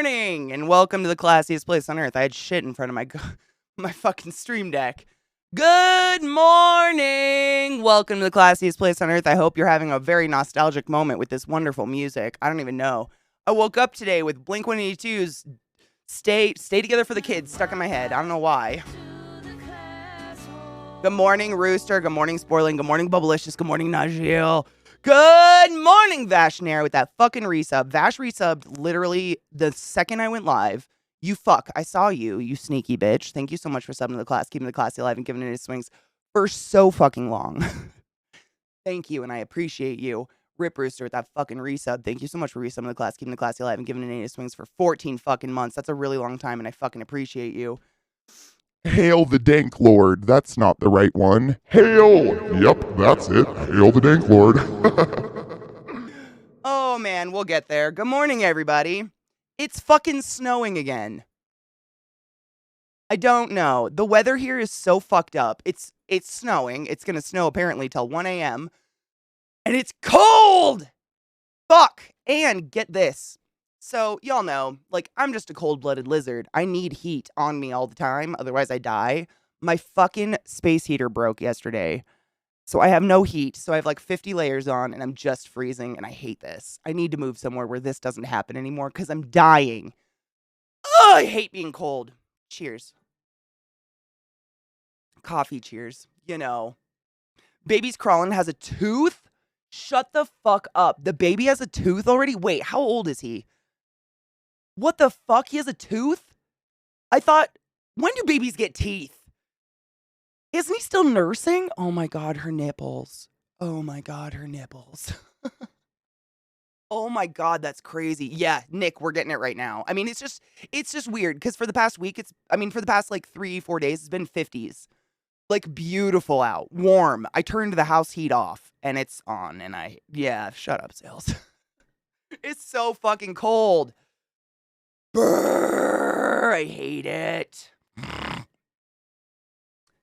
Morning and welcome to the classiest place on earth. I had shit in front of my fucking stream deck. Good morning. Welcome to the classiest place on earth. I hope you're having a very nostalgic moment with this wonderful music. I don't even know. I woke up today with Blink-182's Stay Together for the Kids stuck in my head. I don't know why. Good morning, Rooster. Good morning, Spoiling. Good morning, Bubblicious. Good morning, Najeel. Good morning, Vashnair, with that fucking resub. Vash resubbed literally the second I went live. You fuck. I saw you, you sneaky bitch. Thank you so much for subbing to the class, keeping the classy alive and giving it its swings for so fucking long. Thank you, and I appreciate you. Rip Rooster with that fucking resub. Thank you so much for resubbing the class, keeping the classy alive and giving it its swings for 14 fucking months. That's a really long time, and I fucking appreciate you. Hail the Dank Lord. That's not the right one. Hail! Yep, that's it. Hail the Dank Lord. Oh man, we'll get there. Good morning, everybody. It's fucking snowing again. I don't know. The weather here is so fucked up. It's snowing. It's gonna snow apparently till 1 a.m. And it's cold! Fuck! And get this. So, y'all know, like, I'm just a cold-blooded lizard. I need heat on me all the time, otherwise I die. My fucking space heater broke yesterday. So I have no heat, so I have like 50 layers on, and I'm just freezing, and I hate this. I need to move somewhere where this doesn't happen anymore, because I'm dying. Oh, I hate being cold. Cheers. Coffee cheers. You know. Baby's crawling, has a tooth? Shut the fuck up. The baby has a tooth already? Wait, how old is he? What the fuck? He has a tooth? I thought, when do babies get teeth? Isn't he still nursing? Oh my god, her nipples. Oh my god, her nipples. Oh my god, that's crazy. Yeah, Nick, we're getting it right now. I mean, it's just weird because for the past week, for the past like 3-4 days, it's been 50s. Like beautiful out, warm. I turned the house heat off and it's on and shut up, Sales. It's so fucking cold. Brrr, I hate it.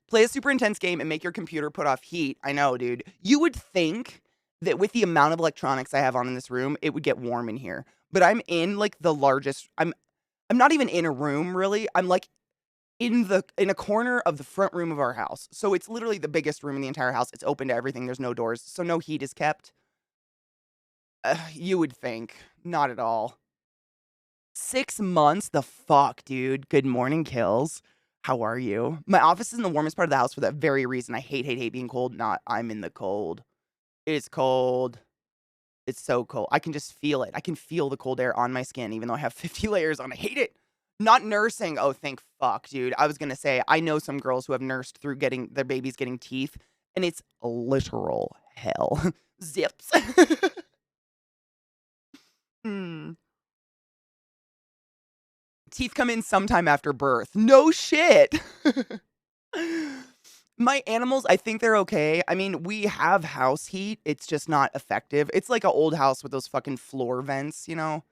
Play a super intense game and make your computer put off heat. I know, dude. You would think that with the amount of electronics I have on in this room, it would get warm in here. But I'm in like the largest. I'm not even in a room really. I'm like in a corner of the front room of our house. So it's literally the biggest room in the entire house. It's open to everything. There's no doors, so no heat is kept. You would think, not at all. 6 months? The fuck, dude. Good morning, Kills. How are you? My office is in the warmest part of the house for that very reason. I hate being cold. I'm in the cold. It's cold. It's so cold. I can just feel it. I can feel the cold air on my skin, even though I have 50 layers on. I hate it. Not nursing. Oh, thank fuck, dude. I was gonna say, I know some girls who have nursed through getting their babies getting teeth, and it's literal hell. Zips. Teeth come in sometime after birth. No shit. My animals, I think they're okay. I mean, we have house heat. It's just not effective. It's like an old house with those fucking floor vents, you know?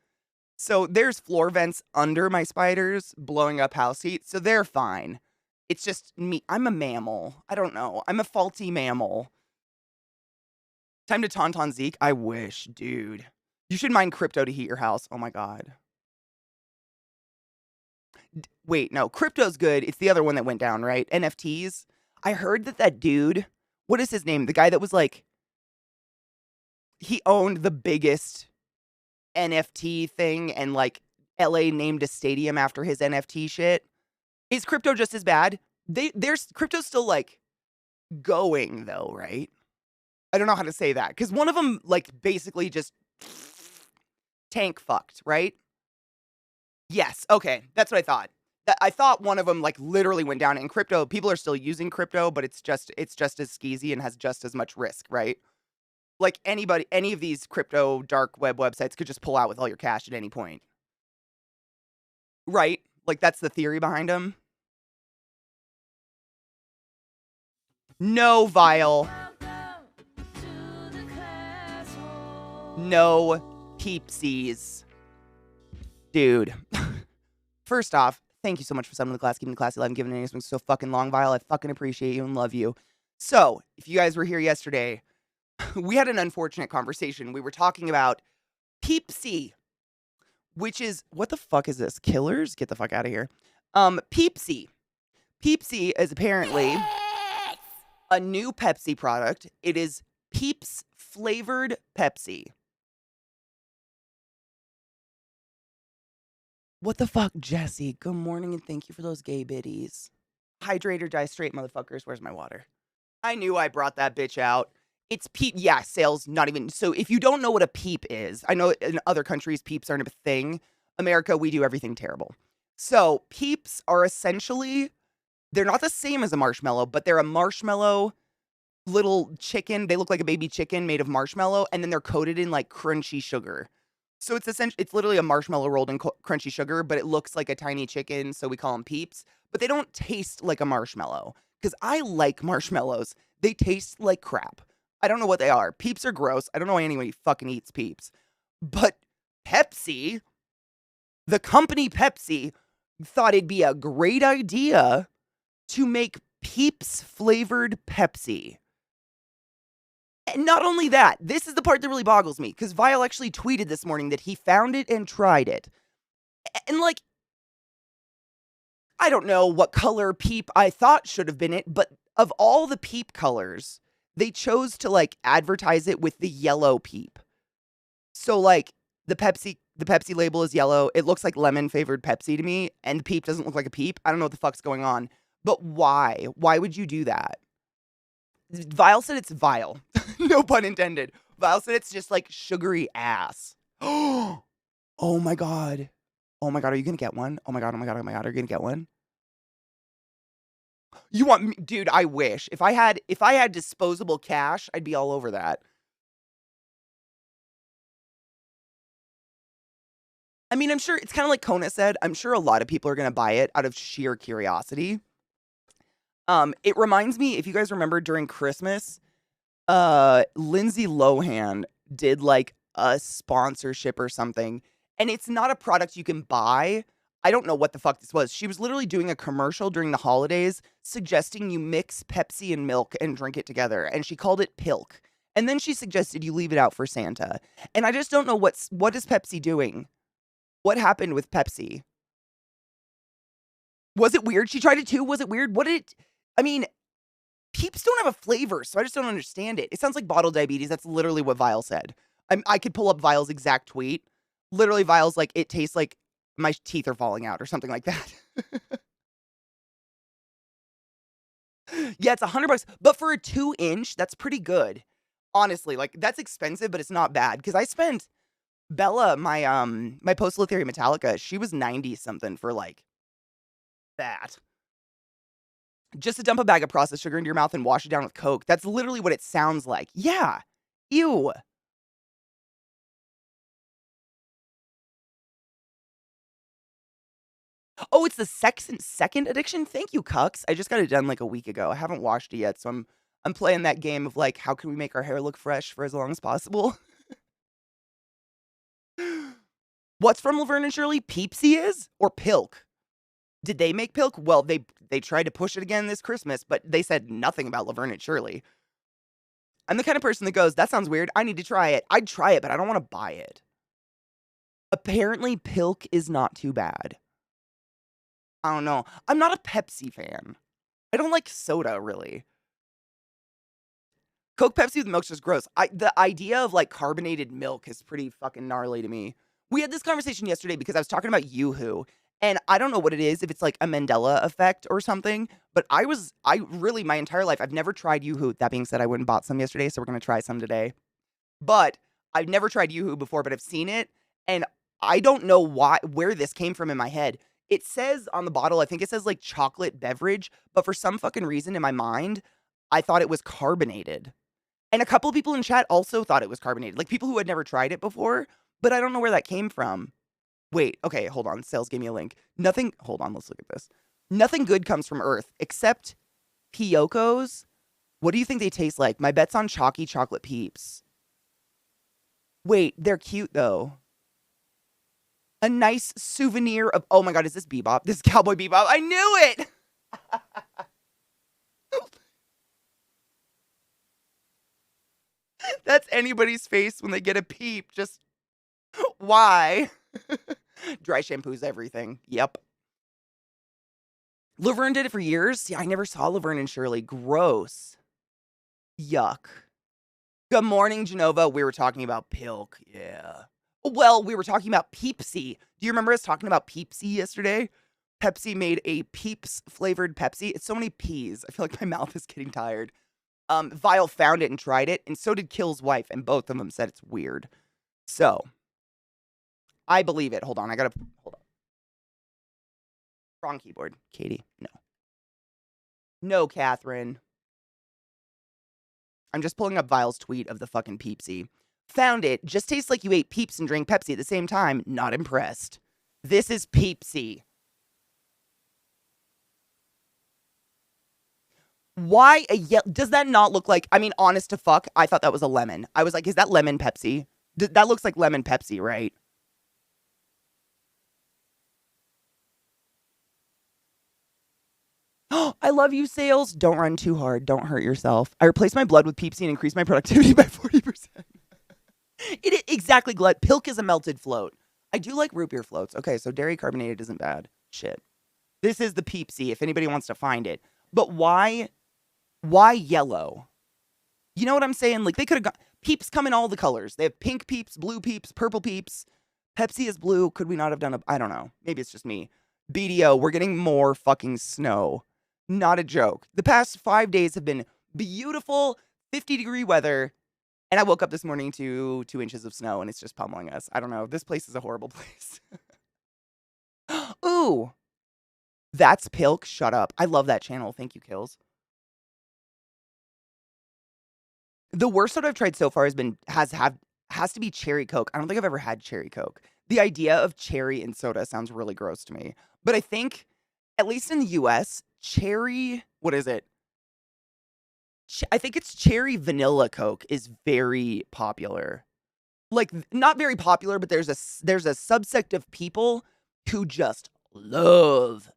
So there's floor vents under my spiders blowing up house heat. So they're fine. It's just me. I'm a mammal. I don't know. I'm a faulty mammal. Time to tauntaun Zeke? I wish, dude. You should mine crypto to heat your house. Oh my god. Wait, no. Crypto's good. It's the other one that went down, right? NFTs. I heard that dude, what is his name? The guy that was like, he owned the biggest NFT thing and like LA named a stadium after his NFT shit. Is crypto just as bad? There's crypto's still like going though, right? I don't know how to say that because one of them like basically just tank fucked, right? Yes. Okay. That's what I thought. I thought one of them like literally went down in crypto. People are still using crypto, but it's just as skeezy and has just as much risk, right? Like any of these crypto dark web websites could just pull out with all your cash at any point. Right? Like that's the theory behind them. No, Vile. No peepsies. Dude. First off, thank you so much for subbing to the class, keeping the class alive, and giving anything so fucking long, Vile. I fucking appreciate you and love you. So, if you guys were here yesterday, we had an unfortunate conversation. We were talking about Peepsy. which is, what the fuck is this? Killers? Get the fuck out of here. Peepsy. Peepsy is apparently a new Pepsi product. It is Peeps flavored Pepsi. What the fuck, Jesse? Good morning and thank you for those gay biddies. Hydrate or die straight, motherfuckers. Where's my water? I knew I brought that bitch out. It's peep. Yeah, sales, not even. So if you don't know what a peep is, I know in other countries peeps aren't a thing. America, we do everything terrible. So peeps are essentially, they're not the same as a marshmallow, but they're a marshmallow little chicken. They look like a baby chicken made of marshmallow, and then they're coated in like crunchy sugar. So it's essentially, it's literally a marshmallow rolled in crunchy sugar, but it looks like a tiny chicken, so we call them peeps. But they don't taste like a marshmallow, because I like marshmallows. They taste like crap. I don't know what they are. Peeps are gross. I don't know why anybody fucking eats Peeps. But Pepsi, the company Pepsi, thought it'd be a great idea to make Peeps flavored Pepsi. And not only that, this is the part that really boggles me, because Vile actually tweeted this morning that he found it and tried it. And like, I don't know what color Peep I thought should have been it, but of all the Peep colors, they chose to like advertise it with the yellow Peep. So like the Pepsi label is yellow. It looks like lemon flavored Pepsi to me, and the Peep doesn't look like a Peep. I don't know what the fuck's going on. But why? Why would you do that? Vile said it's vile. No pun intended. Vile said it's just like sugary ass. Oh my god. Oh my god, are you gonna get one? Oh my god, oh my god, oh my god, are you gonna get one? You want me, dude, I wish. If I had disposable cash, I'd be all over that. I mean, I'm sure it's kind of like Kona said, I'm sure a lot of people are gonna buy it out of sheer curiosity. It reminds me, if you guys remember during Christmas, Lindsay Lohan did like a sponsorship or something, and it's not a product you can buy. I don't know what the fuck this was. She was literally doing a commercial during the holidays suggesting you mix Pepsi and milk and drink it together, and she called it Pilk. And then she suggested you leave it out for Santa. And I just don't know what is Pepsi doing? What happened with Pepsi? Was it weird? She tried it too. Was it weird? I mean, Peeps don't have a flavor, so I just don't understand it. It sounds like bottle diabetes. That's literally what Vile said. I could pull up Vile's exact tweet. Literally, Vile's like, it tastes like my teeth are falling out or something like that. Yeah, it's $100, but for a 2-inch, that's pretty good. Honestly, like that's expensive, but it's not bad. Because I spent Bella, my Postal Theory Metallica, she was 90 something for like that. Just to dump a bag of processed sugar into your mouth and wash it down with Coke. That's literally what it sounds like. Yeah. Ew. Oh, it's the second edition? Thank you, Cucks. I just got it done like a week ago. I haven't washed it yet, so I'm playing that game of like, how can we make our hair look fresh for as long as possible? What's from Laverne and Shirley? Peepsy is? Or Pilk? Did they make Pilk? Well, they tried to push it again this Christmas, but they said nothing about Laverne and Shirley. I'm the kind of person that goes, that sounds weird. I need to try it. I'd try it, but I don't want to buy it. Apparently, Pilk is not too bad. I don't know. I'm not a Pepsi fan. I don't like soda, really. Coke Pepsi with milk's just gross. The idea of like carbonated milk is pretty fucking gnarly to me. We had this conversation yesterday because I was talking about Yoo-Hoo, and I don't know what it is, if it's like a Mandela effect or something, but I really, my entire life, I've never tried Yoo-Hoo. That being said, I went and bought some yesterday, so we're going to try some today. But I've never tried Yoo-Hoo before, but I've seen it, and I don't know where this came from in my head. It says on the bottle, I think it says like chocolate beverage, but for some fucking reason in my mind, I thought it was carbonated. And a couple of people in chat also thought it was carbonated, like people who had never tried it before, but I don't know where that came from. Wait, okay, hold on. Sales gave me a link. Hold on, let's look at this. Nothing good comes from Earth except Piyokos. What do you think they taste like? My bet's on chalky chocolate Peeps. Wait, they're cute though. A nice souvenir of, oh my god, is this Bebop? This is Cowboy Bebop. I knew it! That's anybody's face when they get a Peep. Just, why? Dry shampoo's everything. Yep. Laverne did it for years. Yeah, I never saw Laverne and Shirley. Gross. Yuck. Good morning, Genova. We were talking about Pilk. Yeah. Well, we were talking about Peepsy. Do you remember us talking about Peepsy yesterday? Pepsi made a Peeps flavored Pepsi. It's so many P's. I feel like my mouth is getting tired. Vile found it and tried it, and so did Kill's wife, and both of them said it's weird. So, I believe it. Hold on. Hold on. Wrong keyboard. Katie, no. No, Catherine. I'm just pulling up Vile's tweet of the fucking Peepsy. Found it. Just tastes like you ate Peeps and drank Pepsi at the same time. Not impressed. This is Peepsy. Why does that not look like, I mean, honest to fuck, I thought that was a lemon. I was like, is that lemon Pepsi? That looks like lemon Pepsi, right? I love you, sales. Don't run too hard. Don't hurt yourself. I replaced my blood with Peepsy and increased my productivity by 40%. Exactly, Glut. Pilk is a melted float. I do like root beer floats. Okay, so dairy carbonated isn't bad. Shit. This is the Peepsy, if anybody wants to find it. But why yellow? You know what I'm saying? Like, they could have got... Peeps come in all the colors. They have pink Peeps, blue Peeps, purple Peeps. Pepsi is blue. Could we not have done a... I don't know. Maybe it's just me. BDO, we're getting more fucking snow. Not a joke. The past 5 days have been beautiful, 50-degree weather, and I woke up this morning to 2 inches of snow, and it's just pummeling us. I don't know. This place is a horrible place. Ooh. That's Pilk. Shut up. I love that channel. Thank you, Kills. The worst soda I've tried so far has to be cherry Coke. I don't think I've ever had cherry Coke. The idea of cherry in soda sounds really gross to me. But I think, at least in the US, cherry, what is it? I think it's cherry vanilla Coke is very popular. Like, not very popular, but there's a subsect of people who just love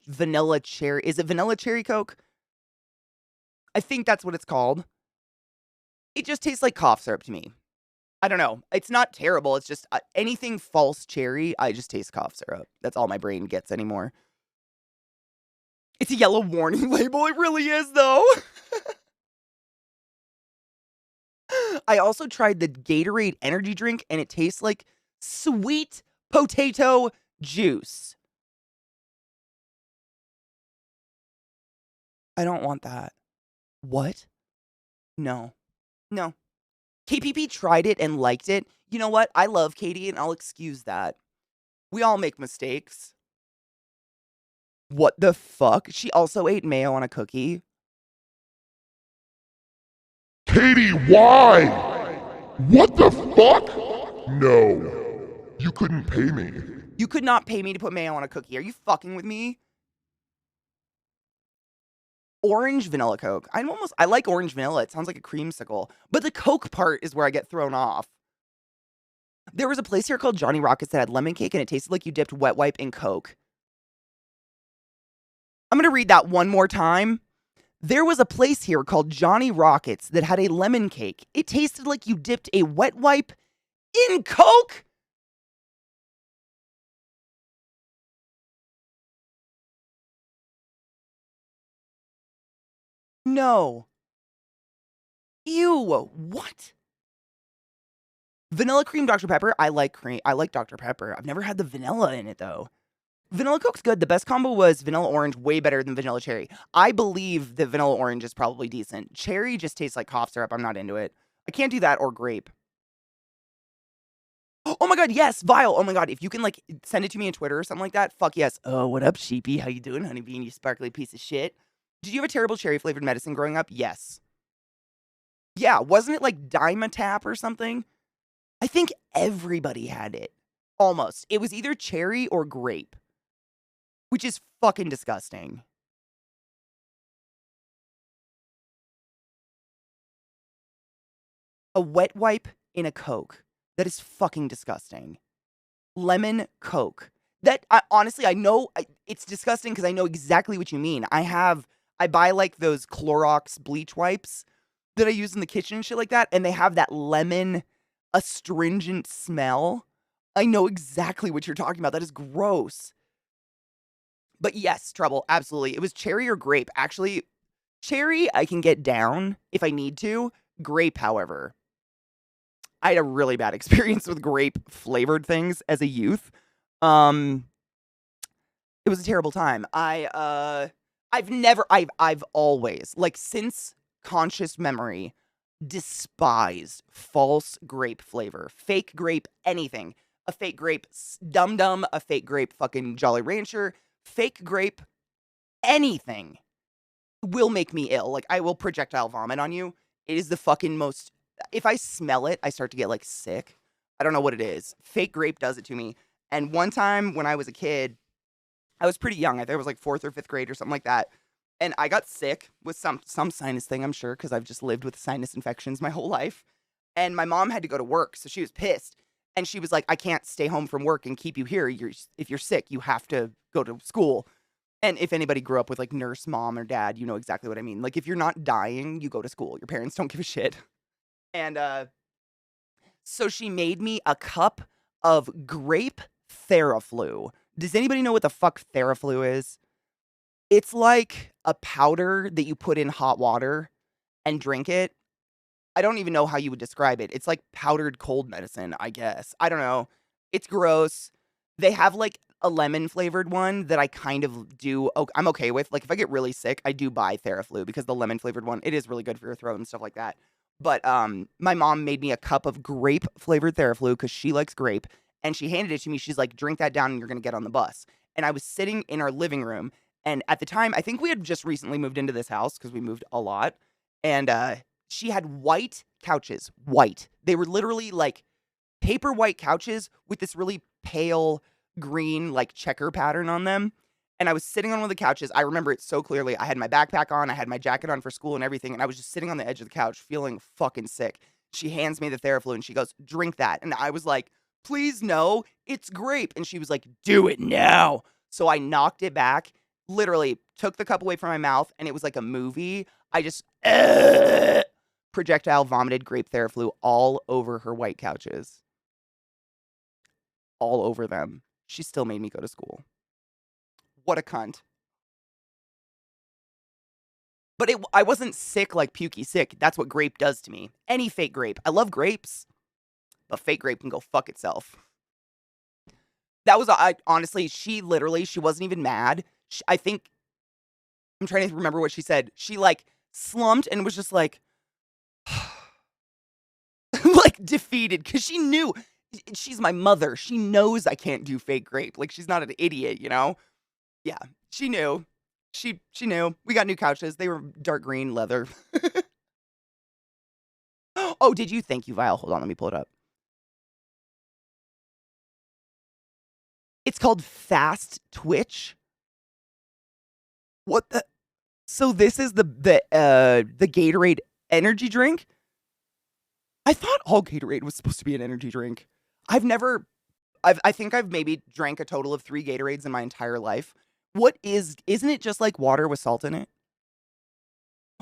vanilla cherry. Is it vanilla cherry Coke? I think that's what it's called. It just tastes like cough syrup to me. I don't know. It's not terrible. It's just anything false cherry, I just taste cough syrup. That's all my brain gets anymore. It's a yellow warning label. It really is, though. I also tried the Gatorade energy drink, and it tastes like sweet potato juice. I don't want that. What? No. No. KPP tried it and liked it. You know what? I love Katie, and I'll excuse that. We all make mistakes. What the fuck? She also ate mayo on a cookie. Katie, why? What the fuck? No. You couldn't pay me. You could not pay me to put mayo on a cookie. Are you fucking with me? Orange vanilla Coke. I like orange vanilla. It sounds like a creamsicle. But the Coke part is where I get thrown off. There was a place here called Johnny Rockets that had lemon cake, and it tasted like you dipped wet wipe in Coke. I'm going to read that one more time. There was a place here called Johnny Rockets that had a lemon cake. It tasted like you dipped a wet wipe in Coke? No. Ew, what? Vanilla cream Dr. Pepper. I like Dr. Pepper. I've never had the vanilla in it, though. Vanilla Coke's good. The best combo was vanilla orange, way better than vanilla cherry. I believe that vanilla orange is probably decent. Cherry just tastes like cough syrup. I'm not into it. I can't do that or grape. Oh my god, yes, Vile. Oh my god, if you can, like, send it to me on Twitter or something like that, fuck yes. Oh, what up, sheepy? How you doing, honeybean, you sparkly piece of shit? Did you have a terrible cherry-flavored medicine growing up? Yes. Yeah, wasn't it like Dimetap or something? I think everybody had it. Almost. It was either cherry or grape. Which is fucking disgusting. A wet wipe in a Coke. That is fucking disgusting. Lemon Coke. Honestly, I know it's disgusting because I know exactly what you mean. I buy like those Clorox bleach wipes that I use in the kitchen and shit like that, and they have that lemon astringent smell. I know exactly what you're talking about. That is gross. But yes, trouble, absolutely. It was cherry or grape. Actually, cherry I can get down if I need to. Grape, however, I had a really bad experience with grape flavored things as a youth. Um, it was a terrible time. I've always, like, since conscious memory, despised false grape flavor, fake grape anything. A fake grape Dum Dum, a fake grape fucking Jolly Rancher, fake grape anything will make me ill. Like, I will projectile vomit on you. It is the fucking most. If I smell it, I start to get like sick. I don't know what it is. Fake grape does it to me. And one time when I was a kid, I was pretty young. I think it was like fourth or fifth grade or something like that. And I got sick with some sinus thing, I'm sure, because I've just lived with sinus infections my whole life. And my mom had to go to work, so she was pissed. And she was like, I can't stay home from work and keep you here. If you're sick, you have to go to school. And if anybody grew up with like nurse mom or dad, you know exactly what I mean. Like, if you're not dying, you go to school. Your parents don't give a shit. And so she made me a cup of grape Theraflu. Does anybody know what the fuck Theraflu is? It's like a powder that you put in hot water and drink it. I don't even know how you would describe it. It's like powdered cold medicine, I guess. I don't know. It's gross. They have like a lemon flavored one that I kind of do. I'm okay with. Like, if I get really sick, I do buy Theraflu because the lemon flavored one, it is really good for your throat and stuff like that. But my mom made me a cup of grape flavored Theraflu because she likes grape, and she handed it to me. She's like, drink that down and you're gonna get on the bus. And I was sitting in our living room, and at the time, I think we had just recently moved into this house because we moved a lot. And she had white couches. White. They were literally like paper white couches with this really pale green, like, checker pattern on them. And I was sitting on one of the couches. I remember it so clearly. I had my backpack on. I had my jacket on for school and everything. And I was just sitting on the edge of the couch feeling fucking sick. She hands me the Theraflu and she goes, drink that. And I was like, please no, it's grape. And she was like, do it now. So I knocked it back, literally took the cup away from my mouth, and it was like a movie. I just projectile vomited grape Theraflu all over her white couches. All over them. She still made me go to school. What a cunt. But I wasn't sick like pukey sick. That's what grape does to me. Any fake grape. I love grapes, but fake grape can go fuck itself. That was, honestly, she wasn't even mad. I think, I'm trying to remember what she said. She like slumped and was just like, like defeated, because she knew. She's my mother. She knows I can't do fake grape. Like, she's not an idiot, you know? Yeah, she knew. She knew. We got new couches. They were dark green leather. Oh, did you? Thank you, Vile. Hold on, let me pull it up. It's called Fast Twitch. What the? So this is the Gatorade energy drink? I thought all Gatorade was supposed to be an energy drink. I think I've maybe drank a total of 3 Gatorades in my entire life. Isn't it just like water with salt in it?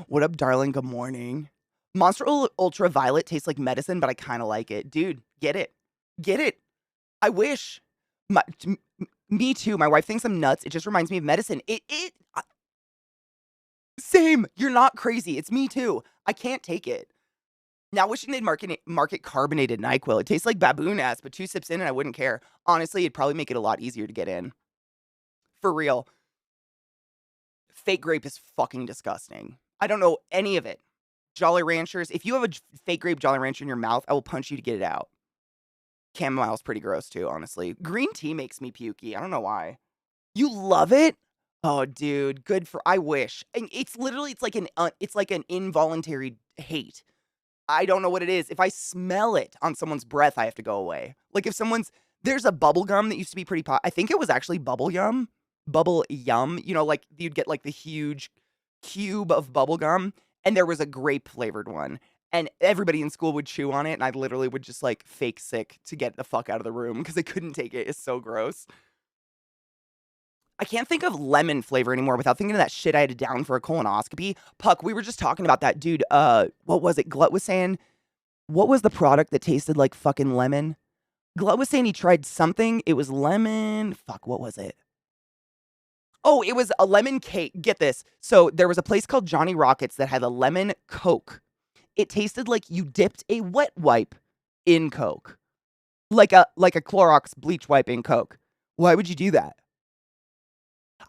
What up, darling? Good morning. Monster Ultraviolet tastes like medicine, but I kind of like it. Dude, get it. Get it. I wish. Me too. My wife thinks I'm nuts. It just reminds me of medicine. Same. You're not crazy. It's me too. I can't take it. Now wishing they'd market carbonated NyQuil. It tastes like baboon ass, but 2 sips in and I wouldn't care. Honestly, it'd probably make it a lot easier to get in. For real. Fake grape is fucking disgusting. I don't know any of it. Jolly Ranchers. If you have a fake grape Jolly Rancher in your mouth, I will punch you to get it out. Chamomile's pretty gross too, honestly. Green tea makes me pukey. I don't know why. You love it? Oh, dude. Good for... I wish. And it's literally... It's like an involuntary hate. I don't know what it is. If I smell it on someone's breath, I have to go away. Like, if there's a bubble gum that used to be pretty I think it was actually Bubble Yum. Bubble Yum. You know, like, you'd get, like, the huge cube of bubble gum, and there was a grape-flavored one. And everybody in school would chew on it, and I literally would just, like, fake sick to get the fuck out of the room, because I couldn't take it. It's so gross. I can't think of lemon flavor anymore without thinking of that shit I had to down for a colonoscopy. Puck, we were just talking about that, dude. What was it? Glut was saying, what was the product that tasted like fucking lemon? Glub was saying he tried something. It was lemon. Fuck, what was it? Oh, it was a lemon cake. Get this. So there was a place called Johnny Rockets that had a lemon Coke. It tasted like you dipped a wet wipe in Coke. Like a Clorox bleach wipe in Coke. Why would you do that?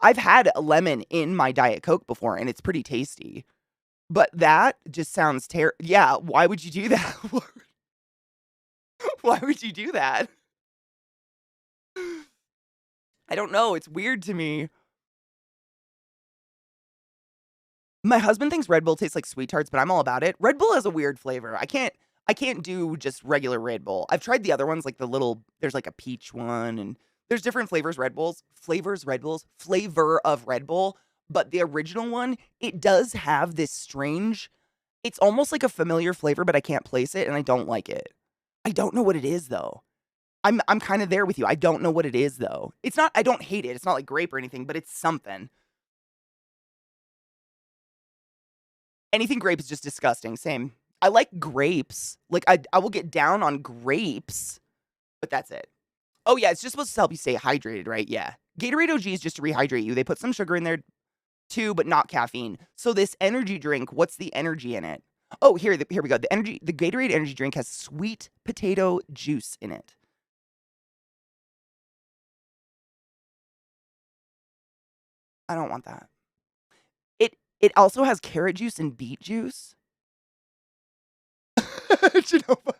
I've had a lemon in my Diet Coke before, and it's pretty tasty. But that just sounds terrible. Yeah, why would you do that? Why would you do that? I don't know. It's weird to me. My husband thinks Red Bull tastes like sweet tarts, but I'm all about it. Red Bull has a weird flavor. I can't do just regular Red Bull. I've tried the other ones, like there's like a peach one, and there's different flavor of Red Bull, but the original one, it does have this strange, it's almost like a familiar flavor, but I can't place it, and I don't like it. I don't know what it is, though. I'm kind of there with you. I don't know what it is, though. It's not, I don't hate it. It's not like grape or anything, but it's something. Anything grape is just disgusting. Same. I like grapes. Like, I will get down on grapes, but that's it. Oh, yeah, it's just supposed to help you stay hydrated, right? Yeah. Gatorade OG is just to rehydrate you. They put some sugar in there, too, but not caffeine. So this energy drink, what's the energy in it? Oh, here we go. The Gatorade energy drink has sweet potato juice in it. I don't want that. It also has carrot juice and beet juice. Genova.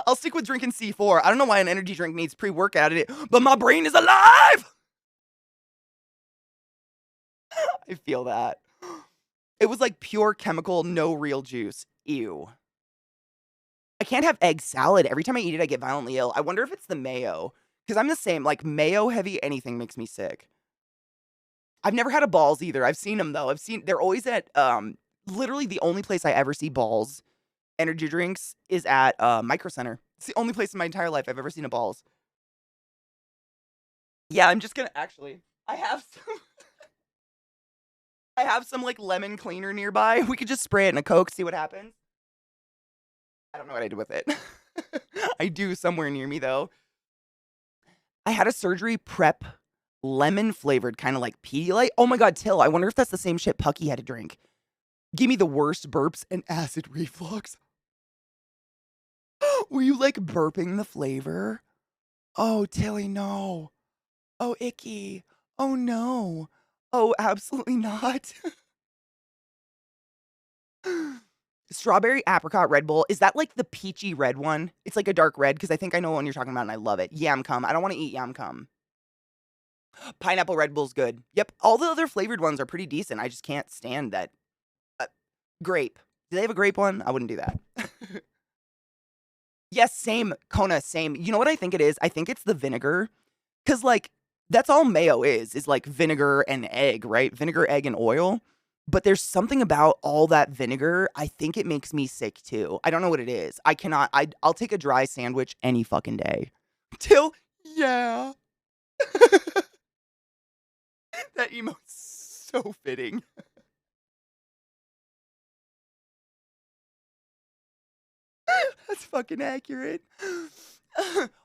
I'll stick with drinking C4. I don't know why an energy drink needs pre-workout in it, but my brain is alive! I feel that. It was like pure chemical, no real juice. Ew. I can't have egg salad. Every time I eat it, I get violently ill. I wonder if it's the mayo. Because I'm the same. Like, mayo heavy anything makes me sick. I've never had a Balls either. I've seen them, though. They're always at, literally the only place I ever see Balls energy drinks is at Micro Center. It's the only place in my entire life I've ever seen a Balls. Yeah, I'm just gonna, actually, I have some like lemon cleaner nearby. We could just spray it in a Coke, see what happens. I don't know what I did with it. I do somewhere near me, though. I had a surgery prep lemon flavored, kind of like Pedialyte. Oh my God, Till, I wonder if that's the same shit Pucky had to drink. Give me the worst burps and acid reflux. Were you like burping the flavor? Oh, Tilly, no. Oh, icky. Oh, no. Oh, absolutely not. Strawberry apricot Red Bull. Is that like the peachy red one? It's like a dark red because I think I know what one you're talking about and I love it. Yam cum. I don't want to eat yam cum. Pineapple Red Bull's good. Yep. All the other flavored ones are pretty decent. I just can't stand that. Grape. Do they have a grape one? I wouldn't do that. Yes, same. Kona, same. You know what I think it is? I think it's the vinegar. Because, like, that's all mayo is like vinegar and egg, right? Vinegar, egg, and oil. But there's something about all that vinegar. I think it makes me sick, too. I don't know what it is. I cannot. I'll take a dry sandwich any fucking day. Till, yeah. That emote's so fitting. That's fucking accurate.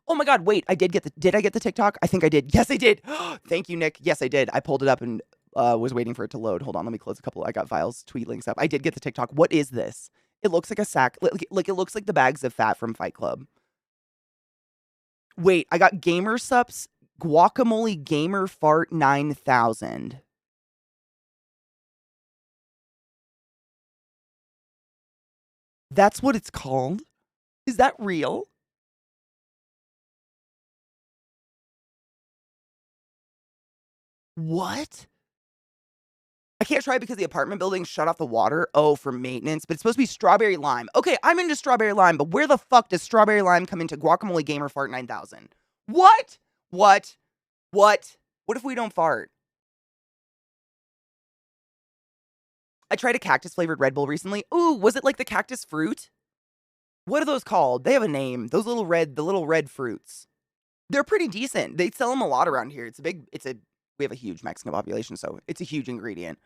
Oh my God, wait, did I get the TikTok? I think I did. Yes, I did. Thank you, Nick. Yes, I did. I pulled it up and was waiting for it to load. Hold on, let me close a couple. I got Vile's tweet links up. I did get the TikTok. What is this? It looks like a sack. Like it looks like the bags of fat from Fight Club. Wait, I got Gamer Sups Guacamole Gamer Fart 9000. That's what it's called? Is that real? What? I can't try it because the apartment building shut off the water. Oh, for maintenance. But it's supposed to be strawberry lime. Okay, I'm into strawberry lime, but where the fuck does strawberry lime come into Guacamole Gamer Fart 9000? What? What? What? What if we don't fart? I tried a cactus flavored Red Bull recently. Ooh, was it like the cactus fruit? What are those called? They have a name. The little red fruits. They're pretty decent. They sell them a lot around here. We have a huge Mexican population, so it's a huge ingredient.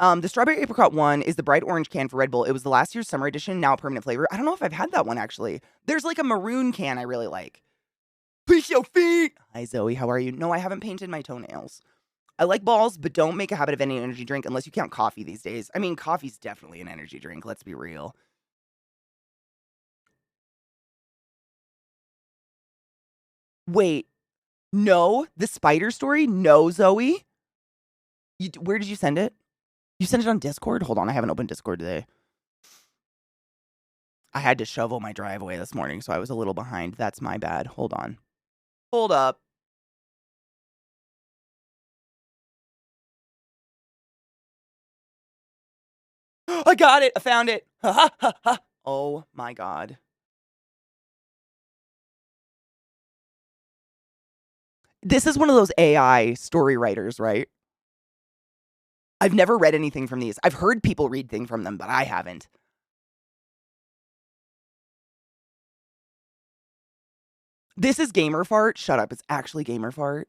The strawberry apricot one is the bright orange can for Red Bull. It was the last year's summer edition, now a permanent flavor. I don't know if I've had that one, actually. There's like a maroon can I really like. Push your feet. Hi, Zoe. How are you? No, I haven't painted my toenails. I like balls, but don't make a habit of any energy drink unless you count coffee these days. I mean, coffee's definitely an energy drink. Let's be real. Wait, no? The spider story? No, Zoe? Where did you send it? You sent it on Discord? Hold on, I haven't opened Discord today. I had to shovel my driveway this morning, so I was a little behind. That's my bad. Hold on. Hold up. I got it. I found it. Ha ha ha ha. Oh my god. This is one of those AI story writers, right? I've never read anything from these. I've heard people read things from them, but I haven't. This is Gamer Fart. Shut up. It's actually Gamer Fart.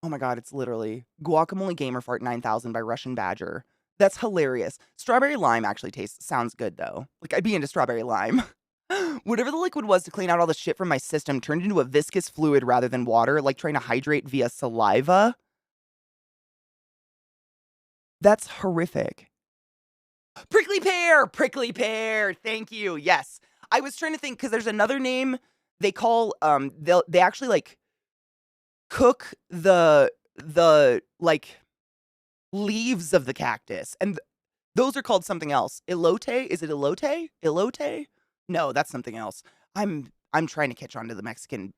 Oh my god, it's literally Guacamole Gamer Fart 9000 by Russian Badger. That's hilarious. Strawberry lime actually sounds good though. Like I'd be into strawberry lime. Whatever the liquid was to clean out all the shit from my system turned into a viscous fluid rather than water, like trying to hydrate via saliva. That's horrific. Prickly pear! Prickly pear! Thank you. Yes. I was trying to think because there's another name they call they actually like cook the like leaves of the cactus and those are called something else. Elote? Is it elote? Elote? No, that's something else. I'm trying to catch on to the Mexican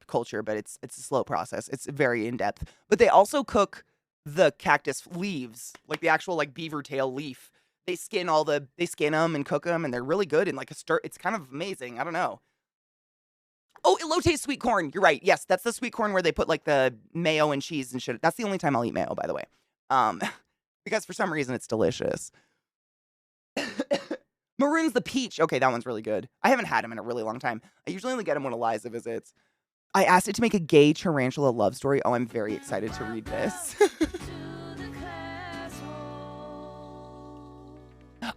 culture, but it's a slow process. It's very in depth. But they also cook the cactus leaves, like the actual like beaver tail leaf. They skin them and cook them, and they're really good. And like it's kind of amazing. I don't know. Oh, elote sweet corn. You're right. Yes, that's the sweet corn where they put like the mayo and cheese and shit. That's the only time I'll eat mayo, by the way. Because for some reason it's delicious. Maroon's the peach. Okay, that one's really good. I haven't had him in a really long time. I usually only get him when Eliza visits. I asked it to make a gay tarantula love story. Oh, I'm very excited to read this.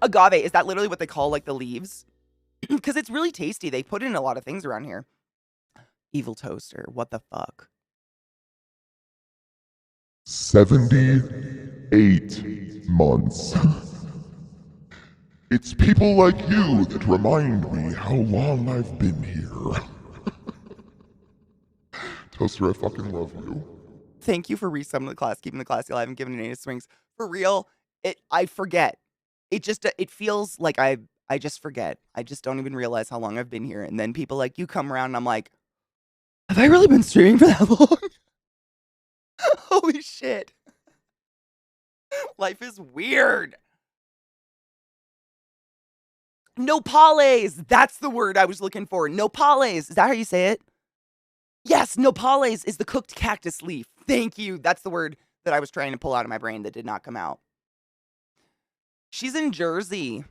Agave, is that literally what they call like the leaves? Because it's really tasty. They put in a lot of things around here. Evil toaster. What the fuck? 78 months. It's people like you that remind me how long I've been here. Toaster, I fucking love you. Thank you for resummoning the class, keeping the class alive, and giving it 8 swings. For real, I forget. It feels like I just forget. I just don't even realize how long I've been here. And then people like you come around and I'm like, have I really been streaming for that long? Holy shit. Life is weird. Nopales. That's the word I was looking for. Nopales. Is that how you say it? Yes, nopales is the cooked cactus leaf. Thank you. That's the word that I was trying to pull out of my brain that did not come out. She's in Jersey.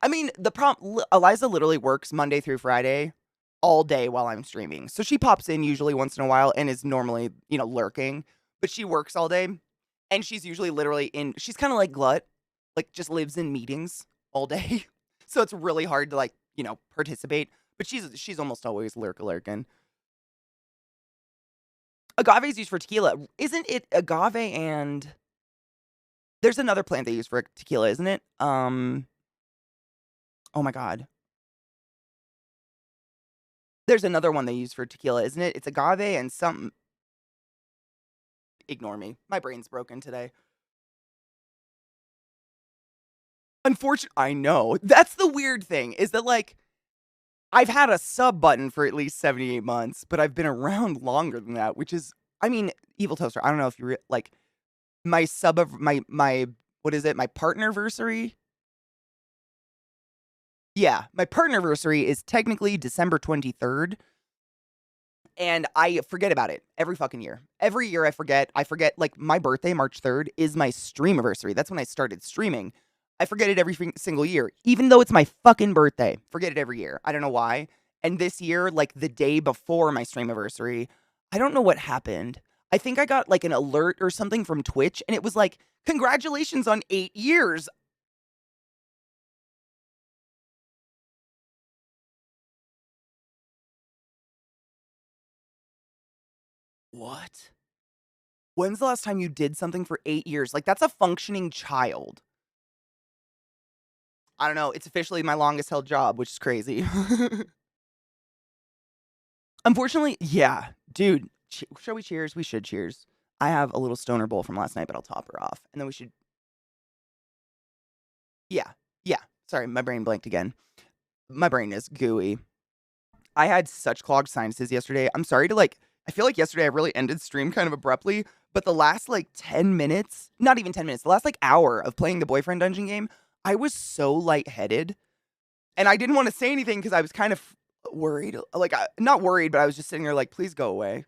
I mean, Eliza literally works Monday through Friday all day while I'm streaming. So she pops in usually once in a while and is normally, lurking. But she works all day. And she's usually literally she's kind of like Glut. Like, just lives in meetings all day. So it's really hard to, participate. But she's almost always lurking. Agave is used for tequila. Isn't it agave and... There's another plant they use for tequila, isn't it? Oh my god. There's another one they use for tequila, isn't it? It's agave and something... Ignore me. My brain's broken today. Unfortunately, I know. That's the weird thing, is that, I've had a sub button for at least 78 months, but I've been around longer than that, which is... I mean, Evil Toaster, I don't know if you... my sub of... My... What is it? My partnerversary? Yeah, my partnerversary is technically December 23rd. And I forget about it every fucking year. Every year I forget, my birthday, March 3rd, is my streamiversary. That's when I started streaming. I forget it every single year, even though it's my fucking birthday. Forget it every year. I don't know why. And this year, the day before my streamiversary, I don't know what happened. I think I got, an alert or something from Twitch, and it was like, congratulations on 8 years. What? When's the last time you did something for 8 years? Like, that's a functioning child. I don't know. It's officially my longest held job, which is crazy. Unfortunately, yeah. Dude, shall we cheers? We should cheers. I have a little stoner bowl from last night, but I'll top her off. And then we should. Yeah. Yeah. Sorry, my brain blanked again. My brain is gooey. I had such clogged sinuses yesterday. I'm sorry to I feel like yesterday I really ended stream kind of abruptly, but the last 10 minutes, not even 10 minutes, the last hour of playing the boyfriend dungeon game, I was so lightheaded. And I didn't want to say anything because I was kind of worried. Not worried, but I was just sitting there please go away.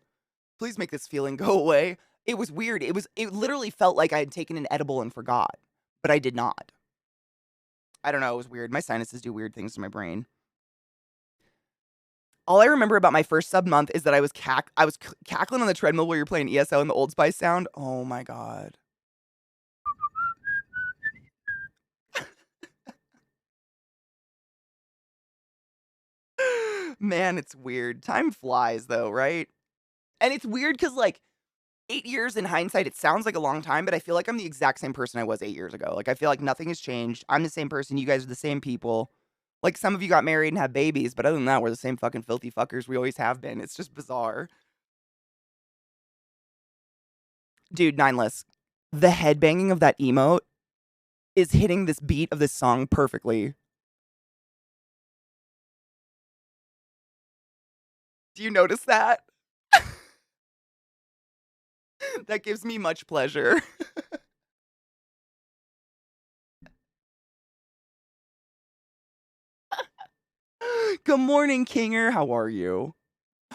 Please make this feeling go away. It was weird. It literally felt like I had taken an edible and forgot, but I did not. I don't know. It was weird. My sinuses do weird things to my brain. All I remember about my first sub month is that I was cackling on the treadmill while you're playing ESO and the Old Spice sound. Oh my God. Man, it's weird. Time flies though, right? And it's weird because 8 years in hindsight, it sounds like a long time, but I feel like I'm the exact same person I was 8 years ago. I feel like nothing has changed. I'm the same person. You guys are the same people. Some of you got married and have babies, but other than that, we're the same fucking filthy fuckers we always have been. It's just bizarre. Dude, Nineless, the headbanging of that emote is hitting this beat of this song perfectly. Do you notice that? That gives me much pleasure. Good morning, Kinger. How are you?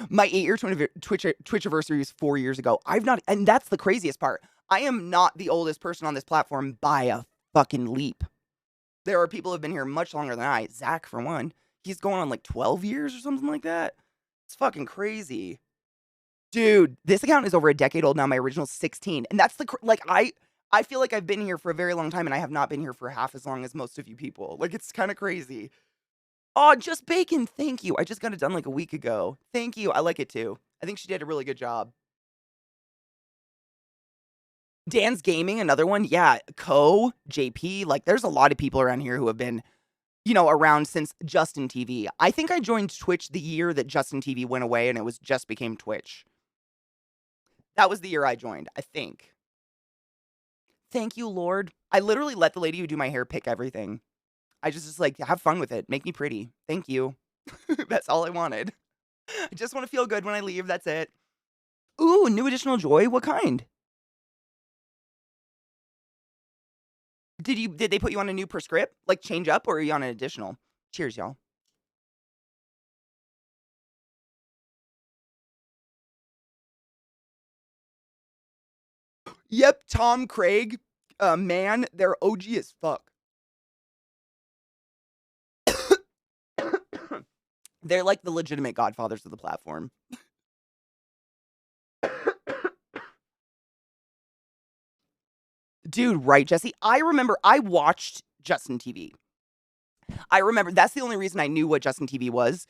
My 8-year Twitch anniversary was 4 years ago. And that's the craziest part. I am not the oldest person on this platform by a fucking leap. There are people who have been here much longer than I. Zach, for one. He's going on 12 years or something like that. It's fucking crazy. Dude, this account is over a decade old now. My original's 16. And that's I feel like I've been here for a very long time and I have not been here for half as long as most of you people. It's kind of crazy. Oh, Just Bacon, thank you. I just got it done a week ago. Thank you. I like it too. I think she did a really good job. Dan's Gaming, another one. Yeah, JP. There's a lot of people around here who have been, around since Justin TV. I think I joined Twitch the year that Justin TV went away and it just became Twitch. That was the year I joined, I think. Thank you, Lord. I literally let the lady who do my hair pick everything. I just have fun with it. Make me pretty. Thank you. That's all I wanted. I just want to feel good when I leave. That's it. Ooh, new additional joy. What kind? Did they put you on a new prescript? Change up, or are you on an additional? Cheers, y'all. Yep, Tom Craig. Man, they're OG as fuck. They're the legitimate godfathers of the platform. Dude, right, Jesse? I remember I watched Justin TV. I remember that's the only reason I knew what Justin TV was.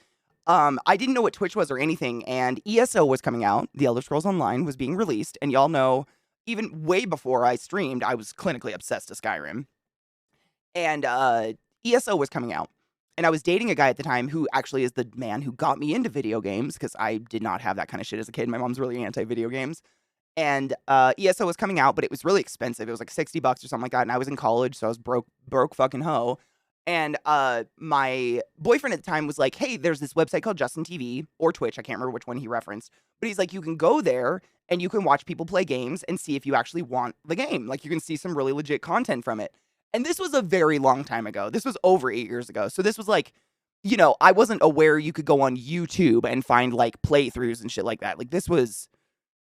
I didn't know what Twitch was or anything, and ESO was coming out. The Elder Scrolls Online was being released, and y'all know, even way before I streamed, I was clinically obsessed to Skyrim. And ESO was coming out. And I was dating a guy at the time who actually is the man who got me into video games, because I did not have that kind of shit as a kid. My mom's really anti-video games. And ESO was coming out, but it was really expensive. It was $60 or something like that. And I was in college, so I was broke fucking hoe. And my boyfriend at the time was like, hey, there's this website called Justin TV or Twitch. I can't remember which one he referenced. But he's like, you can go there and you can watch people play games and see if you actually want the game. You can see some really legit content from it. And this was a very long time ago. This was over 8 years ago. So this was I wasn't aware you could go on YouTube and find playthroughs and shit like that. This was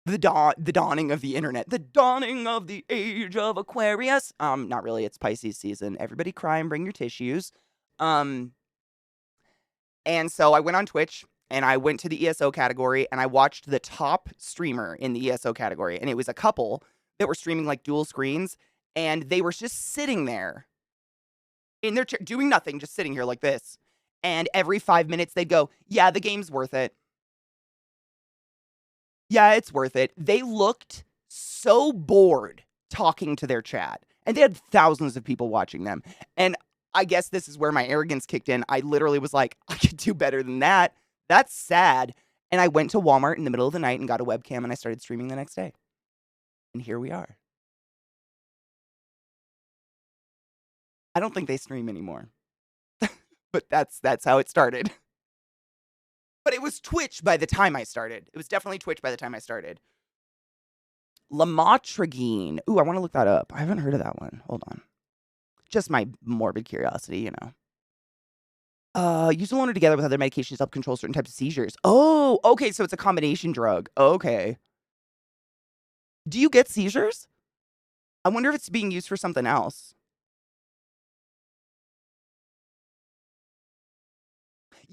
the dawning of the internet, the dawning of the age of Aquarius. Not really. It's Pisces season. Everybody cry and bring your tissues. And so I went on Twitch and I went to the ESO category and I watched the top streamer in the ESO category. And it was a couple that were streaming dual screens, and they were just sitting there in their chair doing nothing, just sitting here like this. And every 5 minutes they'd go, yeah, the game's worth it. Yeah, it's worth it. They looked so bored talking to their chat, and they had thousands of people watching them. And I guess this is where my arrogance kicked in. I literally was like, I could do better than that. That's sad. And I went to Walmart in the middle of the night and got a webcam, and I started streaming the next day. And here we are. I don't think they stream anymore. But that's how it started. But it was Twitch by the time I started. It was definitely Twitch by the time I started. Lamotrigine. Ooh, I want to look that up. I haven't heard of that one. Hold on. Just my morbid curiosity, you know. Use alone or together with other medications to help control certain types of seizures. Oh, okay, so it's a combination drug. Okay. Do you get seizures? I wonder if it's being used for something else.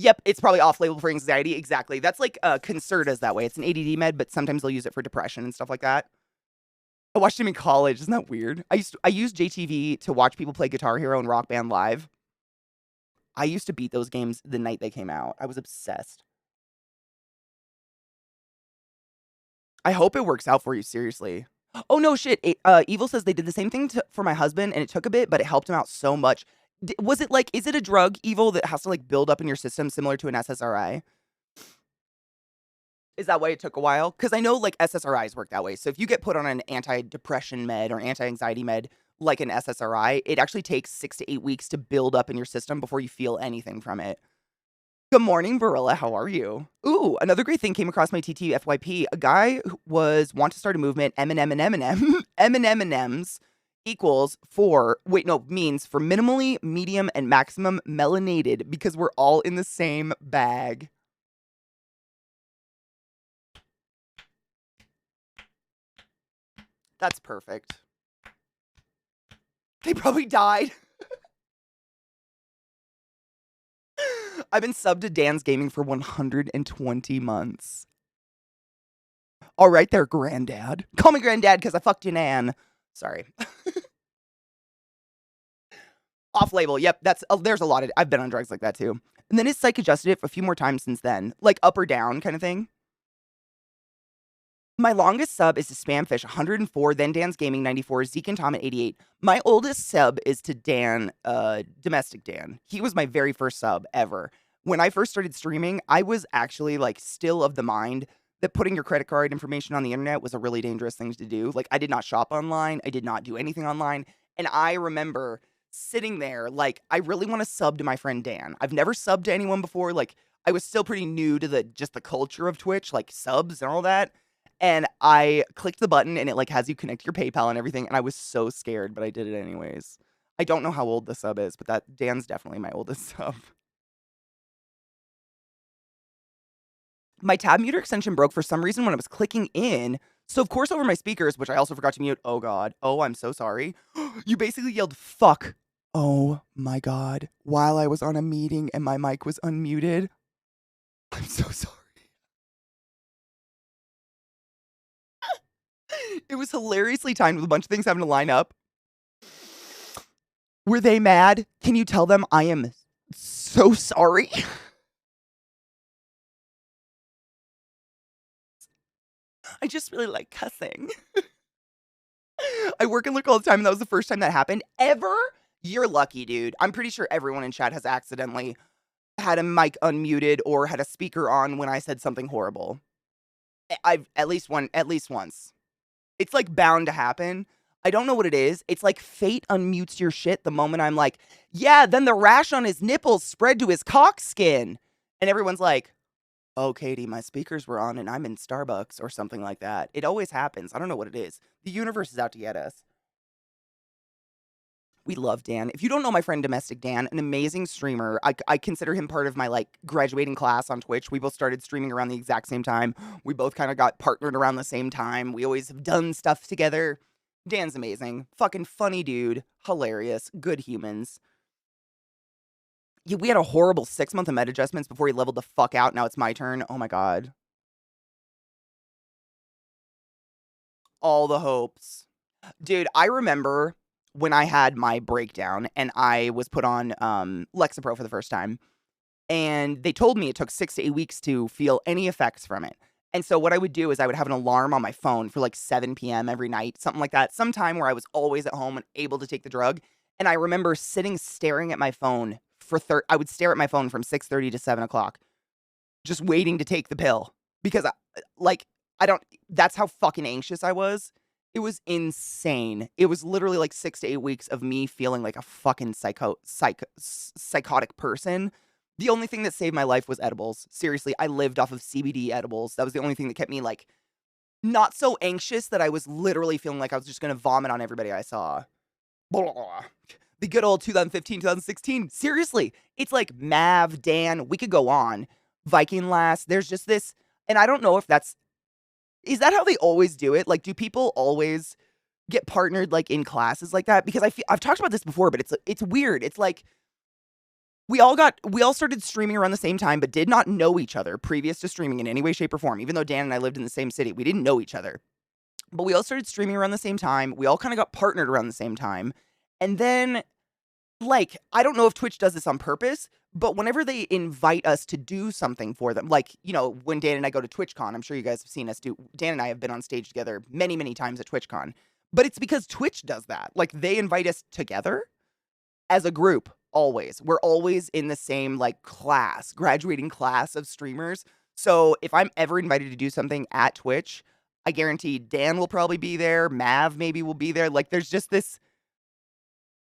Yep, it's probably off-label for anxiety. Exactly. That's like Concerta's that way. It's an ADD med, but sometimes they'll use it for depression and stuff like that. I watched him in college. Isn't that weird? I used JTV to watch people play Guitar Hero and Rock Band live. I used to beat those games the night they came out. I was obsessed. I hope it works out for you, seriously. Oh, no, shit. Evil says they did the same thing for my husband, and it took a bit, but it helped him out so much. Was it like, is it a drug, Evil, that has to like build up in your system similar to an SSRI? Is that why it took a while? Because I know like SSRIs work that way. So if you get put on an anti-depression med or anti-anxiety med like an SSRI, it actually takes 6 to 8 weeks to build up in your system before you feel anything from it. Good morning, Barilla. How are you? Ooh, another great thing came across my TT FYP. A guy who want to start a movement, M&M's equals means for minimally, medium, and maximum melanated because we're all in the same bag. That's perfect. They probably died. I've been subbed to Dan's Gaming for 120 months. All right there, Granddad. Call me Granddad because I fucked you, Nan. Sorry. Off-label. Yep, there's a lot of... I've been on drugs like that, too. And then his psych adjusted it a few more times since then. Like, up or down kind of thing. My longest sub is to Spamfish, 104, then Dan's Gaming, 94, Zeke and Tom at 88. My oldest sub is to Dan, Domestic Dan. He was my very first sub ever. When I first started streaming, I was actually, like, still of the mind that putting your credit card information on the internet was a really dangerous thing to do. Like, I did not shop online. I did not do anything online. And I remember sitting there, like, I really want to sub to my friend Dan. I've never subbed to anyone before. Like, I was still pretty new to the culture of Twitch, like, subs and all that. And I clicked the button and it like has you connect your PayPal and everything. And I was so scared, but I did it anyways. I don't know how old the sub is, but Dan's definitely my oldest sub. My tab muter extension broke for some reason when I was clicking in. So of course over my speakers, which I also forgot to mute. Oh God. Oh, I'm so sorry. You basically yelled, fuck. Oh my God. While I was on a meeting and my mic was unmuted. I'm so sorry. It was hilariously timed with a bunch of things having to line up. Were they mad? Can you tell them I am so sorry? I just really like cussing. I work and look all the time, and that was the first time that happened. Ever? You're lucky, dude. I'm pretty sure everyone in chat has accidentally had a mic unmuted or had a speaker on when I said something horrible. I've at least once. It's like bound to happen. I don't know what it is. It's like fate unmutes your shit the moment I'm like, yeah, then the rash on his nipples spread to his cock skin. And everyone's like, oh, Katie, my speakers were on and I'm in Starbucks or something like that. It always happens. I don't know what it is. The universe is out to get us. We love Dan. If you don't know my friend Domestic Dan, an amazing streamer. I consider him part of my like graduating class on Twitch. We both started streaming around the exact same time. We both kind of got partnered around the same time. We always have done stuff together. Dan's amazing. Fucking funny dude. Hilarious. Good humans. Yeah, we had a horrible 6 month of med adjustments before he leveled the fuck out. Now it's my turn. Oh my God. All the hopes. Dude, I remember when I had my breakdown and I was put on Lexapro for the first time, and they told me it took 6 to 8 weeks to feel any effects from it. And so what I would do is I would have an alarm on my phone for like 7 p.m. every night, something like that, sometime where I was always at home and able to take the drug. And I remember staring at my phone I would stare at my phone from 6:30 to 7 o'clock, just waiting to take the pill because like, I don't, that's how fucking anxious I was. It was insane. It was literally like 6 to 8 weeks of me feeling like a fucking psychotic person. The only thing that saved my life was edibles. Seriously, I lived off of CBD edibles. That was the only thing that kept me like not so anxious that I was literally feeling like I was just gonna vomit on everybody I saw. Blah. The good old 2015, 2016. Seriously, it's like Mav, Dan, we could go on. Viking Last. There's just this, and I don't know if is that how they always do it? Like, do people always get partnered like in classes like that? Because I've talked about this before, but it's weird. It's like we all started streaming around the same time, but did not know each other previous to streaming in any way, shape, or form. Even though Dan and I lived in the same city, we didn't know each other. But we all started streaming around the same time. We all kind of got partnered around the same time. And then, like, I don't know if Twitch does this on purpose, but whenever they invite us to do something for them, like, you know, when Dan and I go to TwitchCon, I'm sure you guys have seen us do, Dan and I have been on stage together many, many times at TwitchCon, but it's because Twitch does that. Like, they invite us together as a group, always. We're always in the same, like, graduating class of streamers. So if I'm ever invited to do something at Twitch, I guarantee Dan will probably be there, Mav maybe will be there. Like, there's just this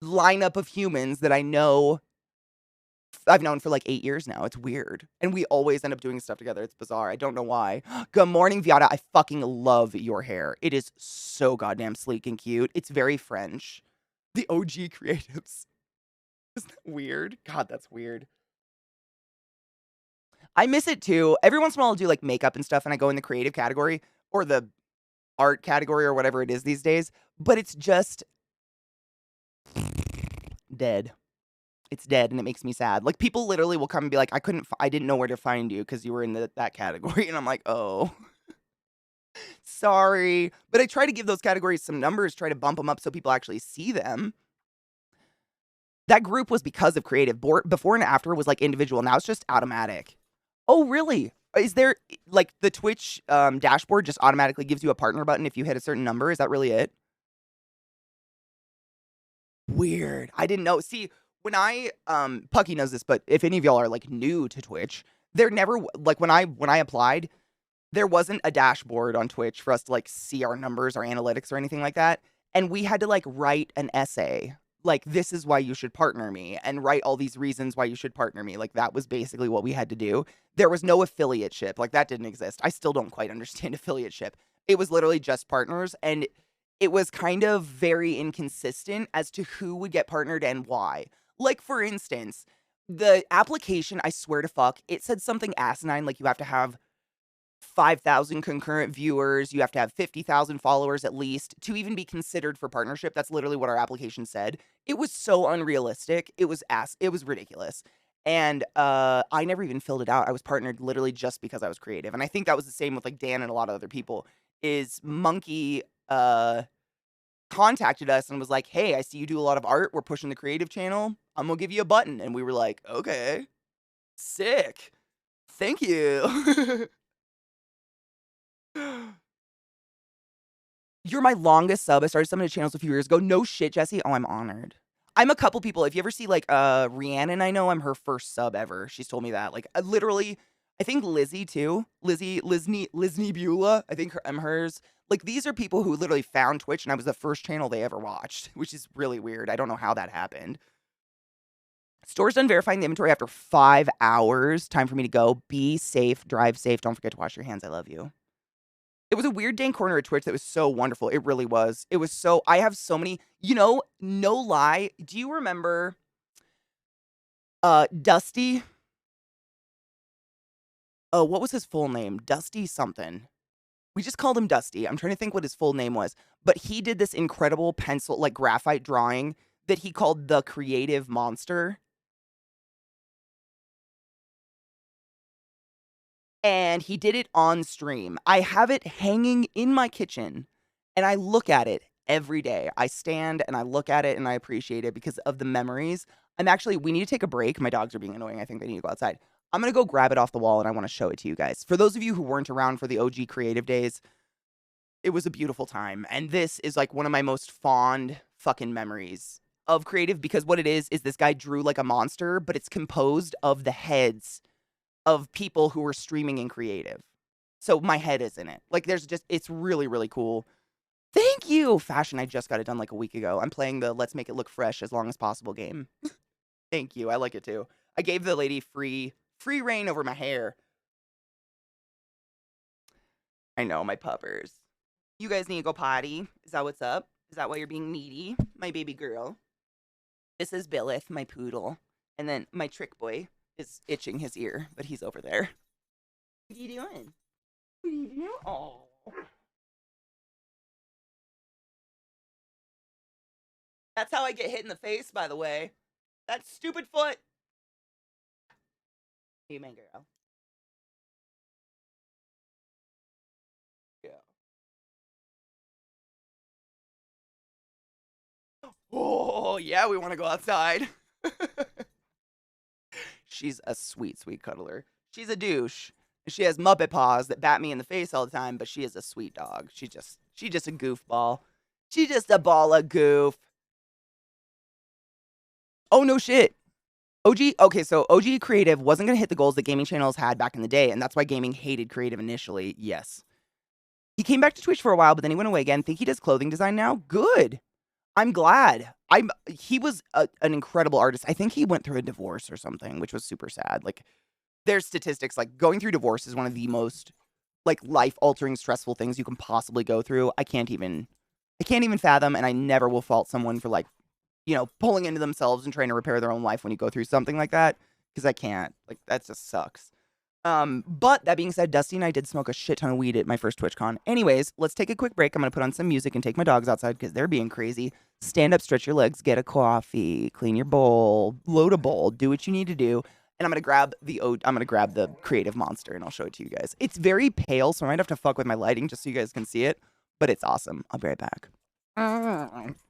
lineup of humans that I've known for like 8 years now. It's weird. And we always end up doing stuff together. It's bizarre. I don't know why. Good morning, Viata. I fucking love your hair. It is so goddamn sleek and cute. It's very French. The OG creatives. Isn't that weird? God, that's weird. I miss it too. Every once in a while I'll do like makeup and stuff and I go in the creative category or the art category or whatever it is these days. But it's just dead. It's dead and it makes me sad. Like people literally will come and be like, I didn't know where to find you because you were in that category. And I'm like, oh, sorry. But I try to give those categories some numbers, try to bump them up so people actually see them. That group was because of creative. Before and after was like individual. Now it's just automatic. Oh, really? Is there like the Twitch dashboard just automatically gives you a partner button if you hit a certain number? Is that really it? Weird. I didn't know. See, when Pucky knows this, but if any of y'all are like new to Twitch, there never like when I applied, there wasn't a dashboard on Twitch for us to like see our numbers, our analytics, or anything like that. And we had to like write an essay, like this is why you should partner me, and write all these reasons why you should partner me. Like that was basically what we had to do. There was no affiliateship, like that didn't exist. I still don't quite understand affiliateship. It was literally just partners, and it was kind of very inconsistent as to who would get partnered and why. Like, for instance, the application, I swear to fuck, it said something asinine, like you have to have 5,000 concurrent viewers, you have to have 50,000 followers at least to even be considered for partnership. That's literally what our application said. It was so unrealistic. It was ridiculous. And I never even filled it out. I was partnered literally just because I was creative. And I think that was the same with like Dan and a lot of other people. Is Monkey contacted us and was like, hey, I see you do a lot of art. We're pushing the creative channel. I'm gonna give you a button. And we were like, okay, sick. Thank you. You're my longest sub. I started subbing to channels a few years ago. No shit, Jesse. Oh, I'm honored. I'm a couple people. If you ever see like Rhiannon, I know I'm her first sub ever. She's told me that. Like literally, I think Lizzie too. Lizney Beulah. I think I'm hers. Like these are people who literally found Twitch and I was the first channel they ever watched, which is really weird. I don't know how that happened. Store's done verifying the inventory after 5 hours. Time for me to go. Be safe. Drive safe. Don't forget to wash your hands. I love you. It was a weird dang corner of Twitch that was so wonderful. It really was. It was so, I have so many, you know, no lie. Do you remember Dusty? Oh, what was his full name? Dusty something. We just called him Dusty. I'm trying to think what his full name was. But he did this incredible pencil, like graphite drawing that he called the Creative Monster. And he did it on stream. I have it hanging in my kitchen and I look at it every day. I stand and I look at it and I appreciate it because of the memories. We need to take a break. My dogs are being annoying. I think they need to go outside. I'm going to go grab it off the wall and I want to show it to you guys. For those of you who weren't around for the OG creative days, it was a beautiful time. And this is like one of my most fond fucking memories of creative, because what it is this guy drew like a monster, but it's composed of the heads of people who were streaming in creative. So my head is in it. Like there's just, it's really, really cool. Thank you. Fashion, I just got it done like a week ago. I'm playing the Let's Make It Look Fresh as long as possible game. Thank you. I like it too. I gave the lady free reign over my hair. I know, my puppers. You guys need to go potty. Is that what's up? Is that why you're being needy? My baby girl. This is Billith, my poodle. And then my trick boy is itching his ear, but he's over there. What are you doing? What are you doing? Oh. That's how I get hit in the face, by the way. That stupid foot. You man, girl. Yeah. Oh, yeah, we want to go outside. She's a sweet, sweet cuddler. She's a douche. She has Muppet paws that bat me in the face all the time, but she is a sweet dog. She just a goofball. She's just a ball of goof. Oh, no shit. So OG Creative wasn't going to hit the goals that gaming channels had back in the day, and that's why gaming hated Creative initially. Yes. He came back to Twitch for a while, but then he went away again. Think he does clothing design now? Good. I'm glad. He was an incredible artist. I think he went through a divorce or something, which was super sad. Like, there's statistics, like, going through divorce is one of the most, like, life-altering, stressful things you can possibly go through. I can't even fathom, and I never will fault someone for, like, you know, pulling into themselves and trying to repair their own life when you go through something like that, because I can't. Like, that just sucks. But that being said, Dusty and I did smoke a shit ton of weed at my first TwitchCon. Anyways, let's take a quick break. I'm going to put on some music and take my dogs outside because they're being crazy. Stand up, stretch your legs, get a coffee, clean your bowl, load a bowl, do what you need to do. And I'm going to grab the creative monster and I'll show it to you guys. It's very pale, so I might have to fuck with my lighting just so you guys can see it, but it's awesome. I'll be right back.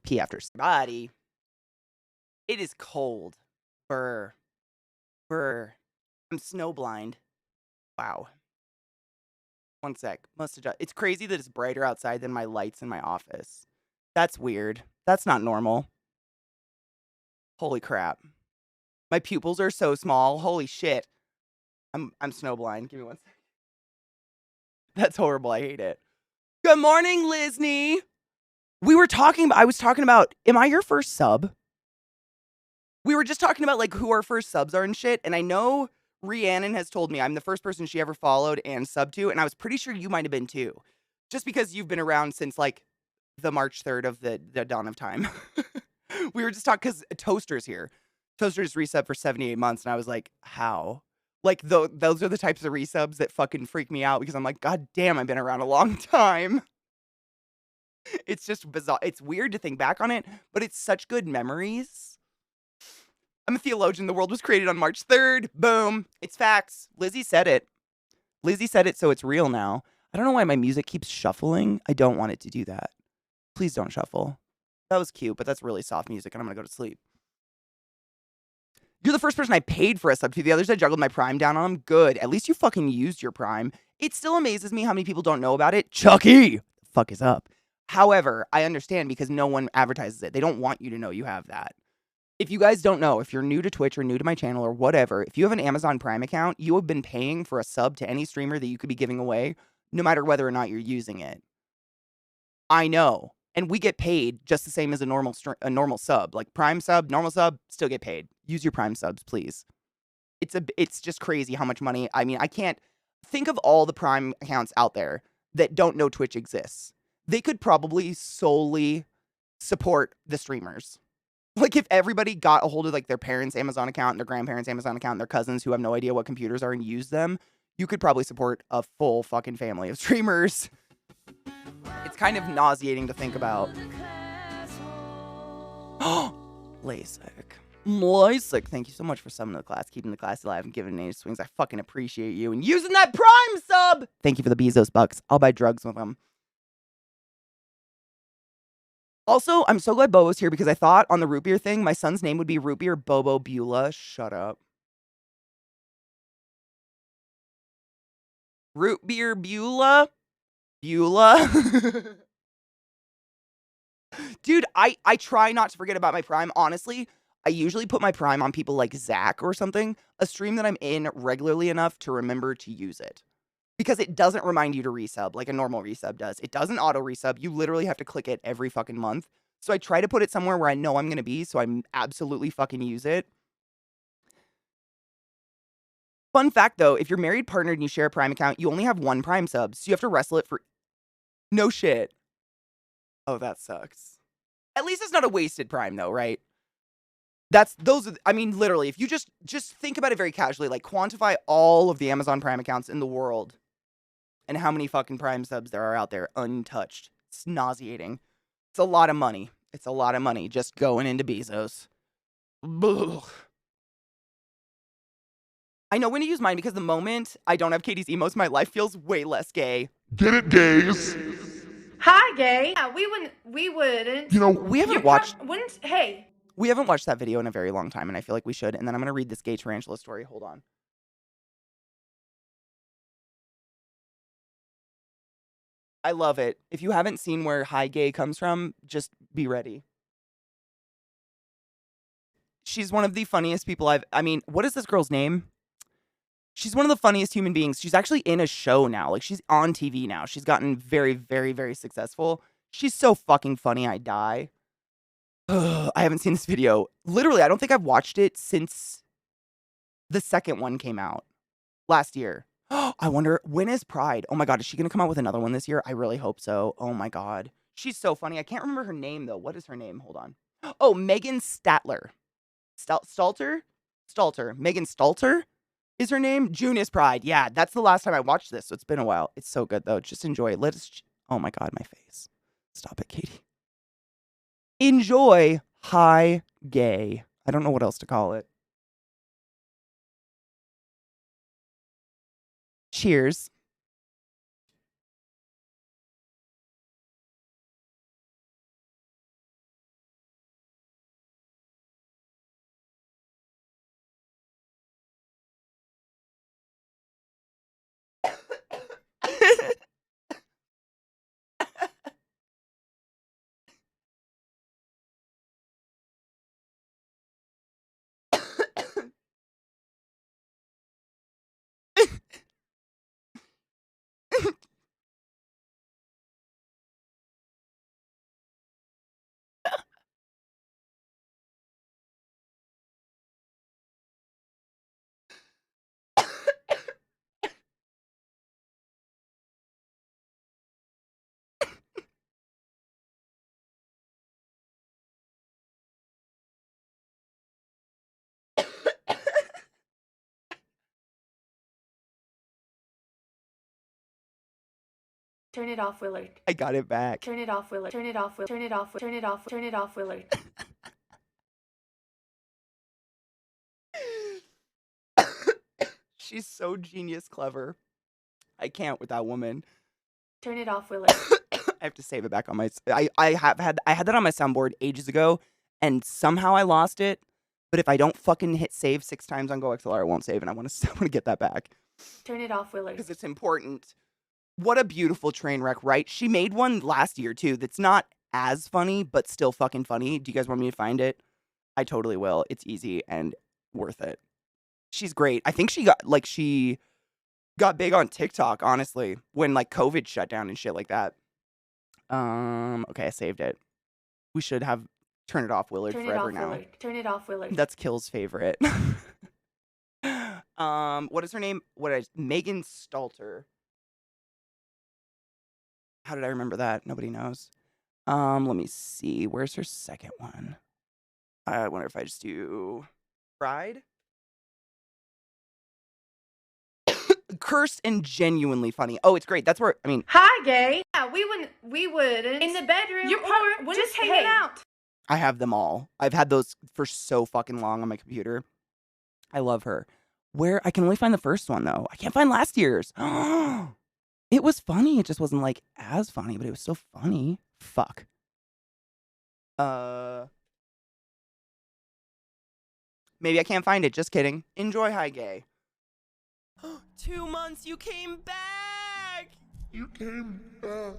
Pee after body. It is cold. Brr. I'm snowblind. Wow. One sec. Must adjust. It's crazy that it's brighter outside than my lights in my office. That's weird. That's not normal. Holy crap. My pupils are so small. Holy shit. I'm snowblind. Give me one sec. That's horrible. I hate it. Good morning, Loznay. I was talking about, am I your first sub? We were just talking about like who our first subs are and shit, and I know Rhiannon has told me I'm the first person she ever followed and subbed to, and I was pretty sure you might have been too. Just because you've been around since like the March 3rd of the dawn of time. We were just talking because Toaster's here. Toaster's resub for 78 months, and I was like, how? Like, those are the types of resubs that fucking freak me out because I'm like, God damn, I've been around a long time. It's just bizarre. It's weird to think back on it, but it's such good memories. I'm a theologian. The world was created on March 3rd. Boom. It's facts. Lizzie said it. Lizzie said it, so it's real now. I don't know why my music keeps shuffling. I don't want it to do that. Please don't shuffle. That was cute, but that's really soft music, and I'm going to go to sleep. You're the first person I paid for a sub to. The others I juggled my Prime down on them. Good. At least you fucking used your Prime. It still amazes me how many people don't know about it. Chucky! The fuck is up? However, I understand because no one advertises it. They don't want you to know you have that. If you guys don't know, if you're new to Twitch or new to my channel or whatever, if you have an Amazon Prime account, you have been paying for a sub to any streamer that you could be giving away, no matter whether or not you're using it. I know. And we get paid just the same as a normal sub. Like Prime sub, normal sub, still get paid. Use your Prime subs, please. It's just crazy how much money. I mean, I can't think of all the Prime accounts out there that don't know Twitch exists. They could probably solely support the streamers. Like, if everybody got a hold of, like, their parents' Amazon account, and their grandparents' Amazon account, and their cousins who have no idea what computers are and use them, you could probably support a full fucking family of streamers. It's kind of nauseating to think about. Oh, LASIK, thank you so much for summoning the class, keeping the class alive, and giving Nate swings. I fucking appreciate you. And using that Prime sub! Thank you for the Bezos bucks. I'll buy drugs with them. Also, I'm so glad Bobo's here because I thought on the root beer thing, my son's name would be Root Beer Bobo Beulah. Shut up. Root beer Beulah. Beulah. Dude, I try not to forget about my Prime. Honestly, I usually put my Prime on people like Zach or something, a stream that I'm in regularly enough to remember to use it. Because it doesn't remind you to resub like a normal resub does. It doesn't auto resub. You literally have to click it every fucking month. So I try to put it somewhere where I know I'm going to be, so I absolutely fucking use it. Fun fact though, if you're married, partnered, and you share a Prime account, you only have one Prime sub, so you have to wrestle it for no shit. Oh, that sucks. At least it's not a wasted Prime though, right? I mean, literally, if you just think about it very casually, like quantify all of the Amazon Prime accounts in the world and how many fucking Prime subs there are out there untouched. It's nauseating. It's a lot of money. It's a lot of money just going into Bezos. Ugh. I know when to use mine because the moment I don't have Katie's emotes, my life feels way less gay. Get it, gays? Hi, gay. Yeah, we wouldn't. You know, We haven't watched Hey. We haven't watched that video in a very long time, and I feel like we should. And then I'm going to read this gay tarantula story. Hold on. I love it. If you haven't seen where Hi Gay comes from, just be ready. She's one of the funniest people I mean, what is this girl's name? She's one of the funniest human beings. She's actually in a show now. Like, she's on TV now. She's gotten very, very, very successful. She's so fucking funny, I die. I haven't seen this video. Literally, I don't think I've watched it since the second one came out last year. I wonder, when is Pride? Oh my God, is she going to come out with another one this year? I really hope so. Oh my God. She's so funny. I can't remember her name, though. What is her name? Hold on. Oh, Megan Statler. Stalter. Megan Stalter is her name. June is Pride. Yeah, that's the last time I watched this, so it's been a while. It's so good, though. Just enjoy it. Oh my God, my face. Stop it, Katie. Enjoy Hi Gay. I don't know what else to call it. Cheers. Turn it off, Willard. I got it back. Turn it off, Willard. Turn it off, Willard. Turn it off, turn it off, turn it off, Willard. She's so genius clever. I can't with that woman. Turn it off, Willard. I have to save it back on my. I had that on my soundboard ages ago, and somehow I lost it. But if I don't fucking hit save 6 times on GoXLR, it won't save, and I want to get that back. Turn it off, Willard. Because it's important. What a beautiful train wreck, right? She made one last year too. That's not as funny, but still fucking funny. Do you guys want me to find it? I totally will. It's easy and worth it. She's great. I think she got big on TikTok, honestly, when like COVID shut down and shit like that. Okay, I saved it. We should have Turn It Off Willard forever now. Willard. Turn it off, Willard. That's Kill's favorite. What is her name? Megan Stalter. How did I remember that? Nobody knows. Let me see. Where's her second one? I wonder if I just do Pride. Cursed and genuinely funny. Oh, it's great. That's where, I mean. Hi, gay. Yeah, we wouldn't. In the bedroom. You're just hanging out. I have them all. I've had those for so fucking long on my computer. I love her. I can only find the first one, though. I can't find last year's. It was funny. It just wasn't, like, as funny, but it was so funny. Fuck. Maybe I can't find it. Just kidding. Enjoy Hi Gay. 2 months, you came back! You came back.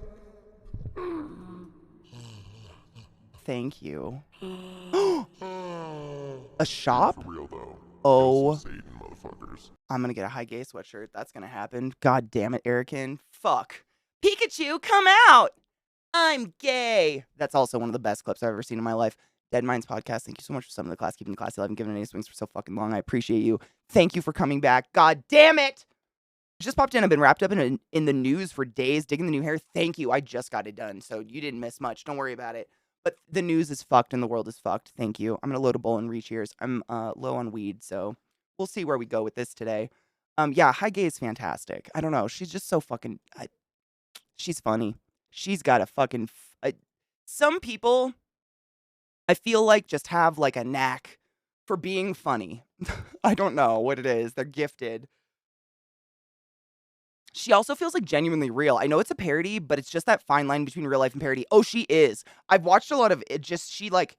Thank you. A Yeah, shop? for real though. Oh, Satan, motherfuckers. I'm gonna get a high gay sweatshirt. That's gonna happen. God damn it, Erican. Fuck. Pikachu, come out! I'm gay. That's also one of the best clips I've ever seen in my life. Dead Minds podcast. Thank you so much for some of the class, keeping the class alive and giving any swings for so fucking long. I appreciate you. Thank you for coming back. God damn it! Just popped in. I've been wrapped up in the news for days, digging the new hair. Thank you. I just got it done, so you didn't miss much. Don't worry about it. But the news is fucked and the world is fucked. Thank you. I'm gonna load a bowl and reach ears. I'm low on weed, so we'll see where we go with this today. Yeah, High Gay is fantastic. I don't know. She's just so fucking. She's funny. She's got a fucking. Some people, I feel like, just have like a knack for being funny. I don't know what it is. They're gifted. She also feels like genuinely real. I know it's a parody, but it's just that fine line between real life and parody. Oh, she is. I've watched a lot of it. Just she like,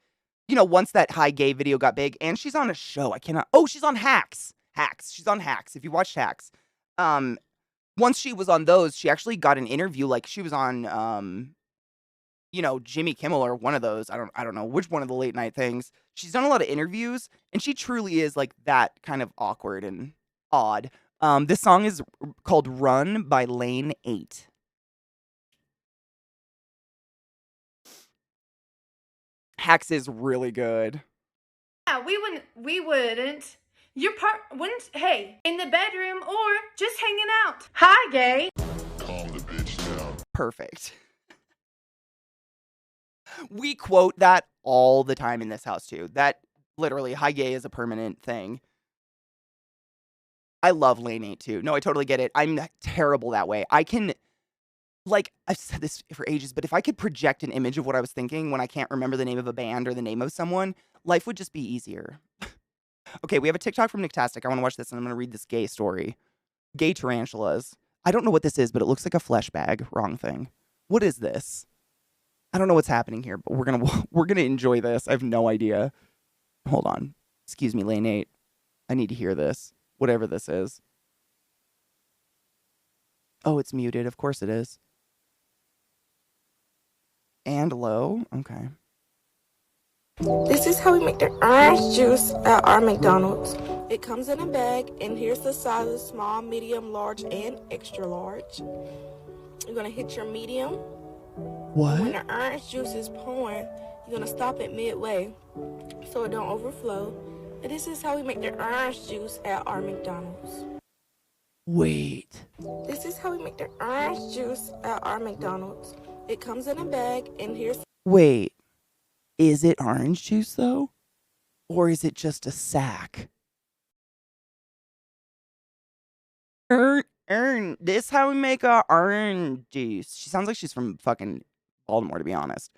once that High Gay video got big, and she's on a show. I cannot. Oh, she's on Hacks. Hacks. She's on Hacks. If you watched Hacks, once she was on those, she actually got an interview. Like she was on, Jimmy Kimmel or one of those. I don't know which one of the late night things. She's done a lot of interviews, and she truly is like that kind of awkward and odd. This song is called Run by Lane 8. Hacks is really good. Yeah, we wouldn't. Your part wouldn't, hey, in the bedroom or just hanging out. Hi, gay. Calm the bitch down. Perfect. We quote that all the time in this house too. That literally, High Gay is a permanent thing. I love Lane 8 too. No, I totally get it. I'm terrible that way. I can, like, I've said this for ages, but if I could project an image of what I was thinking when I can't remember the name of a band or the name of someone, life would just be easier. Okay, we have a TikTok from Nicktastic. I want to watch this, and I'm going to read this gay story. Gay tarantulas. I don't know what this is, but it looks like a flesh bag. Wrong thing. What is this? I don't know what's happening here, but we're gonna enjoy this. I have no idea. Hold on. Excuse me, Lane 8. I need to hear this. Whatever this is. Oh, it's muted. Of course it is. And low? Okay. This is how we make the orange juice at our McDonald's. It comes in a bag, and here's the sizes: small, medium, large, and extra large. You're gonna hit your medium. What? When the orange juice is pouring, you're gonna stop it midway so it don't overflow. And this is how we make the orange juice at our McDonald's. Wait. This is how we make the orange juice at our McDonald's. It comes in a bag, and here's... Wait. Is it orange juice, though? Or is it just a sack? This how we make our orange juice. She sounds like she's from fucking Baltimore, to be honest.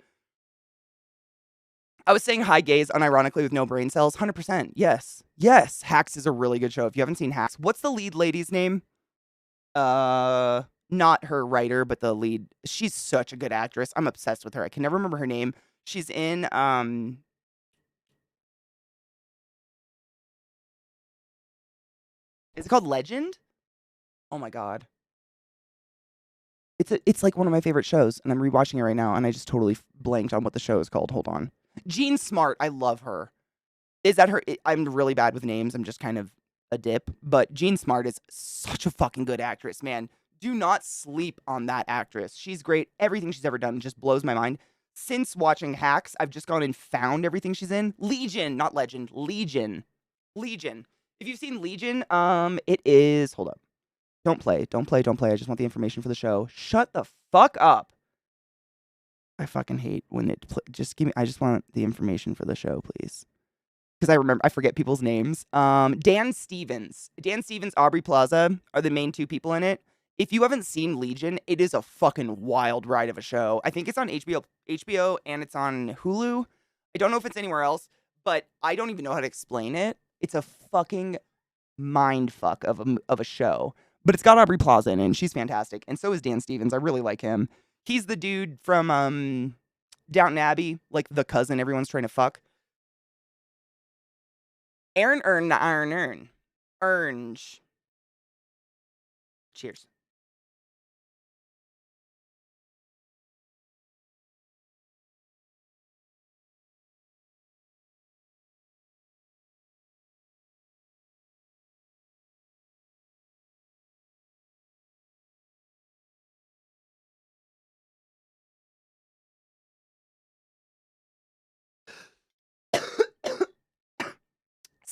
I was saying High Gays unironically with no brain cells. 100%. Yes. Yes. Hacks is a really good show. If you haven't seen Hacks, what's the lead lady's name? Not her writer, but the lead. She's such a good actress. I'm obsessed with her. I can never remember her name. She's in, is it called Legend? Oh my God. It's like one of my favorite shows, and I'm rewatching it right now, and I just totally blanked on what the show is called. Hold on. Jean Smart. I love her. Is that her? I'm really bad with names. I'm just kind of a dip. But Jean Smart is such a fucking good actress, man. Do not sleep on that actress. She's great. Everything she's ever done just blows my mind. Since watching Hacks, I've just gone and found everything she's in. Legion, not Legend. Legion. Legion. If you've seen Legion, it is... Hold up. Don't play. Don't play. Don't play. I just want the information for the show. Shut the fuck up. I fucking hate when it... Just give me... I just want the information for the show, please. Because I forget people's names. Dan Stevens. Dan Stevens, Aubrey Plaza are the main two people in it. If you haven't seen Legion, it is a fucking wild ride of a show. I think it's on HBO and it's on Hulu. I don't know if it's anywhere else, but I don't even know how to explain it. It's a fucking mind fuck of a show. But it's got Aubrey Plaza in it, and she's fantastic. And so is Dan Stevens. I really like him. He's the dude from Downton Abbey, like the cousin everyone's trying to fuck. Aaron Orange. Cheers.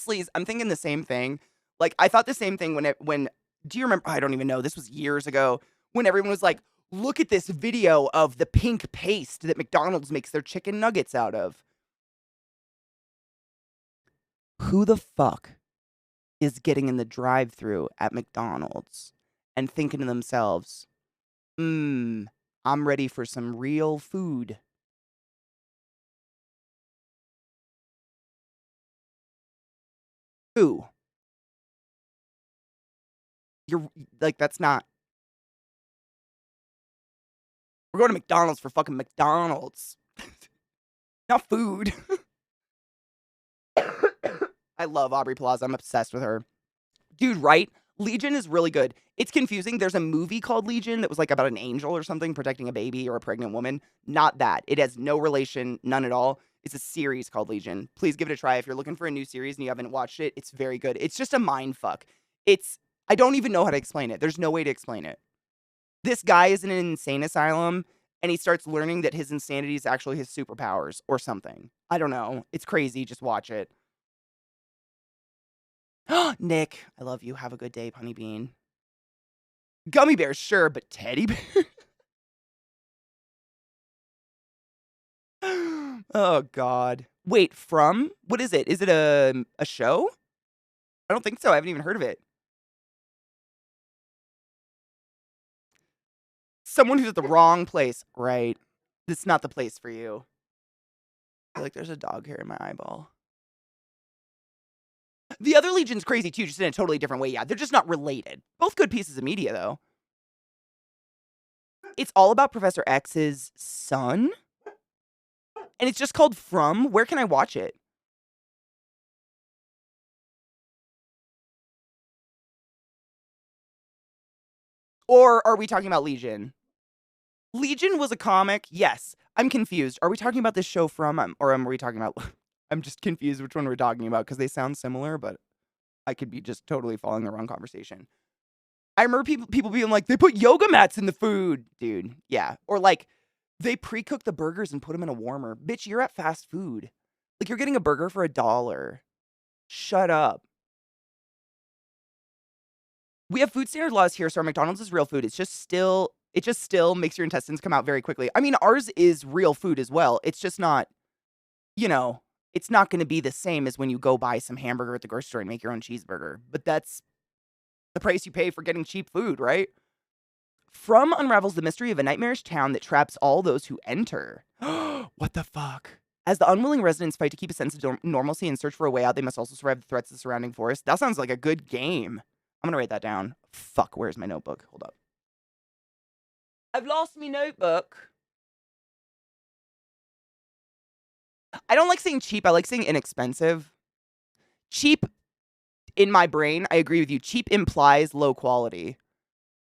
honestly, I'm thinking the same thing. Like, I thought the same thing when do you remember? I don't even know. This was years ago when everyone was like, look at this video of the pink paste that McDonald's makes their chicken nuggets out of. Who the fuck is getting in the drive-thru at McDonald's and thinking to themselves, I'm ready for some real food. Who? You're like, that's not. We're going to McDonald's for fucking McDonald's. Not food. I love Aubrey Plaza. I'm obsessed with her. Dude, right? Legion is really good. It's confusing. There's a movie called Legion that was like about an angel or something protecting a baby or a pregnant woman. Not that. It has no relation, none at all. It's a series called Legion. Please give it a try. If you're looking for a new series and you haven't watched it, it's very good. It's just a mind fuck. I don't even know how to explain it. There's no way to explain it. This guy is in an insane asylum and he starts learning that his insanity is actually his superpowers or something. I don't know. It's crazy. Just watch it. Nick, I love you. Have a good day, Punny Bean. Gummy bears, sure, but teddy bears? Oh, God. Wait, From? What is it? Is it a show? I don't think so. I haven't even heard of it. Someone who's at the wrong place. Right. This is not the place for you. I feel like there's a dog hair in my eyeball. The other Legion's crazy too, just in a totally different way. Yeah, they're just not related. Both good pieces of media, though. It's all about Professor X's son. And it's just called From. Where can I watch it? Or are we talking about Legion? Legion was a comic. Yes. I'm confused. Are we talking about this show From? Or are we talking about... I'm just confused which one we're talking about because they sound similar, but I could be just totally following the wrong conversation. I remember people being like, they put yoga mats in the food. Dude, yeah. Or like, they pre-cook the burgers and put them in a warmer. Bitch, you're at fast food. Like, you're getting a burger for $1. Shut up. We have food standard laws here, so our McDonald's is real food. It just still makes your intestines come out very quickly. I mean, ours is real food as well. It's just not, it's not going to be the same as when you go buy some hamburger at the grocery store and make your own cheeseburger. But that's the price you pay for getting cheap food, right? From unravels the mystery of a nightmarish town that traps all those who enter. What the fuck? As the unwilling residents fight to keep a sense of normalcy and search for a way out, they must also survive the threats of the surrounding forest. That sounds like a good game. I'm gonna write that down. Fuck, where's my notebook? Hold up. I've lost my notebook. I don't like saying cheap. I like saying inexpensive. Cheap, in my brain, I agree with you. Cheap implies low quality.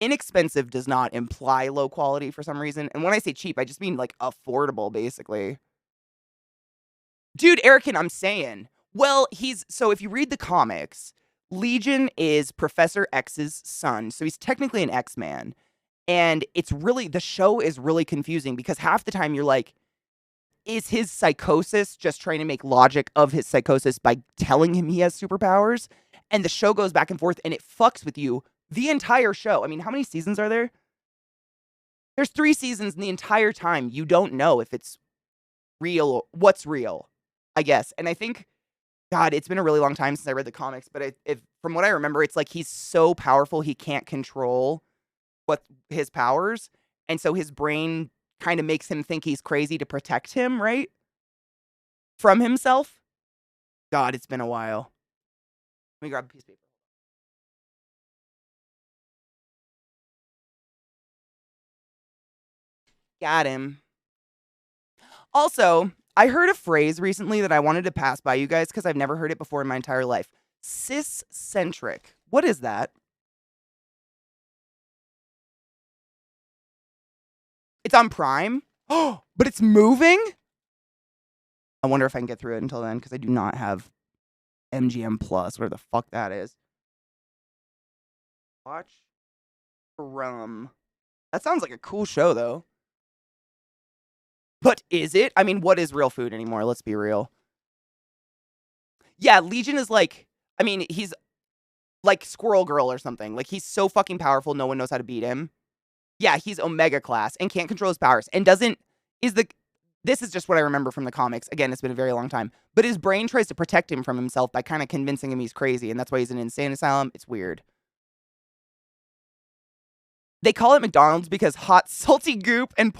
Inexpensive does not imply low quality for some reason. And when I say cheap, I just mean like affordable, basically. Dude, Erican, I'm saying. Well, so if you read the comics, Legion is Professor X's son. So he's technically an X-Man. And the show is really confusing because half the time you're like, is his psychosis just trying to make logic of his psychosis by telling him he has superpowers? And the show goes back and forth and it fucks with you the entire show. I mean, how many seasons are there? There's 3 seasons, and the entire time you don't know if it's real or what's real, I guess. And I think, God, it's been a really long time since I read the comics, but from what I remember, it's like he's so powerful he can't control his powers. And so his brain kind of makes him think he's crazy to protect him, right? From himself. God, it's been a while. Let me grab a piece of paper. Got him. Also, I heard a phrase recently that I wanted to pass by you guys because I've never heard it before in my entire life. Cis-centric. What is that? It's on Prime? Oh, but it's moving? I wonder if I can get through it until then because I do not have MGM Plus, whatever the fuck that is. Watch From. That sounds like a cool show, though. But is it? I mean, what is real food anymore? Let's be real. Yeah, Legion is like I mean, he's like Squirrel Girl or something. Like, he's so fucking powerful, no one knows how to beat him. Yeah, he's Omega class and can't control his powers and doesn't, this is just what I remember from the comics. Again, it's been a very long time. But his brain tries to protect him from himself by kind of convincing him he's crazy, and that's why he's in an insane asylum. It's weird. They call it McDonald's because hot, salty goop and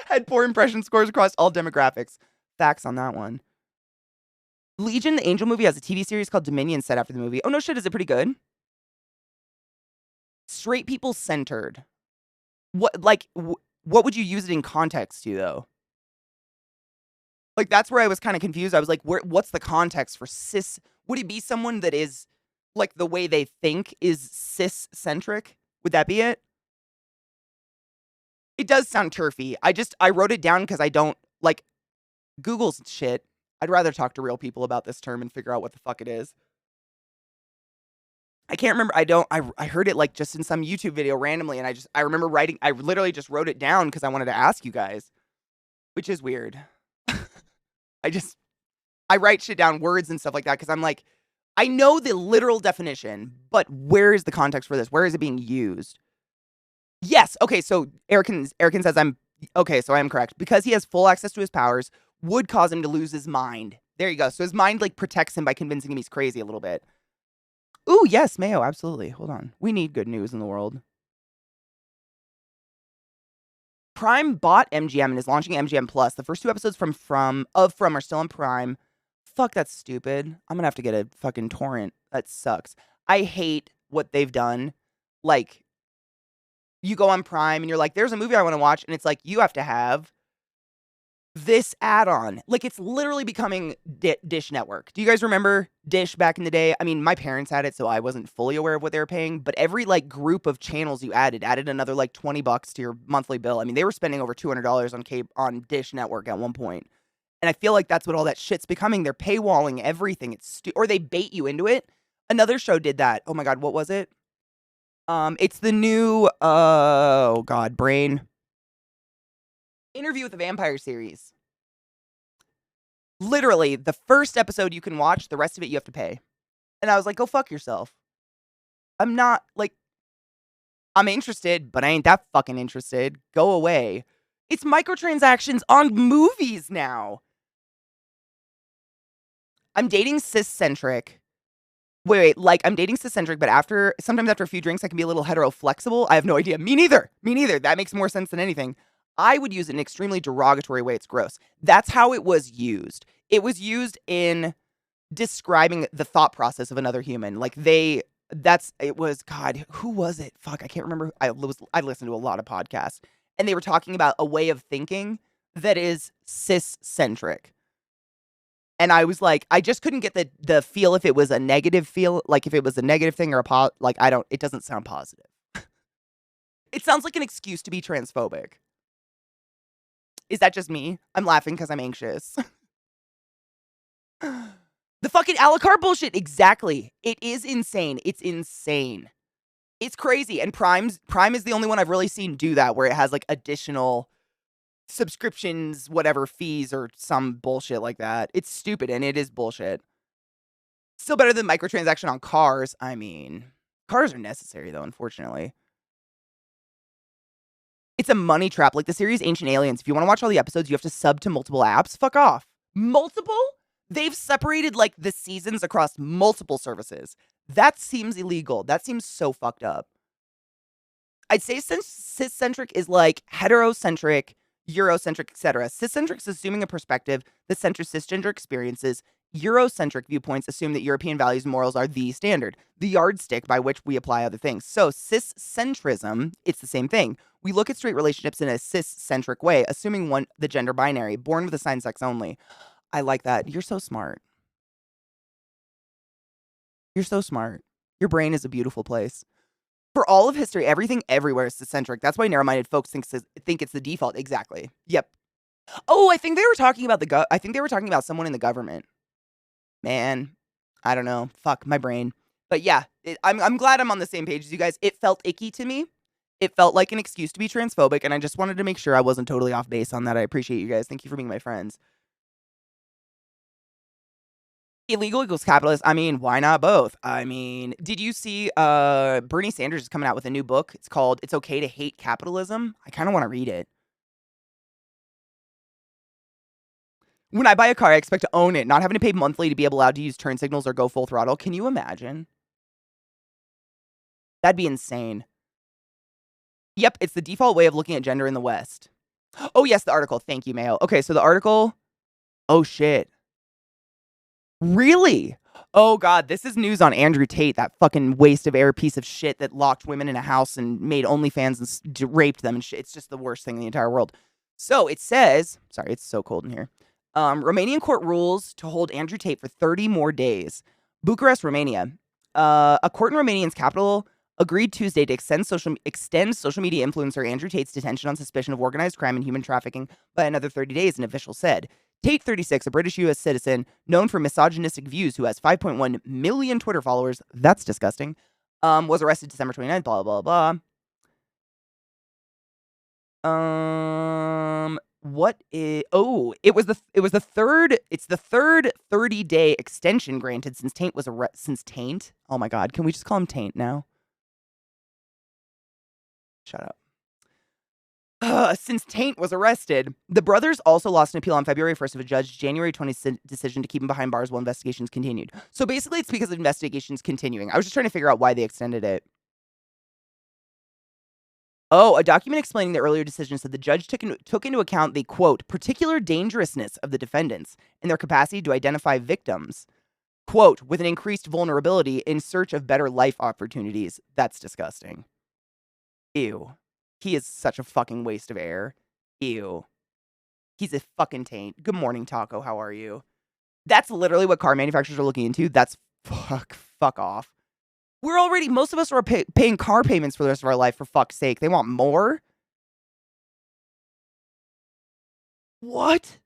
had poor impression scores across all demographics. Facts on that one. Legion, the Angel movie, has a TV series called Dominion set after the movie. Oh, no shit, is it pretty good? Straight people centered. What would you use it in context to, though? Like, that's where I was kind of confused. I was like, what's the context for cis? Would it be someone that is, like, the way they think is cis-centric? Would that be it? It does sound turfy. I wrote it down because I don't, like, Google's shit. I'd rather talk to real people about this term and figure out what the fuck it is. I can't remember. I heard it, like, just in some YouTube video randomly, and I remember I literally just wrote it down because I wanted to ask you guys, which is weird. I write shit down, words and stuff like that, because I'm like, I know the literal definition, but where is the context for this? Where is it being used? Yes. Okay. So Erican says so I am correct. Because he has full access to his powers, would cause him to lose his mind. There you go. So his mind, like, protects him by convincing him he's crazy a little bit. Ooh, yes, Mayo, absolutely. Hold on. We need good news in the world. Prime bought MGM and is launching MGM Plus. The first 2 episodes from are still on Prime. Fuck, that's stupid. I'm gonna have to get a fucking torrent. That sucks. I hate what they've done. Like, you go on Prime and you're like, there's a movie I want to watch, and it's like, you have to have this add-on. Like, it's literally becoming Dish Network. Do you guys remember Dish back in the day? I mean, my parents had it, so I wasn't fully aware of what they were paying, but every, like, group of channels you added another, like, $20 to your monthly bill. I mean, they were spending over $200 on Dish Network at one point. And I feel like that's what all that shit's becoming. They're paywalling everything. Or they bait you into it. Another show did that. Oh my god, what was it? It's the new oh god, brain. Interview with the Vampire series. Literally, the first episode you can watch, the rest of it you have to pay. And I was like, go fuck yourself. I'm not, like, I'm interested, but I ain't that fucking interested. Go away. It's microtransactions on movies now. I'm dating cis-centric. Wait, like, I'm dating cis-centric, but sometimes after a few drinks, I can be a little hetero-flexible. I have no idea. Me neither. That makes more sense than anything. I would use it in an extremely derogatory way. It's gross. That's how it was used. It was used in describing the thought process of another human. Like, God, who was it? Fuck, I can't remember. I listened to a lot of podcasts, and they were talking about a way of thinking that is cis-centric. And I was like, I just couldn't get the feel if it was a negative feel, like if it was a negative thing or it doesn't sound positive. It sounds like an excuse to be transphobic. Is that just me? I'm laughing because I'm anxious. The fucking a la carte bullshit. Exactly. It is insane. It's insane. It's crazy. And Prime is the only one I've really seen do that, where it has, like, additional subscriptions, whatever, fees or some bullshit like that. It's stupid, and it is bullshit. Still better than microtransaction on cars. I mean, cars are necessary, though, unfortunately. It's a money trap. Like the series Ancient Aliens. If you want to watch all the episodes, you have to sub to multiple apps. Fuck off. Multiple? They've separated, like, the seasons across multiple services. That seems illegal. That seems so fucked up. I'd say cis-centric is like heterocentric, Eurocentric, etc. Cis-centric is assuming a perspective that centers cisgender experiences. Eurocentric viewpoints assume that European values and morals are the standard, the yardstick by which we apply other things. So cis-centrism, it's the same thing. We look at straight relationships in a cis-centric way, assuming the gender binary, born with assigned sex only. I like that. You're so smart. You're so smart. Your brain is a beautiful place. For all of history, everything everywhere is cis-centric. That's why narrow-minded folks think it's the default. Exactly. Yep. Oh, I think they were talking about someone in the government. Man, I don't know. Fuck my brain. But yeah, I'm glad I'm on the same page as you guys. It felt icky to me. It felt like an excuse to be transphobic, and I just wanted to make sure I wasn't totally off base on that. I appreciate you guys. Thank you for being my friends. Illegal equals capitalist. I mean, why not both? I mean, did you see Bernie Sanders is coming out with a new book? It's called It's Okay to Hate Capitalism. I kind of want to read it. When I buy a car, I expect to own it, not having to pay monthly to be allowed to use turn signals or go full throttle. Can you imagine? That'd be insane. Yep, it's the default way of looking at gender in the West. Oh, yes, the article. Thank you, Mayo. Okay, so the article. Oh, shit. Really? Oh, God, this is news on Andrew Tate, that fucking waste of air piece of shit that locked women in a house and made OnlyFans and raped them and shit. It's just the worst thing in the entire world. So it says, sorry, it's so cold in here. Romanian court rules to hold Andrew Tate for 30 more days. Bucharest, Romania. A court in Romanian's capital agreed Tuesday to extend social media influencer Andrew Tate's detention on suspicion of organized crime and human trafficking by another 30 days, an official said. Tate, 36, a British U.S. citizen known for misogynistic views who has 5.1 million Twitter followers, that's disgusting, was arrested December 29th, blah, blah, blah. It was the third 30-day extension granted since Taint was Taint. Oh my God, can we just call him Taint now? Shut up. Since Taint was arrested, the brothers also lost an appeal on February 1st of a judge's January 20th decision to keep him behind bars while investigations continued. So basically, it's because of investigations continuing. I was just trying to figure out why they extended it. Oh, a document explaining the earlier decision said the judge took into account the, quote, particular dangerousness of the defendants and their capacity to identify victims, quote, with an increased vulnerability in search of better life opportunities. That's disgusting. Ew. He is such a fucking waste of air. Ew. He's a fucking taint. Good morning, Taco. How are you? That's literally what car manufacturers are looking into. That's fuck off. Most of us are paying car payments for the rest of our life, for fuck's sake. They want more? What?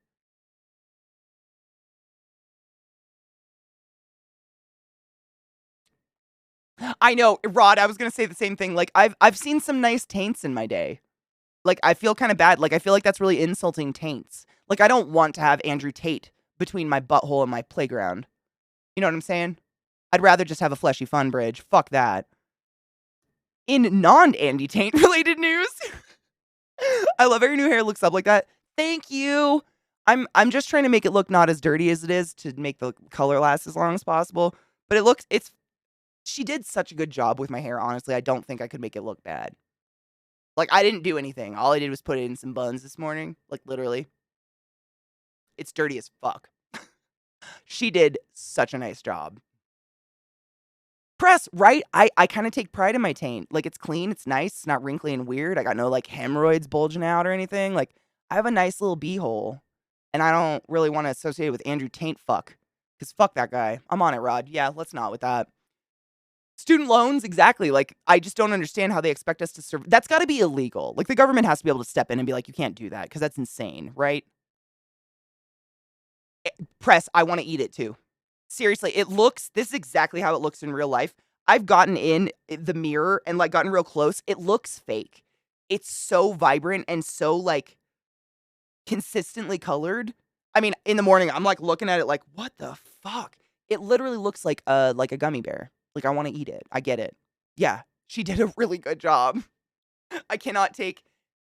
I know, Rod, I was gonna say the same thing. Like, I've seen some nice taints in my day. Like, I feel kind of bad. Like, I feel like that's really insulting taints. Like, I don't want to have Andrew Tate between my butthole and my playground. You know what I'm saying? I'd rather just have a fleshy fun bridge. Fuck that. In non-Andy Taint related news, I love how your new hair looks up like that. Thank you. I'm just trying to make it look not as dirty as it is to make the color last as long as possible. But she did such a good job with my hair, honestly. I don't think I could make it look bad. Like, I didn't do anything. All I did was put it in some buns this morning. Like, literally. It's dirty as fuck. She did such a nice job. Press, right? I kind of take pride in my taint. Like, it's clean, it's nice, it's not wrinkly and weird. I got no, like, hemorrhoids bulging out or anything. Like, I have a nice little beehole. And I don't really want to associate it with Andrew Taint fuck. Because fuck that guy. I'm on it, Rod. Yeah, let's not with that. Student loans, exactly. Like, I just don't understand how they expect us to serve. That's got to be illegal. Like, the government has to be able to step in and be like, you can't do that, because that's insane, right? Press, I want to eat it too. Seriously, this is exactly how it looks in real life. I've gotten in the mirror and, like, gotten real close. It looks fake. It's so vibrant and so, like, consistently colored. I mean, in the morning, I'm, like, looking at it like, what the fuck? It literally looks like a gummy bear. Like, I want to eat it. I get it. Yeah, she did a really good job. I cannot take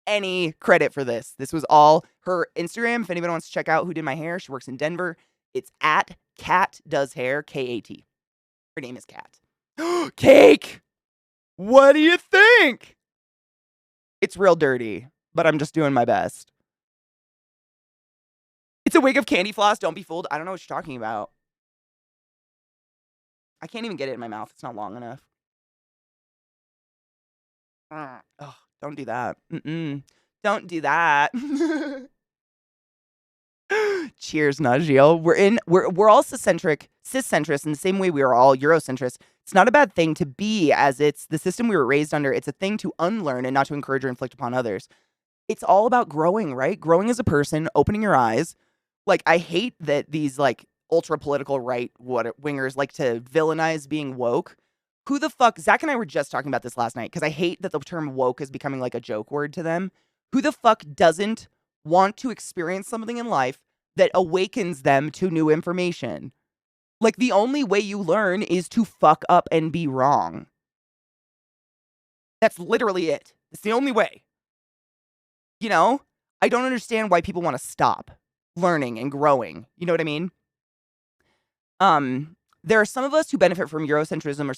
any credit for this. This was all her Instagram. If anybody wants to check out who did my hair, she works in Denver. It's at Kat Does Hair, K-A-T. Her name is Kat. Cake! What do you think? It's real dirty, but I'm just doing my best. It's a wig of candy floss. Don't be fooled. I don't know what you're talking about. I can't even get it in my mouth. It's not long enough. Oh, don't do that. Don't do that. Cheers, Najeel. We're all ciscentrists in the same way we are all Eurocentrists. It's not a bad thing to be, as it's the system we were raised under. It's a thing to unlearn and not to encourage or inflict upon others. It's all about growing, right? Growing as a person, opening your eyes. Like, I hate that these, like, ultra political right wingers like to villainize being woke. Who the fuck? Zach and I were just talking about this last night because I hate that the term woke is becoming like a joke word to them. Who the fuck doesn't want to experience something in life that awakens them to new information? Like, the only way you learn is to fuck up and be wrong. That's literally it. It's the only way. You know? I don't understand why people want to stop learning and growing. You know what I mean? There are some of us who benefit from Eurocentrism or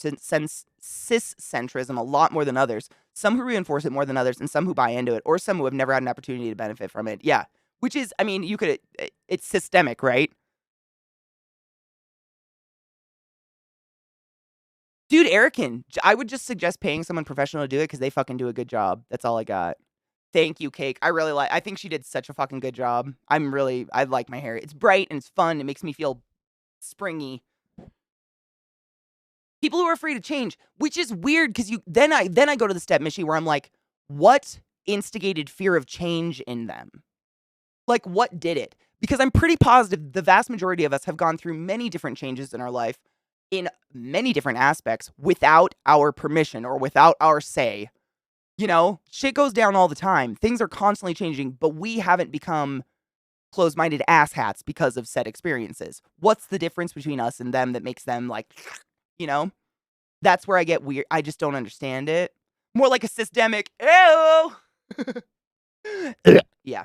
ciscentrism a lot more than others. Some who reinforce it more than others, and some who buy into it, or some who have never had an opportunity to benefit from it. Yeah. Which is, I mean, it's systemic, right? Dude, Erican, I would just suggest paying someone professional to do it because they fucking do a good job. That's all I got. Thank you, Cake. I think she did such a fucking good job. I like my hair. It's bright and it's fun. It makes me feel springy. People who are afraid to change, which is weird because then I go to the step, Mishy, where I'm like, what instigated fear of change in them? Like, what did it? Because I'm pretty positive the vast majority of us have gone through many different changes in our life in many different aspects without our permission or without our say. You know, shit goes down all the time. Things are constantly changing, but we haven't become closed-minded asshats because of said experiences. What's the difference between us and them that makes them like, you know? That's where I get weird. I just don't understand it. More like a systemic, ew. Yeah.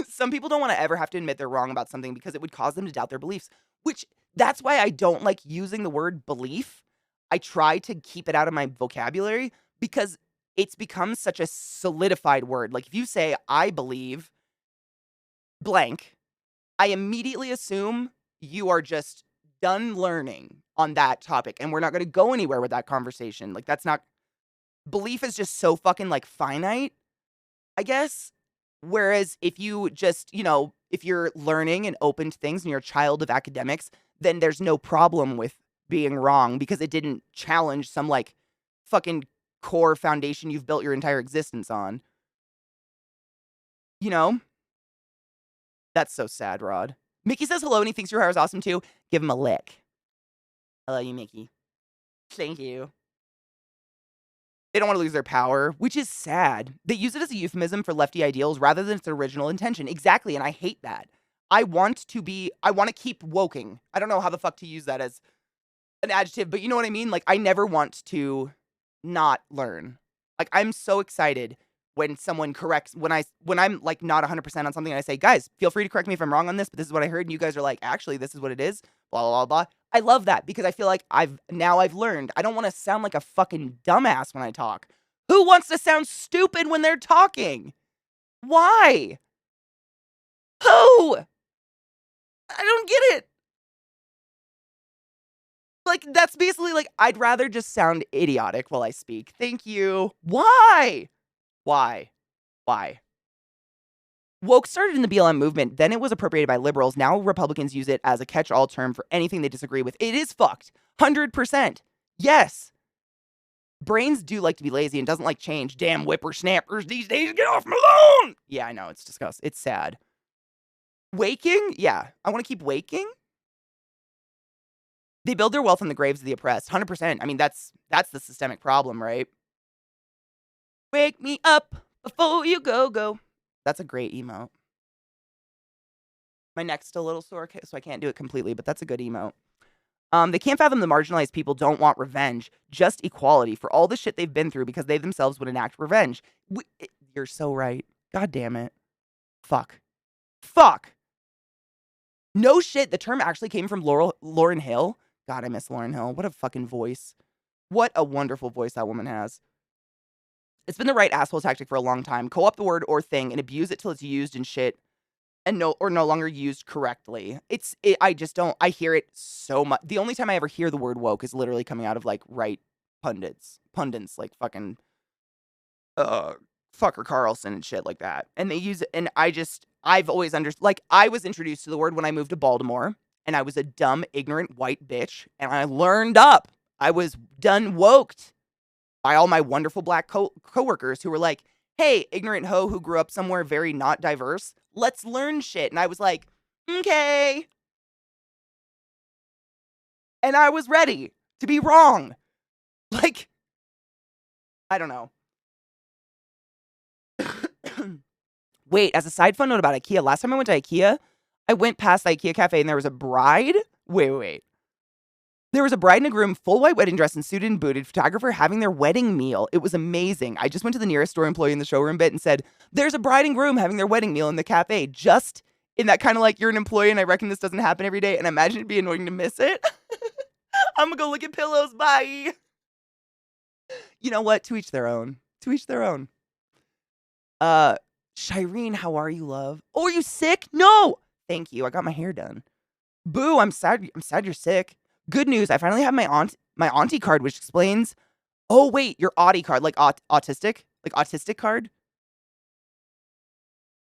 Some people don't want to ever have to admit they're wrong about something because it would cause them to doubt their beliefs, which that's why I don't like using the word belief. I try to keep it out of my vocabulary because it's become such a solidified word. Like if you say, I believe blank, I immediately assume you are just done learning on that topic and we're not going to go anywhere with that conversation. Like that's not, belief is just so fucking like finite, I guess. Whereas if you just, you know, if you're learning and open to things and you're a child of academics, then there's no problem with being wrong because it didn't challenge some like fucking core foundation you've built your entire existence on. You know? That's so sad, Rod. Mickey says hello and he thinks your hair is awesome too. Give him a lick. I love you, Mickey. Thank you. They don't want to lose their power, which is sad. They use it as a euphemism for lefty ideals rather than its original intention. Exactly, and I hate that. I want to keep woking. I don't know how the fuck to use that as an adjective, but you know what I mean? Like, I never want to not learn. Like, I'm so excited when someone corrects, when I'm like not 100% on something and I say, guys, feel free to correct me if I'm wrong on this, but this is what I heard, and you guys are like, actually, this is what it is, blah, blah, blah, blah. I love that because I feel like I've learned. I don't want to sound like a fucking dumbass when I talk. Who wants to sound stupid when they're talking? Why? Who? I don't get it. Like, that's basically like, I'd rather just sound idiotic while I speak. Thank you. Why? Why? Woke started in the BLM movement, then it was appropriated by liberals. Now Republicans use it as a catch-all term for anything they disagree with. It is fucked. 100%. Yes. Brains do like to be lazy and doesn't like change. Damn whippersnappers these days, get off my lawn! Yeah, I know, it's disgusting. It's sad. Waking? Yeah. I want to keep waking. They build their wealth on the graves of the oppressed. 100%. I mean, that's the systemic problem, right? Wake me up before you go. That's a great emote. My neck's still a little sore, so I can't do it completely, but that's a good emote. They can't fathom the marginalized people don't want revenge, just equality for all the shit they've been through because they themselves would enact revenge. You're so right. God damn it. Fuck. No shit. The term actually came from Lauryn Hill. God, I miss Lauryn Hill. What a fucking voice. What a wonderful voice that woman has. It's been the right asshole tactic for a long time. Co-opt the word or thing and abuse it till it's used in shit and no longer used correctly. I hear it so much. The only time I ever hear the word woke is literally coming out of like right pundits like fucking Fucker Carlson and shit like that. And they use it, and I've always understood, like, I was introduced to the word when I moved to Baltimore, and I was a dumb, ignorant white bitch, and I learned up. I was done woked by all my wonderful black coworkers who were like, hey, ignorant hoe who grew up somewhere very not diverse, let's learn shit. And I was like, okay. And I was ready to be wrong. Like, I don't know. Wait, as a side fun note about IKEA, last time I went to IKEA, I went past the IKEA cafe and there was a bride. Wait. There was a bride and a groom, full white wedding dress and suited and booted, photographer having their wedding meal. It was amazing. I just went to the nearest store employee in the showroom bit and said, there's a bride and groom having their wedding meal in the cafe. Just in that kind of like, you're an employee and I reckon this doesn't happen every day. And I imagine it'd be annoying to miss it. I'm gonna go look at pillows. Bye. You know what? To each their own. To each their own. Shireen, how are you, love? Oh, are you sick? No. Thank you. I got my hair done. Boo, I'm sad you're sick. Good news, I finally have my auntie card, which explains. Oh wait, your Audie card, like autistic card,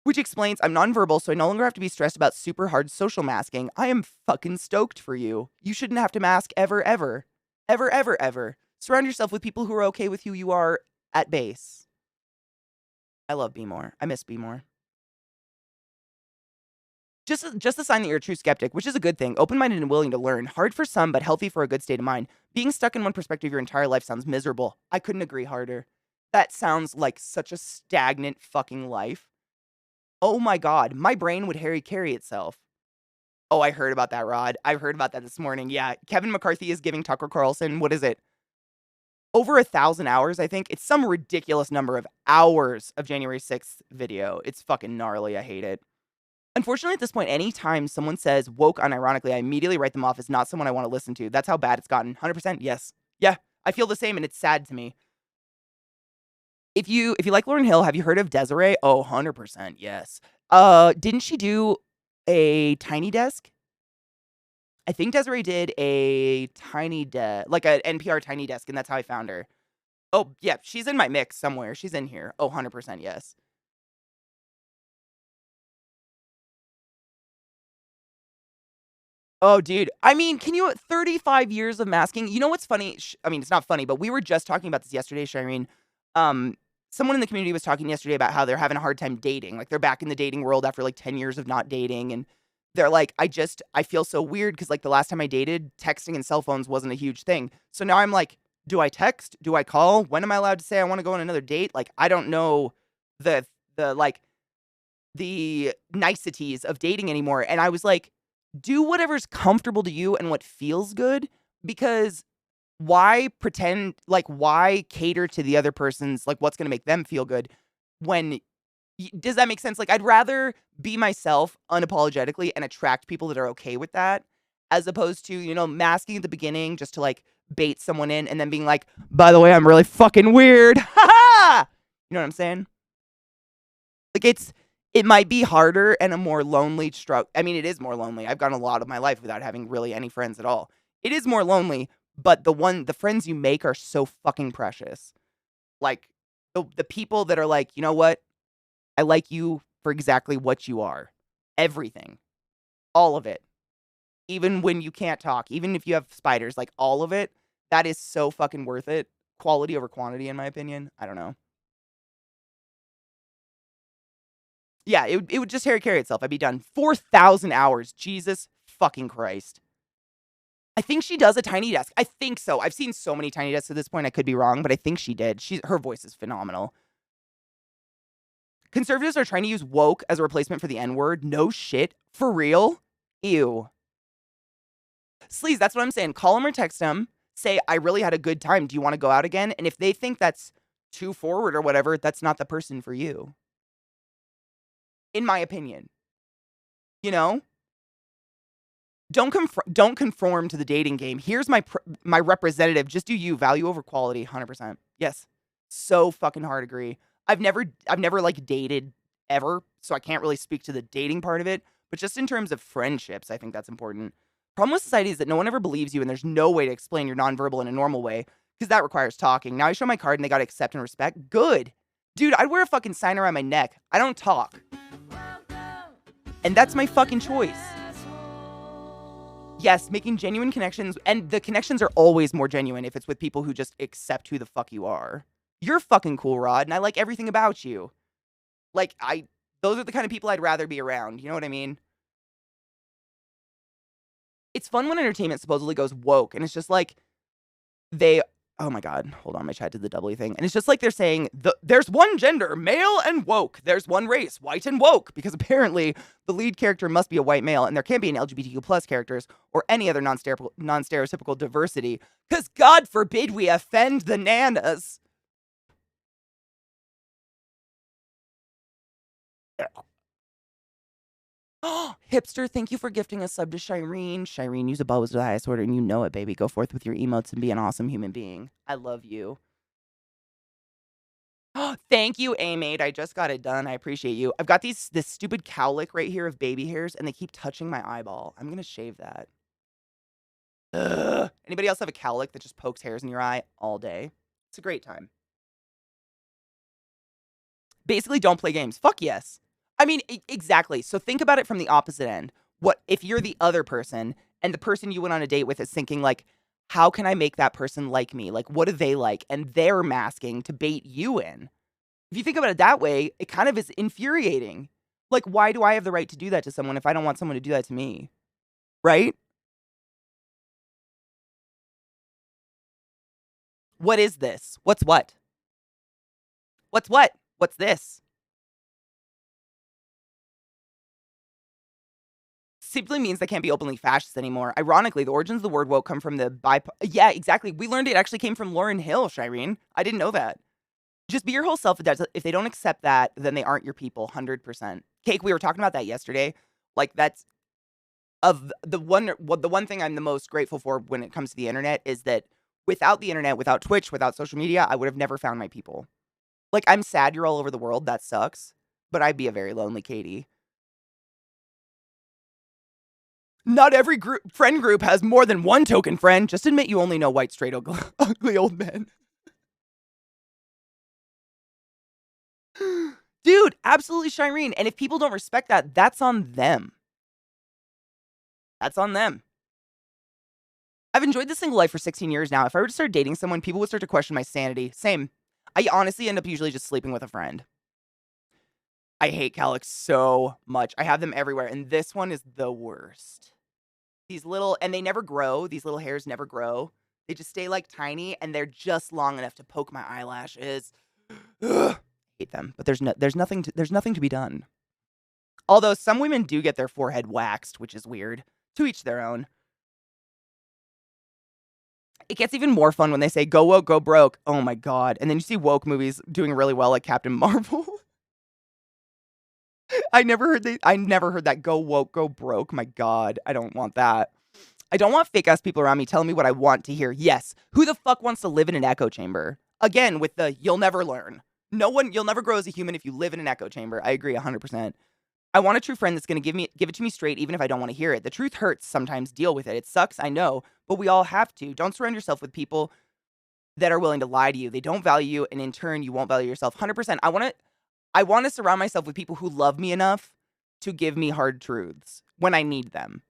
which explains I'm nonverbal, so I no longer have to be stressed about super hard social masking. I am fucking stoked for you. You shouldn't have to mask ever, ever, ever, ever, ever. Surround yourself with people who are okay with who you are at base. I love Be More. I miss Be More. Just a sign that you're a true skeptic, which is a good thing. Open-minded and willing to learn. Hard for some, but healthy for a good state of mind. Being stuck in one perspective your entire life sounds miserable. I couldn't agree harder. That sounds like such a stagnant fucking life. Oh my God, my brain would Harry carry itself. Oh, I heard about that, Rod. I heard about that this morning. Yeah, Kevin McCarthy is giving Tucker Carlson, what is it? Over 1,000 hours, I think. It's some ridiculous number of hours of January 6th video. It's fucking gnarly. I hate it. Unfortunately, at this point, anytime someone says woke unironically, I immediately write them off as not someone I want to listen to. That's how bad it's gotten. 100%, yes. Yeah, I feel the same, and it's sad to me. If you like Lauryn Hill, have you heard of Desiree? Oh, 100%, yes. Didn't she do a Tiny Desk? I think Desiree did a Tiny Desk, like an NPR Tiny Desk, and that's how I found her. Oh, yeah, she's in my mix somewhere. She's in here. Oh, 100%, yes. Oh, dude. I mean, can you 35 years of masking? You know what's funny? I mean, it's not funny, but we were just talking about this yesterday, Shireen. Someone in the community was talking yesterday about how they're having a hard time dating. Like, they're back in the dating world after, like, 10 years of not dating. And they're like, I feel so weird because, like, the last time I dated, texting and cell phones wasn't a huge thing. So now I'm like, do I text? Do I call? When am I allowed to say I want to go on another date? Like, I don't know the niceties of dating anymore. And I was like, do whatever's comfortable to you and what feels good, because why pretend, like, why cater to the other person's, like, what's going to make them feel good when, does that make sense? Like, I'd rather be myself unapologetically and attract people that are okay with that, as opposed to, you know, masking at the beginning just to, like, bait someone in and then being like, by the way, I'm really fucking weird. Ha ha! You know what I'm saying? Like, it might be harder and a more lonely struggle. I mean, it is more lonely. I've gone a lot of my life without having really any friends at all. It is more lonely, but the friends you make are so fucking precious. Like, the people that are like, you know what? I like you for exactly what you are. Everything. All of it. Even when you can't talk. Even if you have spiders. Like, all of it. That is so fucking worth it. Quality over quantity, in my opinion. I don't know. Yeah, it would just carry itself. I'd be done. 4,000 hours. Jesus fucking Christ. I think she does a Tiny Desk. I think so. I've seen so many Tiny Desks at this point. I could be wrong, but I think she did. Her voice is phenomenal. Conservatives are trying to use woke as a replacement for the N-word. No shit. For real? Ew. Sleaze, that's what I'm saying. Call them or text them. Say, I really had a good time. Do you want to go out again? And if they think that's too forward or whatever, that's not the person for you. In my opinion. You know? Don't conform to the dating game. Here's my representative. Just do you. Value over quality. 100%. Yes. So fucking hard agree. I've never like dated ever, so I can't really speak to the dating part of it. But just in terms of friendships, I think that's important. Problem with society is that no one ever believes you, and there's no way to explain your nonverbal in a normal way, because that requires talking. Now I show my card and they gotta accept and respect. Good. Dude, I'd wear a fucking sign around my neck. I don't talk. And that's my fucking choice. Yes, making genuine connections, and the connections are always more genuine if it's with people who just accept who the fuck you are. You're fucking cool, Rod, and I like everything about you. Like, those are the kind of people I'd rather be around, you know what I mean? It's fun when entertainment supposedly goes woke, and it's just like, they Oh my God, hold on, my chat did the doubly thing. And it's just like they're saying, there's one gender, male and woke. There's one race, white and woke. Because apparently the lead character must be a white male, and there can't be any LGBTQ plus characters or any other non-stereotypical diversity. Because God forbid we offend the nanas. Hipster, thank you for gifting a sub to Shireen. Shireen, use a bubbles to the highest order, and you know it, baby. Go forth with your emotes and be an awesome human being. I love you. Thank you, A-Maid. I just got it done. I appreciate you. I've got this stupid cowlick right here of baby hairs, and they keep touching my eyeball. I'm gonna shave that. Ugh. Anybody else have a cowlick that just pokes hairs in your eye all day? It's a great time. Basically, don't play games. Fuck yes. I mean, exactly. So think about it from the opposite end. What if you're the other person, and the person you went on a date with is thinking like, how can I make that person like me? Like, what do they like? And they're masking to bait you in. If you think about it that way, it kind of is infuriating. Like, why do I have the right to do that to someone if I don't want someone to do that to me? Right? What is this? What's what? What's what? What's this? Simply means they can't be openly fascist anymore. Ironically, the origins of the word woke come from the Yeah, exactly. We learned it actually came from Lauryn Hill, Shireen. I didn't know that. Just be your whole self. If they don't accept that, then they aren't your people, 100%. Cake, we were talking about that yesterday. Like, that's the one thing I'm the most grateful for when it comes to the internet is that without the internet, without Twitch, without social media, I would have never found my people. Like, I'm sad you're all over the world. That sucks. But I'd be a very lonely Katie. Not every friend group has more than one token friend. Just admit you only know white, straight, ugly old men. Dude, absolutely, Shireen. And if people don't respect that, that's on them. That's on them. I've enjoyed the single life for 16 years now. If I were to start dating someone, people would start to question my sanity. Same. I honestly end up usually just sleeping with a friend. I hate cowlicks so much. I have them everywhere, and this one is the worst. These little, and they never grow. These little hairs never grow. They just stay like tiny, and they're just long enough to poke my eyelashes. Ugh. Hate them, but there's nothing to be done. Although some women do get their forehead waxed, which is weird. To each their own. It gets even more fun when they say go woke, go broke. Oh my God. And then you see woke movies doing really well like Captain Marvel. I never heard that go woke, go broke. My God, I don't want that. I don't want fake ass people around me telling me what I want to hear. Yes. Who the fuck wants to live in an echo chamber? Again, with the you'll never learn. You'll never grow as a human if you live in an echo chamber. I agree 100%. I want a true friend that's going to give it to me straight, even if I don't want to hear it. The truth hurts sometimes. Deal with it. It sucks, I know, but we all have to. Don't surround yourself with people that are willing to lie to you. They don't value you, and in turn, you won't value yourself. 100%. I want to surround myself with people who love me enough to give me hard truths when I need them.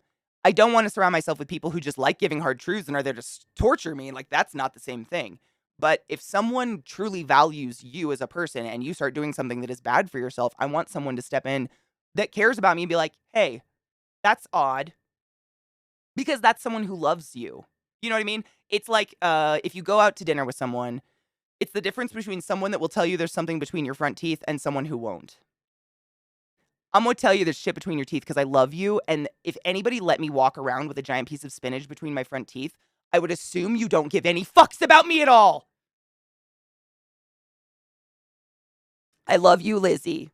I don't want to surround myself with people who just like giving hard truths and are there to torture me. Like, that's not the same thing. But if someone truly values you as a person and you start doing something that is bad for yourself, I want someone to step in that cares about me and be like, hey, that's odd. Because that's someone who loves you. You know what I mean? It's like if you go out to dinner with someone, it's the difference between someone that will tell you there's something between your front teeth and someone who won't. I'm going to tell you there's shit between your teeth because I love you. And if anybody let me walk around with a giant piece of spinach between my front teeth, I would assume you don't give any fucks about me at all. I love you, Lizzie.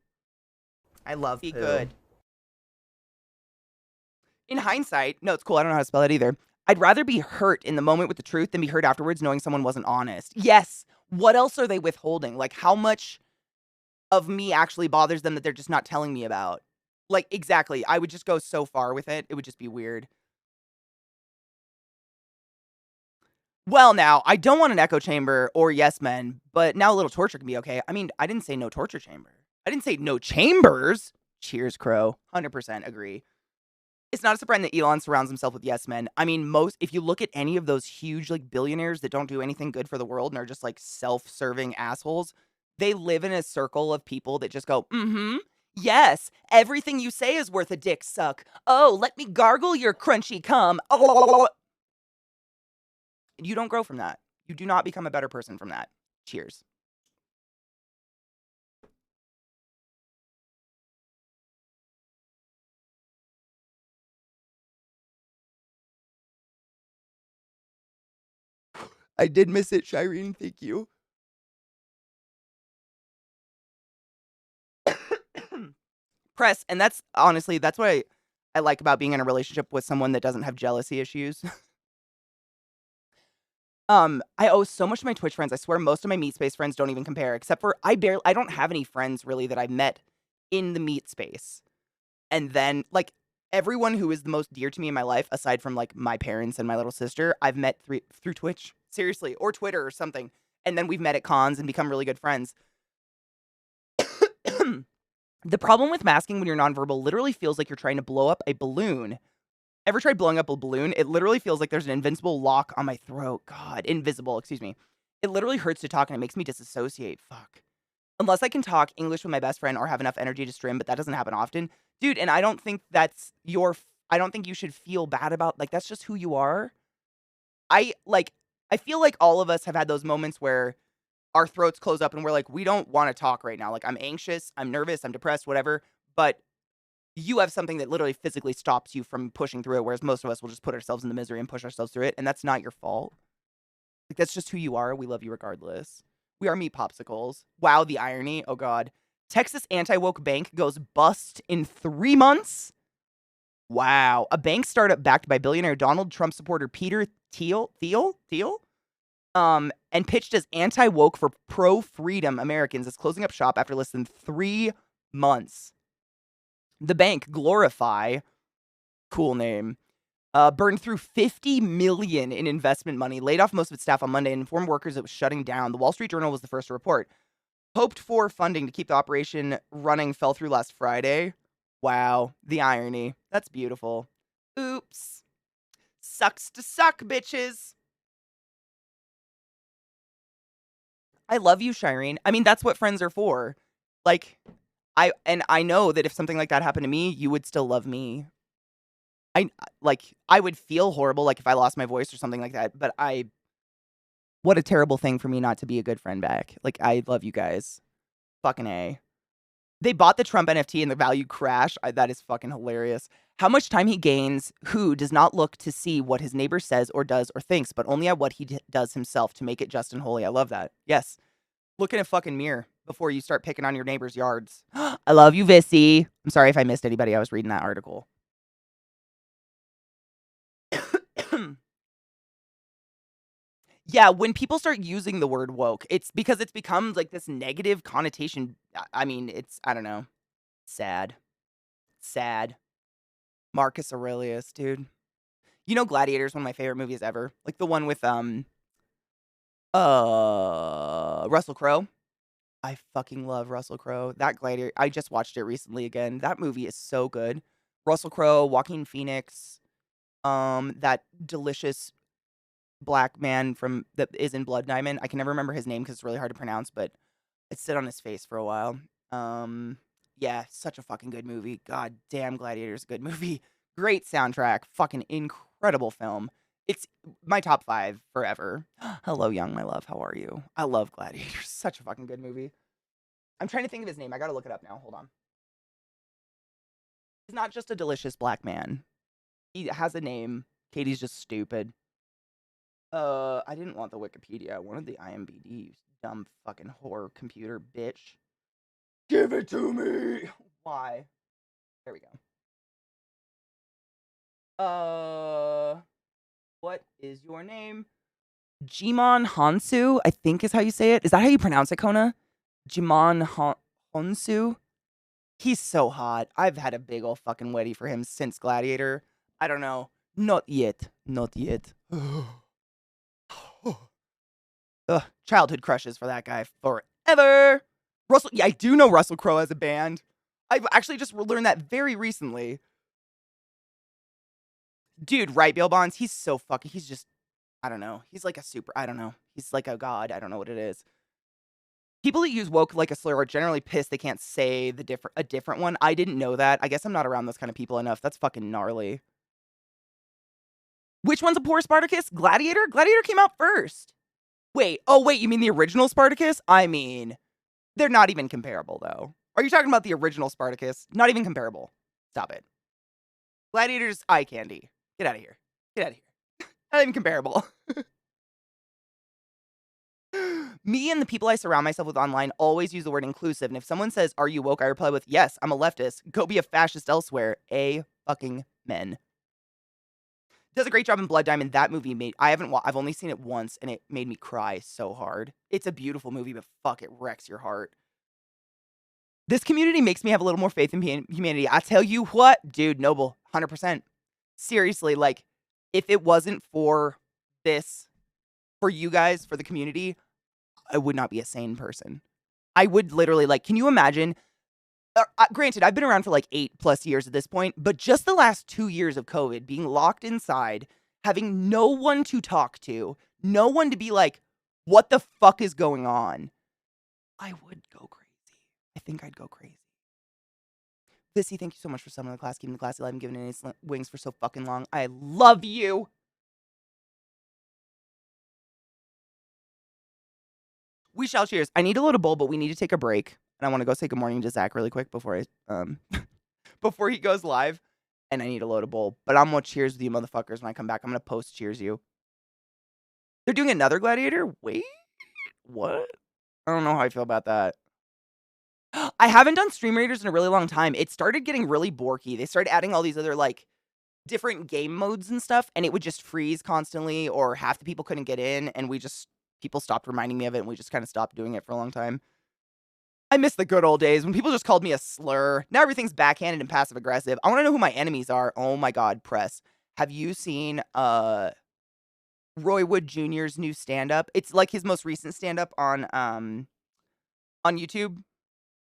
I love you. Be good. In hindsight, no, it's cool. I don't know how to spell it either. I'd rather be hurt in the moment with the truth than be hurt afterwards knowing someone wasn't honest. Yes. What else are they withholding? Like, how much of me actually bothers them that they're just not telling me about? Like, exactly. I would just go so far with it. It would just be weird. Well, now, I don't want an echo chamber or yes men, but now a little torture can be okay. I mean, I didn't say no torture chamber. I didn't say no chambers. Cheers, Crow. 100% agree. It's not a surprise that Elon surrounds himself with yes men. I mean, if you look at any of those huge, like, billionaires that don't do anything good for the world and are just, like, self-serving assholes, they live in a circle of people that just go, yes, everything you say is worth a dick suck. Oh, let me gargle your crunchy cum. Oh. You don't grow from that. You do not become a better person from that. Cheers. I did miss it, Shireen. Thank you. Press, and that's honestly, that's what I like about being in a relationship with someone that doesn't have jealousy issues. I owe so much to my Twitch friends. I swear most of my meat space friends don't even compare, except for I don't have any friends really that I met in the meat space. And then like everyone who is the most dear to me in my life, aside from like my parents and my little sister, I've met through Twitch, seriously, or Twitter or something. And then we've met at cons and become really good friends. The problem with masking when you're nonverbal literally feels like you're trying to blow up a balloon. Ever tried blowing up a balloon? It literally feels like there's an invincible lock on my throat. God, invisible, excuse me. It literally hurts to talk and it makes me disassociate. Fuck. Unless I can talk English with my best friend or have enough energy to stream, but that doesn't happen often. Dude, and I don't think that's I don't think you should feel bad about, like, that's just who you are. I feel like all of us have had those moments where our throats close up and we're like, we don't want to talk right now. Like, I'm anxious, I'm nervous, I'm depressed, whatever. But you have something that literally physically stops you from pushing through it, whereas most of us will just put ourselves in the misery and push ourselves through it, and that's not your fault. Like, that's just who you are. We love you regardless. We are meat popsicles. Wow, the irony. Oh, God. Texas anti-woke bank goes bust in 3 months? Wow. A bank startup backed by billionaire Donald Trump supporter Peter Thiel? And pitched as anti-woke for pro-freedom Americans is closing up shop after less than 3 months. The bank, Glorify, cool name, burned through $50 million in investment money, laid off most of its staff on Monday, and informed workers it was shutting down. The Wall Street Journal was the first to report. Hoped for funding to keep the operation running fell through last Friday. Wow, the irony. That's beautiful. Oops. Sucks to suck, bitches. I love you, Shireen. I mean, that's what friends are for. Like, I know that if something like that happened to me, you would still love me. I would feel horrible, like, if I lost my voice or something like that, but what a terrible thing for me not to be a good friend back. Like, I love you guys. Fucking A. They bought the Trump NFT and the value crashed. That is fucking hilarious. How much time he gains, who does not look to see what his neighbor says or does or thinks, but only at what he does himself to make it just and holy. I love that. Yes. Look in a fucking mirror before you start picking on your neighbor's yards. I love you, Vissy. I'm sorry if I missed anybody. I was reading that article. Yeah, when people start using the word woke, it's because it's become like this negative connotation. I mean, I don't know. Sad. Sad. Marcus Aurelius, dude. You know Gladiator is one of my favorite movies ever. Like the one with Russell Crowe. I fucking love Russell Crowe. That Gladiator, I just watched it recently again. That movie is so good. Russell Crowe, Joaquin Phoenix, that delicious black man from that is in Blood Diamond. I can never remember his name because it's really hard to pronounce, but it sit on his face for a while. Yeah, such a fucking good movie. God damn, Gladiator's a good movie. Great soundtrack. Fucking incredible film. It's my top 5 forever. Hello, Young, my love. How are you? I love Gladiator. Such a fucking good movie. I'm trying to think of his name. I gotta look it up now. Hold on. He's not just a delicious black man. He has a name. Katie's just stupid. I didn't want the Wikipedia. I wanted the IMDb, you dumb fucking whore computer bitch. Give it to me! Why? There we go. What is your name? Jimon Hansu, I think is how you say it. Is that how you pronounce it, Kona? Jimon Hansu? He's so hot. I've had a big ol' fucking weddy for him since Gladiator. I don't know. Not yet. Not yet. Ugh, childhood crushes for that guy forever. Russell, yeah, I do know Russell Crowe as a band. I've actually just learned that very recently. Dude, right, Bill Bonds? He's so fucking, he's just, I don't know. He's like a super, I don't know. He's like a god. I don't know what it is. People that use woke like a slur are generally pissed they can't say a different one. I didn't know that. I guess I'm not around those kind of people enough. That's fucking gnarly. Which one's a poor Spartacus? Gladiator? Gladiator came out first. Wait, oh wait, you mean the original Spartacus? I mean, they're not even comparable, though. Are you talking about the original Spartacus? Not even comparable. Stop it. Gladiator's eye candy. Get out of here. Get out of here. Not even comparable. Me and the people I surround myself with online always use the word inclusive. And if someone says, "Are you woke?" I reply with, "Yes, I'm a leftist. Go be a fascist elsewhere." A fucking men. Does a great job in Blood Diamond. That movie I've only seen it once and it made me cry so hard. It's a beautiful movie, but fuck, it wrecks your heart. This community makes me have a little more faith in humanity. I tell you what, dude, Noble, 100%. Seriously, like, if it wasn't for this, for you guys, for the community, I would not be a sane person. I would literally, like, can you imagine? Granted, I've been around for like 8+ years at this point, but just the last 2 years of COVID, being locked inside, having no one to talk to, no one to be like, what the fuck is going on? I would go crazy. I think I'd go crazy. Vissy, thank you so much for summoning the class, keeping the class alive, and giving it its wings for so fucking long. I love you. We shall cheers. I need a little bowl, but we need to take a break. And I want to go say good morning to Zach really quick before before he goes live. And I need a load of bowl. But I'm gonna cheers with you motherfuckers when I come back. I'm gonna post cheers you. They're doing another gladiator? Wait, what? I don't know how I feel about that. I haven't done Stream Raiders in a really long time. It started getting really borky. They started adding all these other, like, different game modes and stuff, and it would just freeze constantly, or half the people couldn't get in, and people stopped reminding me of it, and we just kind of stopped doing it for a long time. I miss the good old days when people just called me a slur. Now everything's backhanded and passive aggressive. I want to know who my enemies are. Oh my god, press. Have you seen Roy Wood Jr.'s new stand-up? It's like his most recent stand-up on YouTube.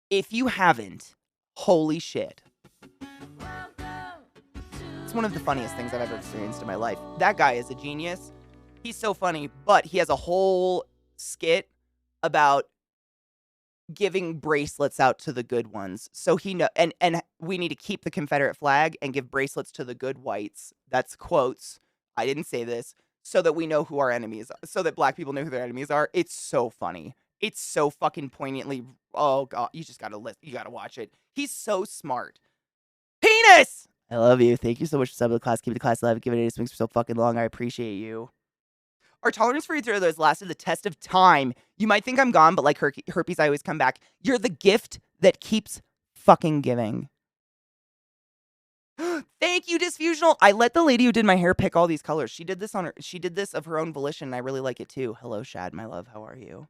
If you haven't, holy shit. It's one of the funniest things I've ever experienced in my life. That guy is a genius. He's so funny, but he has a whole skit about giving bracelets out to the good ones. So he know and we need to keep the Confederate flag and give bracelets to the good whites. That's quotes. I didn't say this. So that we know who our enemies are. So that black people know who their enemies are. It's so funny. It's so fucking poignantly. Oh god, you just gotta you gotta watch it. He's so smart. Penis! I love you. Thank you so much for subbing the class. Keep the class alive. Give it 8 swings for so fucking long. I appreciate you. Our tolerance for each other has lasted the test of time. You might think I'm gone, but like herpes, I always come back. You're the gift that keeps fucking giving. Thank you, Disfusional. I let the lady who did my hair pick all these colors. She did this of her own volition, and I really like it too. Hello, Shad, my love. How are you?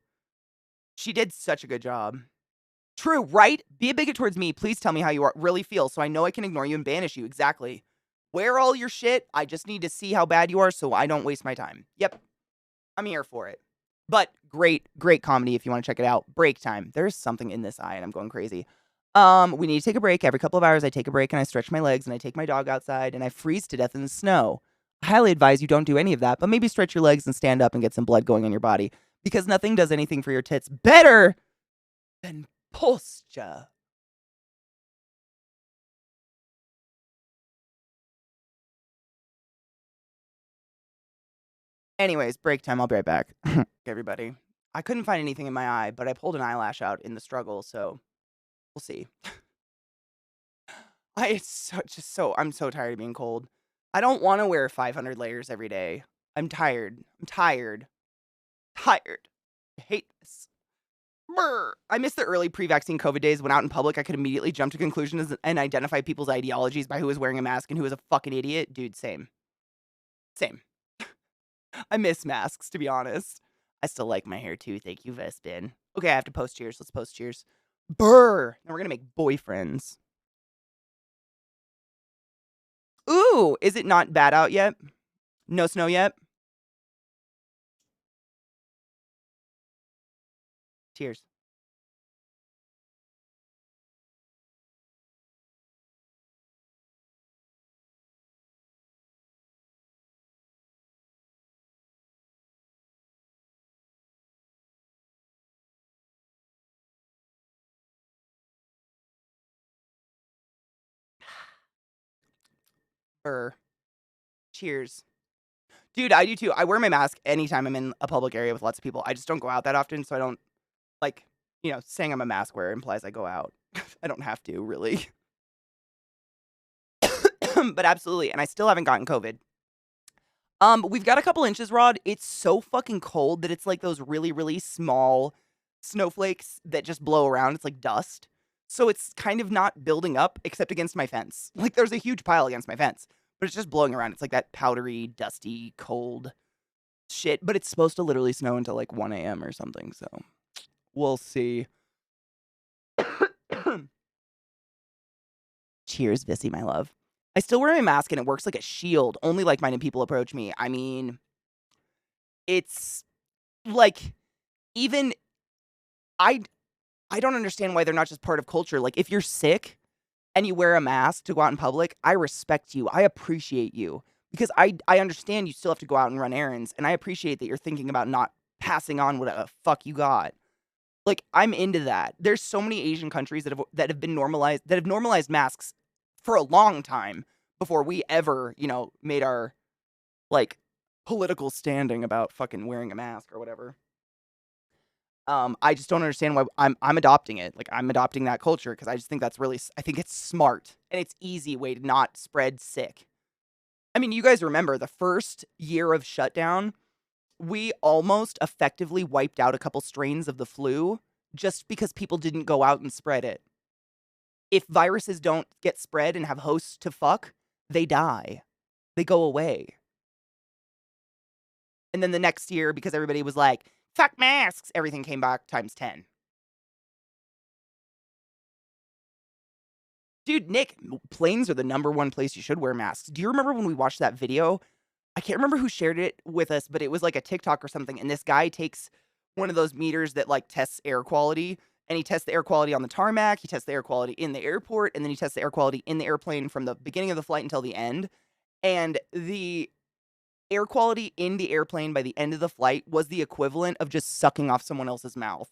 She did such a good job. True, right? Be a bigot towards me. Please tell me how you really feel so I know I can ignore you and banish you. Exactly. Wear all your shit. I just need to see how bad you are so I don't waste my time. Yep. I'm here for it. But great comedy if you want to check it out. Break time. There's something in this eye and I'm going crazy. We need to take a break. Every couple of hours I take a break and I stretch my legs and I take my dog outside and I freeze to death in the snow. I highly advise you don't do any of that, but maybe stretch your legs and stand up and get some blood going in your body because nothing does anything for your tits better than posture. Anyways, break time. I'll be right back. Everybody. I couldn't find anything in my eye, but I pulled an eyelash out in the struggle, so we'll see. I'm so tired of being cold. I don't want to wear 500 layers every day. I'm tired. I hate this. Brr. I miss the early pre-vaccine COVID days when out in public I could immediately jump to conclusions and identify people's ideologies by who was wearing a mask and who was a fucking idiot. Dude, same. I miss masks, to be honest. I still like my hair too. Thank you, Vespin. Okay, I have to post cheers. Let's post cheers. Brr. Now we're gonna make boyfriends. Ooh, is it not bad out yet? No snow yet? Cheers. Brr. Cheers. Dude, I do too. I wear my mask anytime I'm in a public area with lots of people. I just don't go out that often, so I don't, like, saying I'm a mask wearer implies I go out. I don't have to, really. But absolutely, and I still haven't gotten COVID. We've got a couple inches, Rod. It's so fucking cold that it's like those really, really small snowflakes that just blow around. It's like dust. So it's kind of not building up except against my fence. Like there's a huge pile against my fence, but it's just blowing around. It's like that powdery, dusty, cold shit. But it's supposed to literally snow until like 1 a.m. or something. So we'll see. Cheers, Vissy, my love. I still wear my mask and it works like a shield. Only like-minded people approach me. I mean, it's like, even I don't understand why they're not just part of culture. Like, if you're sick and you wear a mask to go out in public, I respect you. I appreciate you. Because I understand you still have to go out and run errands. And I appreciate that you're thinking about not passing on what the fuck you got. Like, I'm into that. There's so many Asian countries that have normalized masks for a long time before we ever, made our, like, political standing about fucking wearing a mask or whatever. I just don't understand why I'm adopting it. Like, I'm adopting that culture because I just think I think it's smart and it's easy way to not spread sick. I mean, you guys remember the first year of shutdown, we almost effectively wiped out a couple strains of the flu just because people didn't go out and spread it. If viruses don't get spread and have hosts to fuck, they die. They go away. And then the next year, because everybody was like, fuck masks, everything came back times 10. Dude, Nick, planes are the #1 place you should wear masks. Do you remember when we watched that video? I can't remember who shared it with us, but it was like a TikTok or something. And this guy takes one of those meters that like tests air quality. And he tests the air quality on the tarmac, he tests the air quality in the airport, and then he tests the air quality in the airplane from the beginning of the flight until the end. And the air quality in the airplane by the end of the flight was the equivalent of just sucking off someone else's mouth.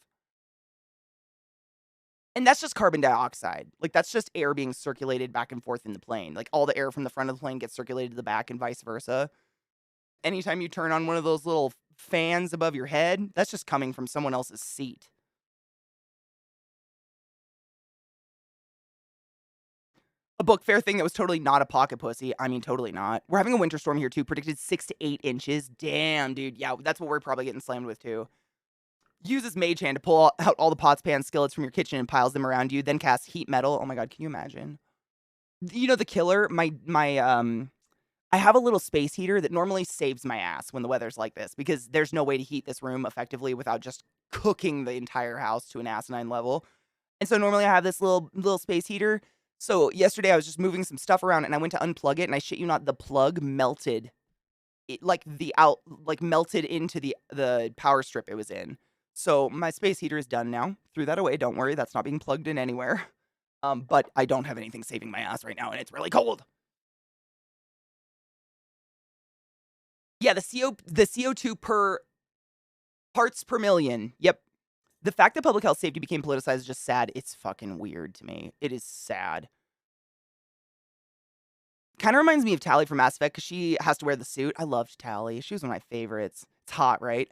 And that's just carbon dioxide. Like, that's just air being circulated back and forth in the plane. Like, all the air from the front of the plane gets circulated to the back and vice versa. Anytime you turn on one of those little fans above your head, that's just coming from someone else's seat. A book fair thing that was totally not a pocket pussy. I mean, totally not. We're having a winter storm here, too. Predicted 6 to 8 inches. Damn, dude. Yeah, that's what we're probably getting slammed with, too. Uses Mage Hand to pull out all the pots, pans, skillets from your kitchen and piles them around you. Then casts Heat Metal. Oh my god, can you imagine? You know, the killer, I have a little space heater that normally saves my ass when the weather's like this. Because there's no way to heat this room effectively without just cooking the entire house to an asinine level. And so normally I have this little space heater. So yesterday I was just moving some stuff around and I went to unplug it and I shit you not, the plug melted. It melted into the power strip it was in. So my space heater is done now. Threw that away, don't worry, that's not being plugged in anywhere. But I don't have anything saving my ass right now and it's really cold. Yeah, the CO2 per parts per million. Yep. The fact that public health safety became politicized is just sad. It's fucking weird to me. It is sad. Kind of reminds me of Tally from Mass Effect because she has to wear the suit. I loved Tally. She was one of my favorites. It's hot, right?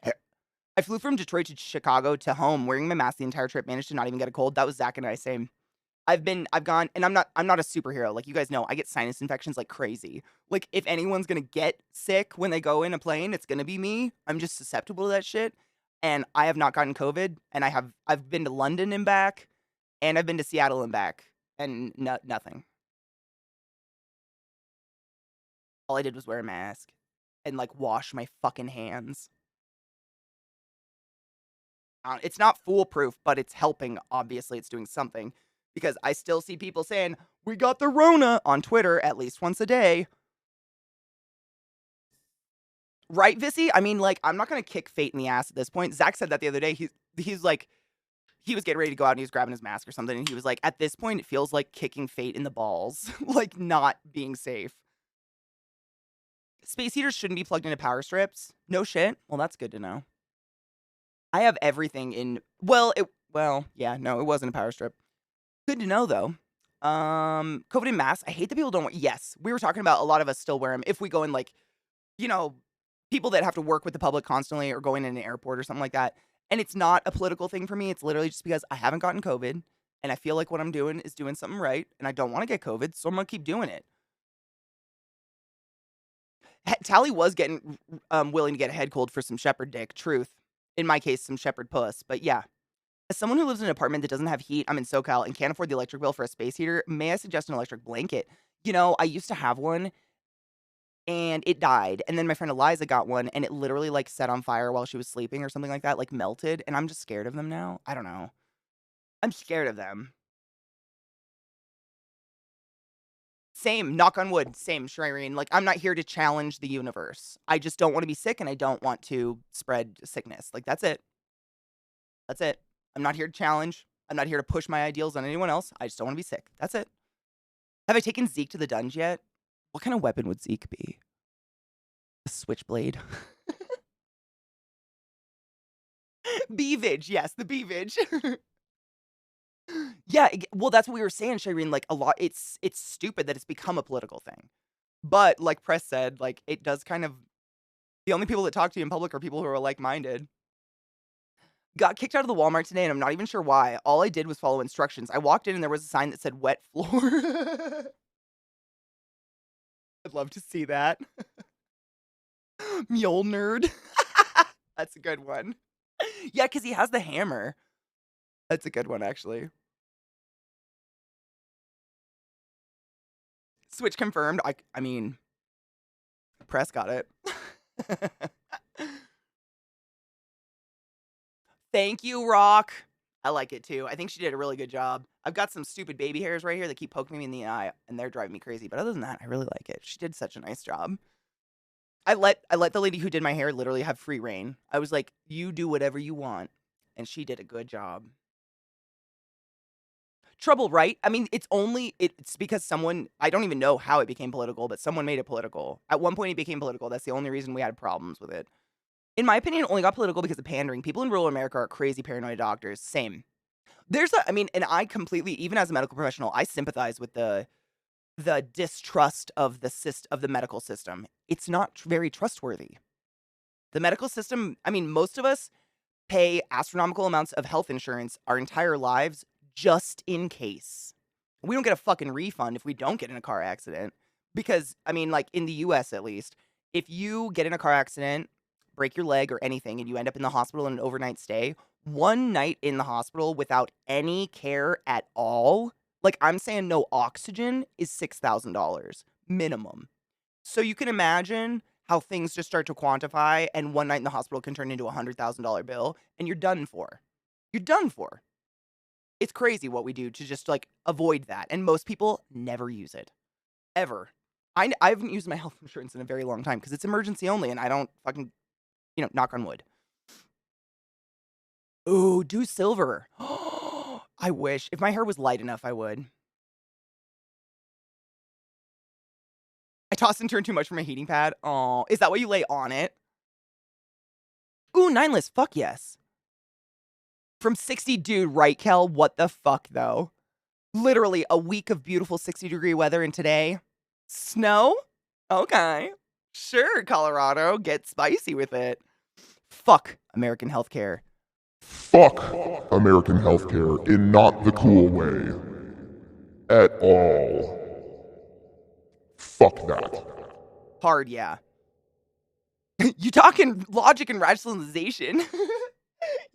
I flew from Detroit to Chicago to home wearing my mask the entire trip. Managed to not even get a cold. That was Zach and I. Same. I've gone, and I'm not a superhero. Like, you guys know, I get sinus infections like crazy. Like, if anyone's gonna get sick when they go in a plane, it's gonna be me. I'm just susceptible to that shit. And I have not gotten COVID, and I've been to London and back, and I've been to Seattle and back, and nothing. All I did was wear a mask and, like, wash my fucking hands. It's not foolproof, but it's helping. Obviously, it's doing something. Because I still see people saying, we got the Rona on Twitter at least once a day. Right, Vissy? I mean, like, I'm not going to kick fate in the ass at this point. Zach said that the other day. He's like, he was getting ready to go out and he was grabbing his mask or something. And he was like, at this point, it feels like kicking fate in the balls. Like, not being safe. Space heaters shouldn't be plugged into power strips. No shit. Well, that's good to know. I have everything in, it wasn't a power strip. Good to know, though. COVID and masks. I hate that people don't wear. Yes, we were talking about a lot of us still wear them. If we go in, like, people that have to work with the public constantly or going in an airport or something like that. And it's not a political thing for me. It's literally just because I haven't gotten COVID and I feel like what I'm doing is doing something right and I don't want to get COVID, so I'm going to keep doing it. Tally was getting willing to get a head cold for some shepherd dick, truth. In my case, some shepherd puss. But yeah, as someone who lives in an apartment that doesn't have heat, I'm in SoCal and can't afford the electric bill for a space heater, may I suggest an electric blanket? You know, I used to have one and it died. And then my friend Eliza got one and it literally like set on fire while she was sleeping or something like that, like melted. And I'm just scared of them now. I don't know. I'm scared of them. Same, knock on wood, same, Shireen. Like, I'm not here to challenge the universe. I just don't want to be sick and I don't want to spread sickness. Like, that's it. That's it. I'm not here to challenge. I'm not here to push my ideals on anyone else. I just don't want to be sick. That's it. Have I taken Zeke to the dungeon yet? What kind of weapon would Zeke be? A switchblade. Beavage, yes, the beavage. Yeah, well, that's what we were saying, Shireen. Like, a lot, it's stupid that it's become a political thing. But like Press said, like, it does kind of, the only people that talk to you in public are people who are like-minded. Got kicked out of the Walmart today, and I'm not even sure why. All I did was follow instructions. I walked in, and there was a sign that said wet floor. I'd love to see that. Mule nerd. That's a good one. Yeah, because he has the hammer. That's a good one, actually. Switch confirmed. I mean, Press got it. Thank you, Rock. I like it too. I think she did a really good job. I've got some stupid baby hairs right here that keep poking me in the eye, and they're driving me crazy. But other than that, I really like it. She did such a nice job. I let the lady who did my hair literally have free reign. I was like, you do whatever you want. And she did a good job. Trouble, right? I mean, it's because someone, I don't even know how it became political, but someone made it political. At one point, it became political. That's the only reason we had problems with it. In my opinion, it only got political because of pandering. People in rural America are crazy paranoid doctors. Same. And I completely, even as a medical professional, I sympathize with the distrust of the medical system. It's not very trustworthy. The medical system, I mean, most of us pay astronomical amounts of health insurance our entire lives just in case. We don't get a fucking refund if we don't get in a car accident. Because, I mean, like in the US at least, if you get in a car accident, break your leg or anything, and you end up in the hospital in an overnight stay, one night in the hospital without any care at all, like I'm saying no oxygen, is $6,000 minimum. So you can imagine how things just start to quantify, and one night in the hospital can turn into a $100,000 bill, and you're done for. You're done for. It's crazy what we do to just like avoid that, and most people never use it, ever. I haven't used my health insurance in a very long time because it's emergency only, and I don't fucking, knock on wood. Ooh, do silver. I wish. If my hair was light enough, I would. I tossed and turned too much for my heating pad. Oh, is that what you lay on it? Ooh, 9-less. Fuck yes. From 60, dude, right, Kel? What the fuck, though? Literally a week of beautiful 60-degree weather, and today, snow? Okay. Sure, Colorado. Get spicy with it. Fuck American healthcare. Fuck American healthcare in not the cool way. At all. Fuck that. Hard, yeah. You talking logic and rationalization.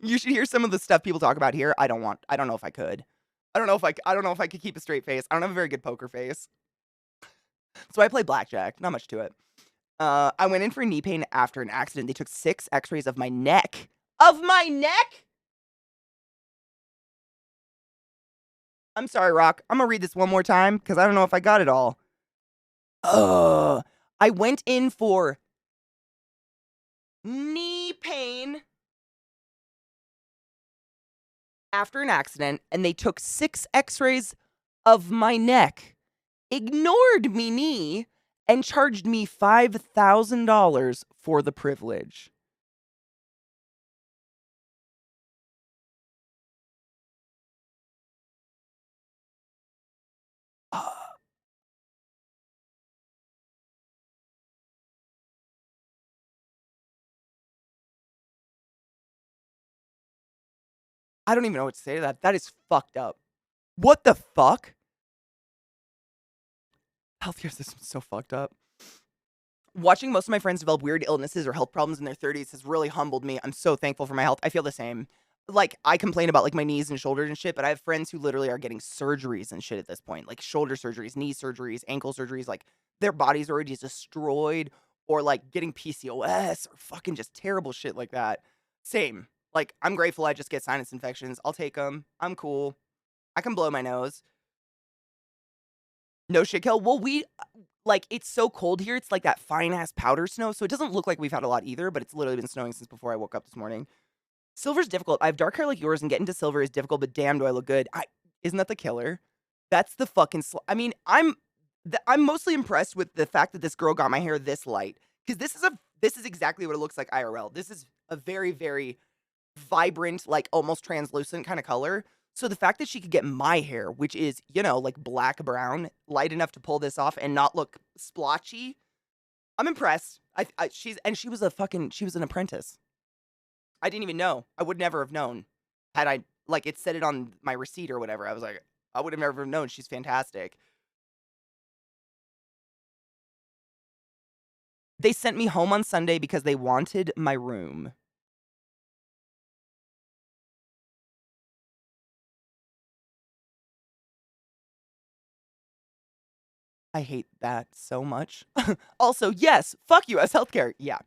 You should hear some of the stuff people talk about here. I don't know if I could. I don't know if I could keep a straight face. I don't have a very good poker face. So I play blackjack. Not much to it. I went in for knee pain after an accident. They took 6 x-rays of my neck. Of my neck? I'm sorry, Rock. I'm gonna read this one more time because I don't know if I got it all. I went in for knee pain after an accident, and they took 6 x-rays of my neck, ignored me knee, and charged me $5,000 for the privilege. I don't even know what to say to that. That is fucked up. What the fuck? Healthcare system's so fucked up. Watching most of my friends develop weird illnesses or health problems in their 30s has really humbled me. I'm so thankful for my health. I feel the same. Like, I complain about, like, my knees and shoulders and shit, but I have friends who literally are getting surgeries and shit at this point. Like, shoulder surgeries, knee surgeries, ankle surgeries. Like, their body's already destroyed, or, like, getting PCOS or fucking just terrible shit like that. Same. Like, I'm grateful I just get sinus infections. I'll take them. I'm cool. I can blow my nose. No shit, Kel. Well, like, it's so cold here. It's like that fine ass powder snow. So it doesn't look like we've had a lot either, but it's literally been snowing since before I woke up this morning. Silver's difficult. I have dark hair like yours, and getting to silver is difficult, but damn, do I look good. Isn't that the killer? That's the fucking I mean, I'm mostly impressed with the fact that this girl got my hair this light, because this is exactly what it looks like IRL. This is a very, very vibrant, like almost translucent kind of color. So the fact that she could get my hair, which is, you know, like black brown, light enough to pull this off and not look splotchy, I'm impressed. She was she was an apprentice. I didn't even know. I would never have known had I, like, it said it on my receipt or whatever. I was like, I would have never known. She's fantastic. They sent me home on Sunday because they wanted my room. I hate that so much. Also, yes, fuck US healthcare. Yeah.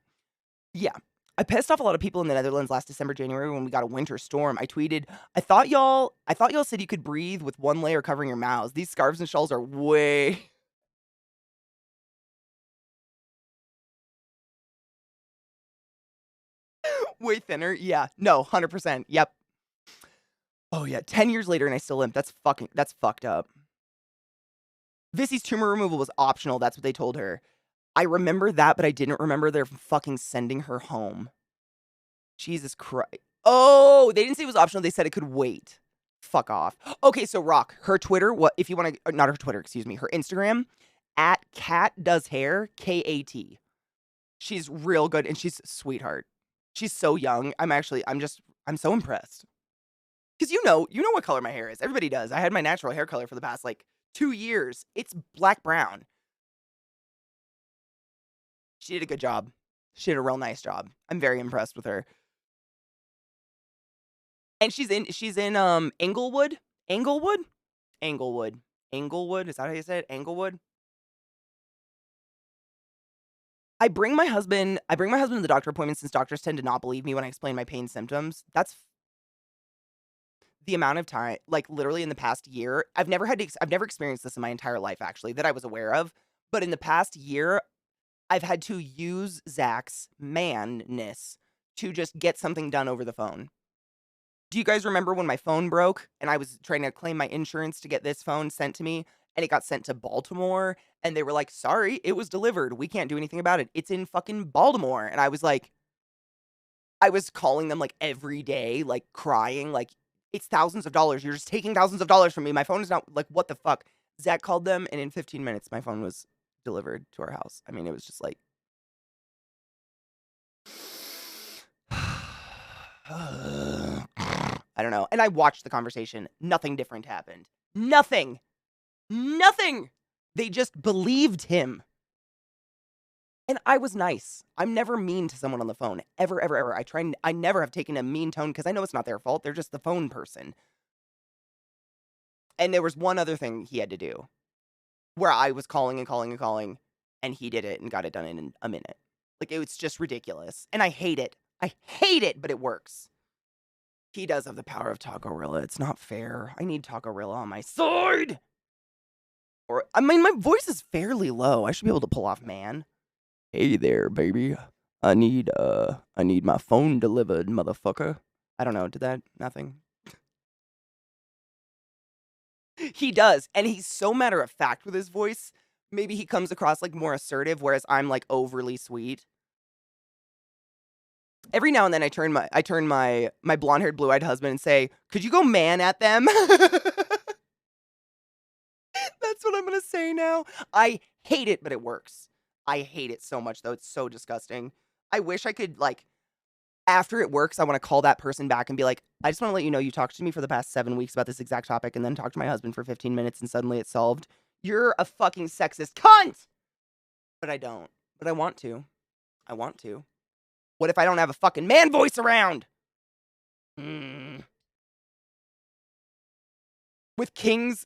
Yeah. I pissed off a lot of people in the Netherlands last December, January when we got a winter storm. I tweeted, I thought y'all said you could breathe with one layer covering your mouths. These scarves and shawls are way way thinner. Yeah. No, 100%. Yep. Oh yeah, 10 years later and I still limp. That's fucked up. Vissy's tumor removal was optional. That's what they told her. I remember that, but I didn't remember they're fucking sending her home. Jesus Christ. Oh, they didn't say it was optional. They said it could wait. Fuck off. Okay, so Rock, her Twitter, what if you want to, not her Twitter, excuse me, her Instagram, at Cat Does Hair, KAT. She's real good and she's a sweetheart. She's so young. I'm so impressed. Because you know what color my hair is. Everybody does. I had my natural hair color for the past, like, 2 years. It's black brown. She did a good job. She did a real nice job. I'm very impressed with her. And she's in Englewood? Englewood? Englewood. Englewood? Is that how you say it? Englewood? I bring my husband to the doctor appointments since doctors tend to not believe me when I explain my pain symptoms. That's the amount of time, like, literally in the past year. I've never experienced this in my entire life, actually, that I was aware of. But in the past year, I've had to use Zach's manness to just get something done over the phone. Do you guys remember when my phone broke and I was trying to claim my insurance to get this phone sent to me, and it got sent to Baltimore and they were like, "Sorry, it was delivered. We can't do anything about it. It's in fucking Baltimore." And I was like, I was calling them like every day, like crying, like, "It's thousands of dollars. You're just taking thousands of dollars from me. My phone is not," like, what the fuck? Zach called them and in 15 minutes my phone was delivered to our house. I mean, it was just like I don't know. And I watched the conversation. Nothing different happened. Nothing. Nothing. They just believed him. And I was nice. I'm never mean to someone on the phone. Ever, ever, ever. I never have taken a mean tone because I know it's not their fault. They're just the phone person. And there was one other thing he had to do where I was calling and calling and calling, and he did it and got it done in a minute. Like, it was just ridiculous. And I hate it. I hate it, but it works. He does have the power of Taco-Rilla. It's not fair. I need Taco-Rilla on my side. Or, I mean, my voice is fairly low. I should be able to pull off man. Hey there, baby. I need my phone delivered, motherfucker. I don't know. Did that? Nothing. He does. And he's so matter of fact with his voice. Maybe he comes across like more assertive, whereas I'm like overly sweet. Every now and then I turn my blonde-haired, blue-eyed husband and say, "Could you go man at them?" That's what I'm gonna say now. I hate it, but it works. I hate it so much, though. It's so disgusting. I wish I could, like, after it works, I want to call that person back and be like, I just want to let you know you talked to me for the past 7 weeks about this exact topic and then talked to my husband for 15 minutes and suddenly it's solved. You're a fucking sexist cunt! But I don't. But I want to. I want to. What if I don't have a fucking man voice around? With King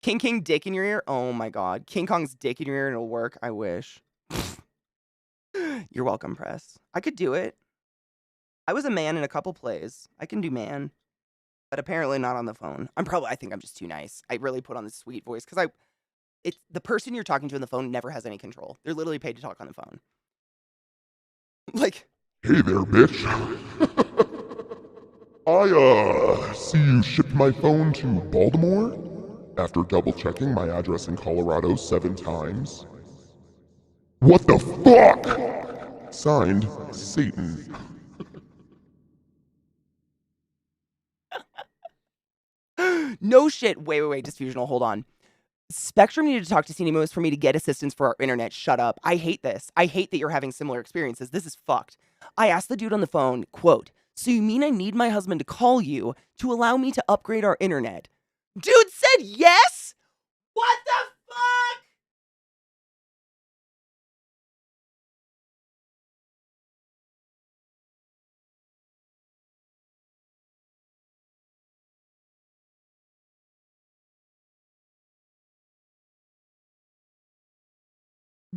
dick in your ear? Oh my god. King Kong's dick in your ear and it'll work? I wish. You're welcome, press. I could do it. I was a man in a couple plays. I can do man. But apparently not on the phone. I think I'm just too nice. I really put on this sweet voice because the person you're talking to on the phone never has any control. They're literally paid to talk on the phone. Like, Hey there, bitch. I see you shipped my phone to Baltimore after double checking my address in Colorado 7 times. What the fuck? Signed, Satan. no shit. Wait. Disfusional, hold on. Spectrum needed to talk to CNEMOs for me to get assistance for our internet. Shut up. I hate this. I hate that you're having similar experiences. This is fucked. I asked the dude on the phone, quote, so you mean I need my husband to call you to allow me to upgrade our internet? Dude said yes? What the fuck?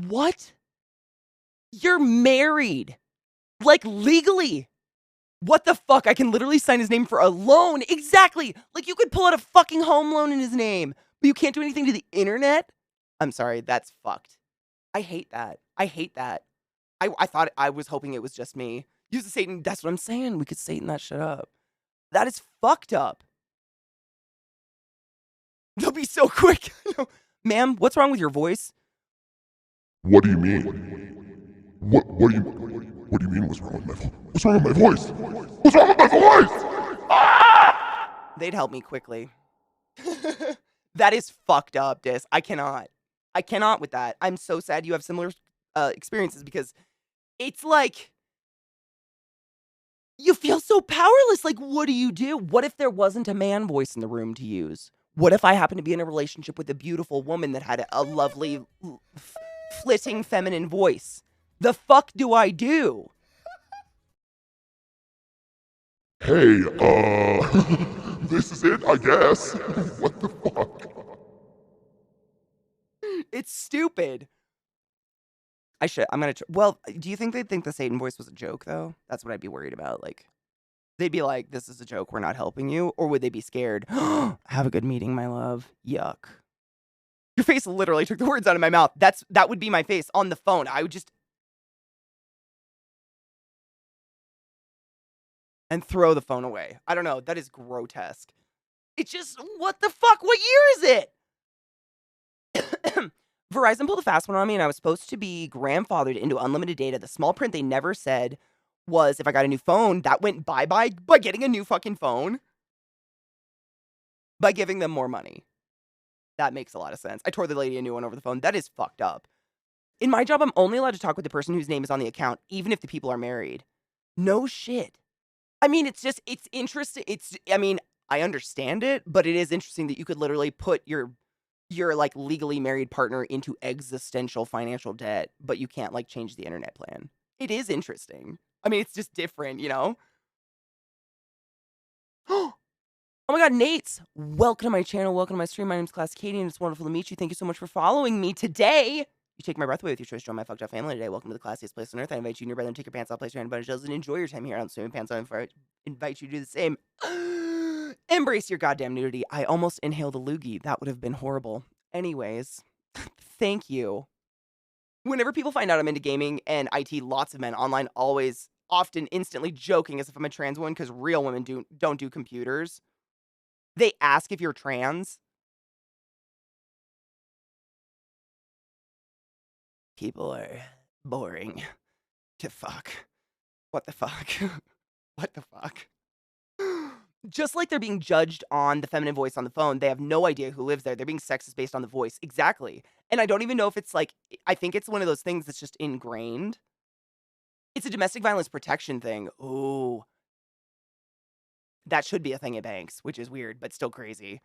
What? You're married. Like, legally. What the fuck? I can literally sign his name for a loan. Exactly. Like, you could pull out a fucking home loan in his name, but you can't do anything to the internet? I'm sorry, that's fucked. I hate that. I hate that. I was hoping it was just me. Use the Satan. That's what I'm saying. We could Satan that shit up. That is fucked up. They'll be so quick. Ma'am, what's wrong with your voice? What do you mean? What do you mean what's wrong with my voice? What's wrong with my voice? What's wrong with my voice? Ah! They'd help me quickly. That is fucked up, Dis. I cannot with that. I'm so sad you have similar experiences because it's like you feel so powerless. Like, what do you do? What if there wasn't a man voice in the room to use? What if I happened to be in a relationship with a beautiful woman that had a lovely, flitting feminine voice? The fuck do I do? Hey, this is it, I guess. What the fuck? It's stupid. I'm gonna well, do you think they'd think the Satan voice was a joke, though? That's what I'd be worried about. Like, they'd be like, this is a joke, we're not helping you. Or would they be scared? Have a good meeting, my love. Yuck. Your face literally took the words out of my mouth. That would be my face on the phone. I would just... and throw the phone away. I don't know. That is grotesque. It's just, what the fuck? What year is it? Verizon pulled a fast one on me, and I was supposed to be grandfathered into unlimited data. The small print they never said was if I got a new phone, that went bye-bye by getting a new fucking phone. By giving them more money. That makes a lot of sense. I tore the lady a new one over the phone. That is fucked up. In my job, I'm only allowed to talk with the person whose name is on the account, even if the people are married. No shit. I mean, it's interesting. I understand it, but it is interesting that you could literally put your like legally married partner into existential financial debt, but you can't like change the internet plan. It is interesting. I mean, it's just different, you know? Oh my god, Nate's! Welcome to my channel, welcome to my stream. My name's ClassyKatie, and it's wonderful to meet you. Thank you so much for following me today. You take my breath away with your choice to join my fucked up family today. Welcome to the classiest place on earth. I invite you and your brother to take your pants off, place your hand on bunches, and enjoy your time here on Swimming Pants. I invite you to do the same. Embrace your goddamn nudity. I almost inhaled a loogie. That would have been horrible. Anyways, thank you. Whenever people find out I'm into gaming and IT, lots of men online often instantly joking as if I'm a trans woman because real women don't do computers. They ask if you're trans. People are boring to fuck. What the fuck? What the fuck? Just like they're being judged on the feminine voice on the phone, they have no idea who lives there. They're being sexist based on the voice. Exactly. And I don't even know if it's like, I think it's one of those things that's just ingrained. It's a domestic violence protection thing. Ooh, that should be a thing at banks, which is weird, but still crazy.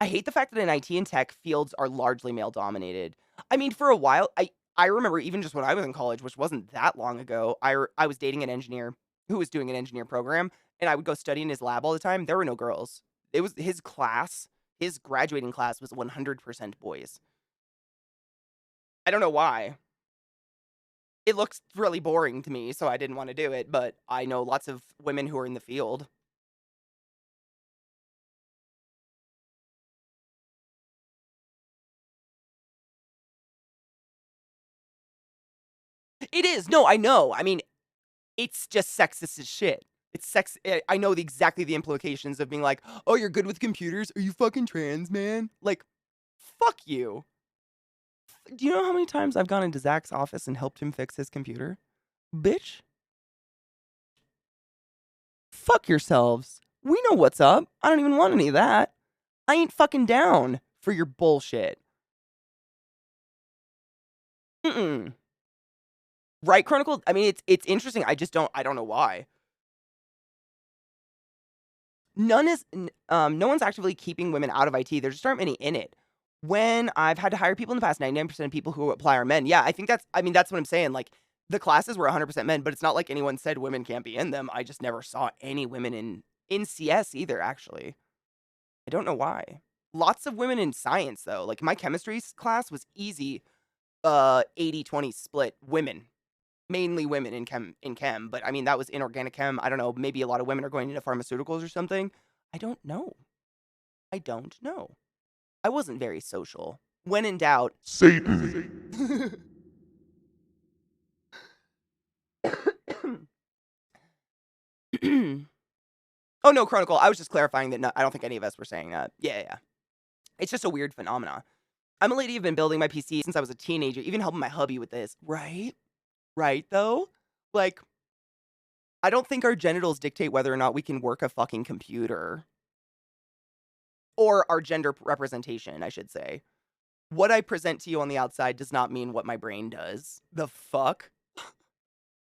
I hate the fact that in IT and tech, fields are largely male dominated. I mean, for a while, I remember even just when I was in college, which wasn't that long ago, I was dating an engineer who was doing an engineer program, and I would go study in his lab all the time. There were no girls. It was his class, his graduating class was 100% boys. I don't know why. It looks really boring to me, so I didn't want to do it, but I know lots of women who are in the field. It is. No, I know. I mean, it's just sexist as shit. It's sex. I know exactly the implications of being like, oh, you're good with computers? Are you fucking trans, man? Like, fuck you. Do you know how many times I've gone into Zach's office and helped him fix his computer? Bitch. Fuck yourselves. We know what's up. I don't even want any of that. I ain't fucking down for your bullshit. Mm-mm. Right, Chronicle? I mean, it's interesting. I don't know why. No one's actively keeping women out of IT. There just aren't many in it. When I've had to hire people in the past, 99% of people who apply are men. Yeah, I mean, that's what I'm saying. Like, the classes were 100% men, but it's not like anyone said women can't be in them. I just never saw any women in CS either, actually. I don't know why. Lots of women in science, though. Like, my chemistry class was easy, 80-20 split women. Mainly women in chem, but I mean, that was inorganic chem. I don't know, maybe a lot of women are going into pharmaceuticals or something. I don't know. I don't know. I wasn't very social. When in doubt, Satan. Oh no, Chronicle, I was just clarifying that I don't think any of us were saying that. Yeah. It's just a weird phenomena. I'm a lady who've been building my PC since I was a teenager, even helping my hubby with this. Right? Right, though? Like, I don't think our genitals dictate whether or not we can work a fucking computer. Or our gender representation, I should say. What I present to you on the outside does not mean what my brain does. The fuck?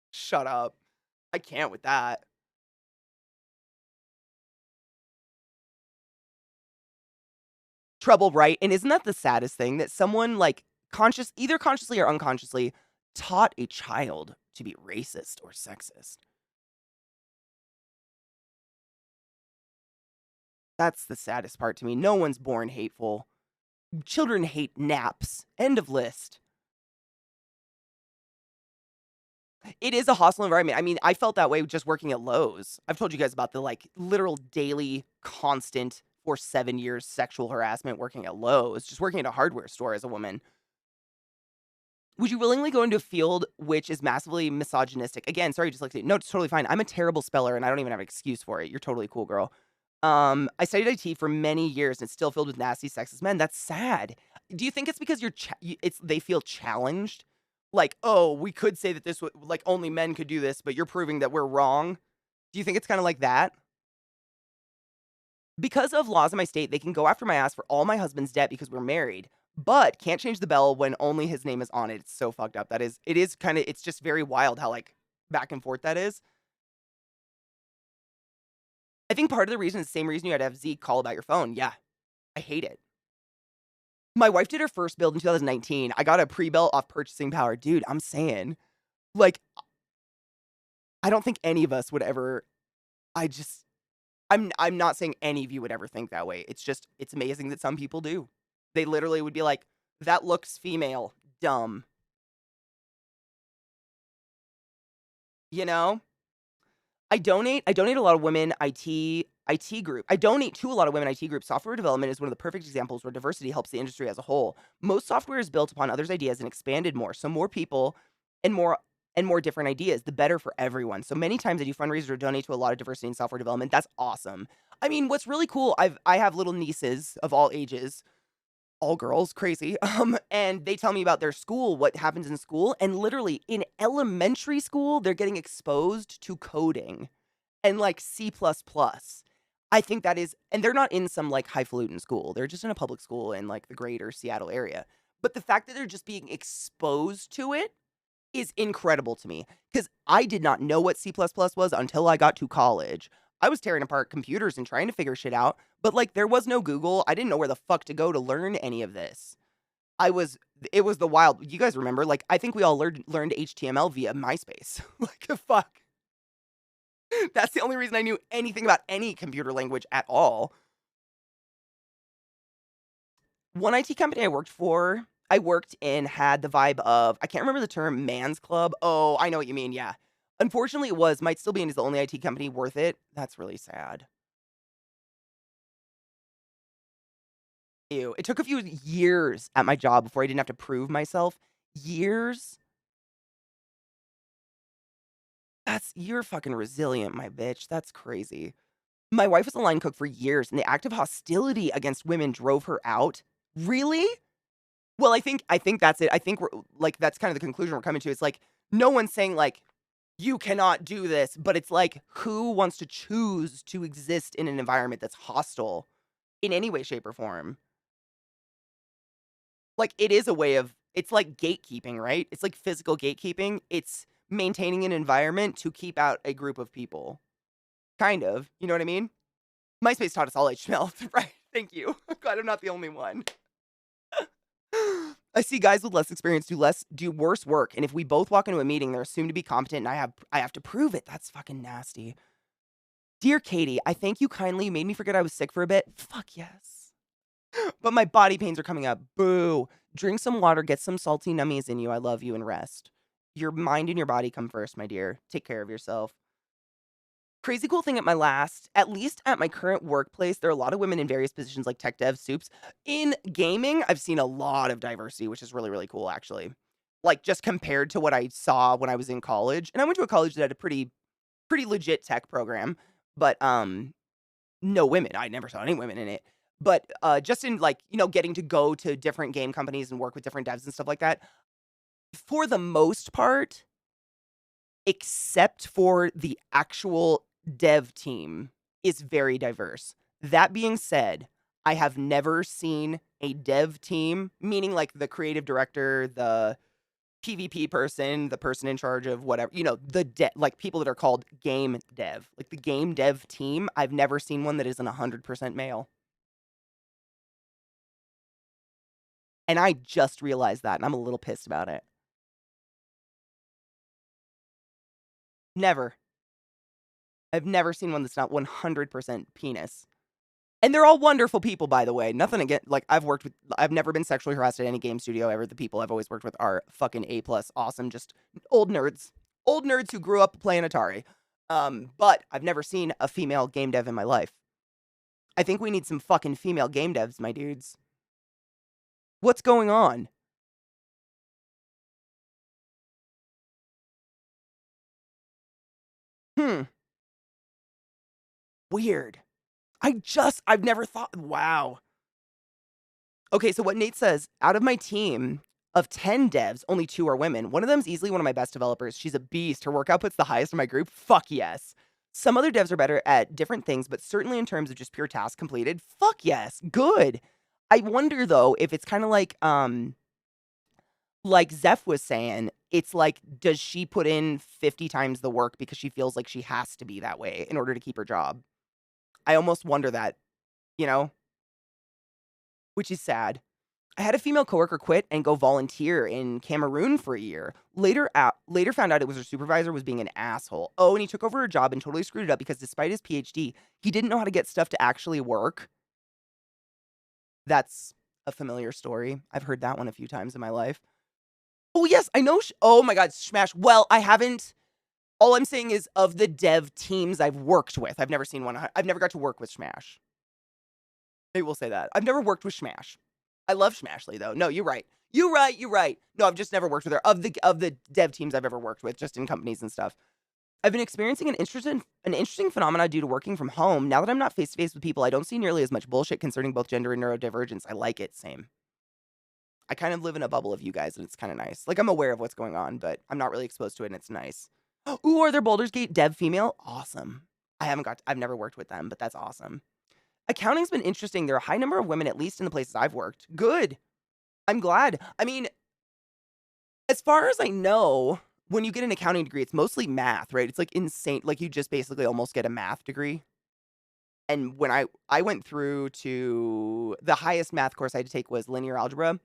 Shut up. I can't with that. Trouble, right? And isn't that the saddest thing? That someone, like, either consciously or unconsciously, taught a child to be racist or sexist. That's the saddest part to me. No one's born hateful. Children hate naps. End of list. It is a hostile environment. I mean, I felt that way just working at Lowe's. I've told you guys about the, like, literal daily, constant, for 7 years, sexual harassment working at Lowe's, just working at a hardware store as a woman. Would you willingly go into a field which is massively misogynistic? Again, sorry, dyslexia. No, it's totally fine. I'm a terrible speller, and I don't even have an excuse for it. You're totally cool, girl. I studied IT for many years, and it's still filled with nasty, sexist men. That's sad. Do you think it's because they feel challenged? Like, oh, we could say that this would, like, only men could do this, but you're proving that we're wrong. Do you think it's kind of like that? Because of laws in my state, they can go after my ass for all my husband's debt because we're married, but can't change the bell when only his name is on it. It's so fucked up. It's just very wild how, like, back and forth that is. I think part of the reason is the same reason you had to have Zeke call about your phone. Yeah, I hate it. My wife did her first build in 2019. I got a pre-built off Purchasing Power. Dude, I'm saying, like, I don't think any of us would ever, I'm not saying any of you would ever think that way. It's amazing that some people do. They literally would be like, that looks female. Dumb. You know? I donate a lot of women IT group. I donate to a lot of women IT groups. Software development is one of the perfect examples where diversity helps the industry as a whole. Most software is built upon others' ideas and expanded more. So more people and more different ideas, the better for everyone. So many times I do fundraisers or donate to a lot of diversity in software development. That's awesome. I mean, what's really cool, I have little nieces of all ages, all girls, crazy. And they tell me about their school, what happens in school, and literally in elementary school, they're getting exposed to coding and like C++. I think that is, and they're not in some like highfalutin school. They're just in a public school in like the greater Seattle area. But the fact that they're just being exposed to it is incredible to me because I did not know what C++ was until I got to college. I was tearing apart computers and trying to figure shit out, but like there was no Google. I didn't know where the fuck to go to learn any of this. It was the wild. You guys remember? Like I think we all learned HTML via MySpace. Like the fuck. That's the only reason I knew anything about any computer language at all. One IT company I worked in had the vibe of, I can't remember the term, man's club. Oh, I know what you mean, yeah. Unfortunately, it might still be, and is the only IT company worth it. That's really sad. Ew. It took a few years at my job before I didn't have to prove myself. Years? You're fucking resilient, my bitch. That's crazy. My wife was a line cook for years, and the act of hostility against women drove her out. Really? Well, I think that's it. I think we're like that's kind of the conclusion we're coming to. It's like no one's saying like you cannot do this, but it's like who wants to choose to exist in an environment that's hostile in any way, shape, or form? Like it is a way of it's like gatekeeping, right? It's like physical gatekeeping. It's maintaining an environment to keep out a group of people. Kind of. You know what I mean? MySpace taught us all HTML, right? Thank you. Glad I'm not the only one. I see guys with less experience do worse work, and if we both walk into a meeting, they're assumed to be competent, and I have to prove it. That's fucking nasty. Dear Katie, I thank you kindly. You made me forget I was sick for a bit. Fuck yes. But my body pains are coming up. Boo. Drink some water, get some salty nummies in you. I love you, and rest. Your mind and your body come first, my dear. Take care of yourself. Crazy cool thing at least at my current workplace, there are a lot of women in various positions like tech dev, soups. In gaming, I've seen a lot of diversity, which is really, really cool, actually. Like, just compared to what I saw when I was in college. And I went to a college that had a pretty legit tech program, but, no women. I never saw any women in it. But, just in, like, getting to go to different game companies and work with different devs and stuff like that, for the most part, except for the actual dev team, is very diverse. That being said, I have never seen a dev team, meaning like the creative director, the PvP person, the person in charge of whatever, like people that are called game dev. Like the game dev team, I've never seen one that isn't 100% male. And I just realized that, and I'm a little pissed about it. Never. I've never seen one that's not 100% penis. And they're all wonderful people, by the way. Nothing against, like, I've never been sexually harassed at any game studio ever. The people I've always worked with are fucking A+, awesome, just old nerds. Old nerds who grew up playing Atari. But I've never seen a female game dev in my life. I think we need some fucking female game devs, my dudes. What's going on? Weird. I've never thought, wow. Okay, so what Nate says, out of my team of 10 devs, only 2 are women. One of them's easily one of my best developers. She's a beast. Her work output's the highest in my group. Fuck yes. Some other devs are better at different things, but certainly in terms of just pure tasks completed, fuck yes. Good. I wonder though if it's kind of like Zeph was saying, it's like, does she put in 50 times the work because she feels like she has to be that way in order to keep her job? I almost wonder that, which is sad. I had a female coworker quit and go volunteer in Cameroon for a year. Later found out it was her supervisor was being an asshole. Oh, and he took over her job and totally screwed it up because despite his PhD, he didn't know how to get stuff to actually work. That's a familiar story. I've heard that one a few times in my life. Oh, yes, I know. Oh my God, Smash. Well, I haven't. All I'm saying is of the dev teams I've worked with, I've never seen one. I've never got to work with Smash. Maybe we'll say that. I've never worked with Smash. I love Smashly though. No, you're right. You're right. No, I've just never worked with her. Of the dev teams I've ever worked with, just in companies and stuff. I've been experiencing an interesting phenomena due to working from home. Now that I'm not face to face with people, I don't see nearly as much bullshit concerning both gender and neurodivergence. I like it. Same. I kind of live in a bubble of you guys, and it's kind of nice. Like I'm aware of what's going on, but I'm not really exposed to it, and it's nice. Ooh, are there Baldur's Gate dev female? Awesome. I've never worked with them, but that's awesome. Accounting's been interesting. There are a high number of women, at least in the places I've worked. Good. I'm glad. I mean, As far as I know, when you get an accounting degree, it's mostly math, right? It's like insane. Like you just basically almost get a math degree. And when I went through to the highest math course I had to take was linear algebra.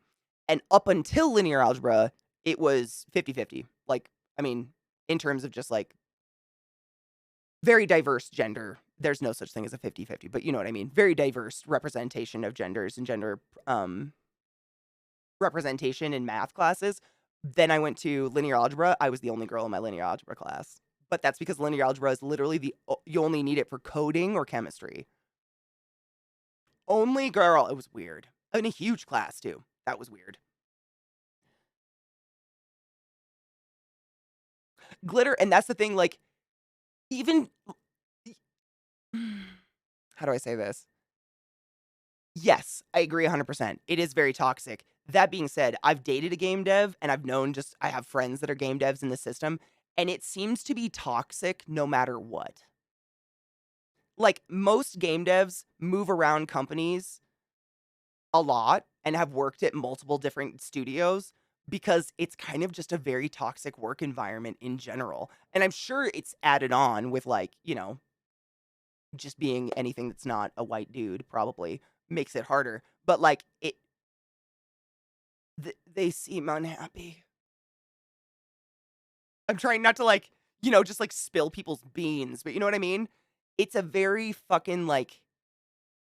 And up until linear algebra, it was 50-50. Like, I mean, in terms of just like very diverse gender. There's no such thing as a 50-50, but you know what I mean. Very diverse representation of genders and gender representation in math classes. Then I went to linear algebra. I was the only girl in my linear algebra class. But that's because linear algebra is literally you only need it for coding or chemistry. Only girl. It was weird. In a huge class, too. That was weird. Glitter, and that's the thing, like, even... How do I say this? Yes, I agree 100%. It is very toxic. That being said, I've dated a game dev, and I have friends that are game devs in the system, and it seems to be toxic no matter what. Like, most game devs move around companies a lot and have worked at multiple different studios because it's kind of just a very toxic work environment in general. And I'm sure it's added on with, like, you know, just being anything that's not a white dude probably makes it harder. But, like, they seem unhappy. I'm trying not to, like, you know, just, like, spill people's beans, but you know what I mean? It's a very fucking, like,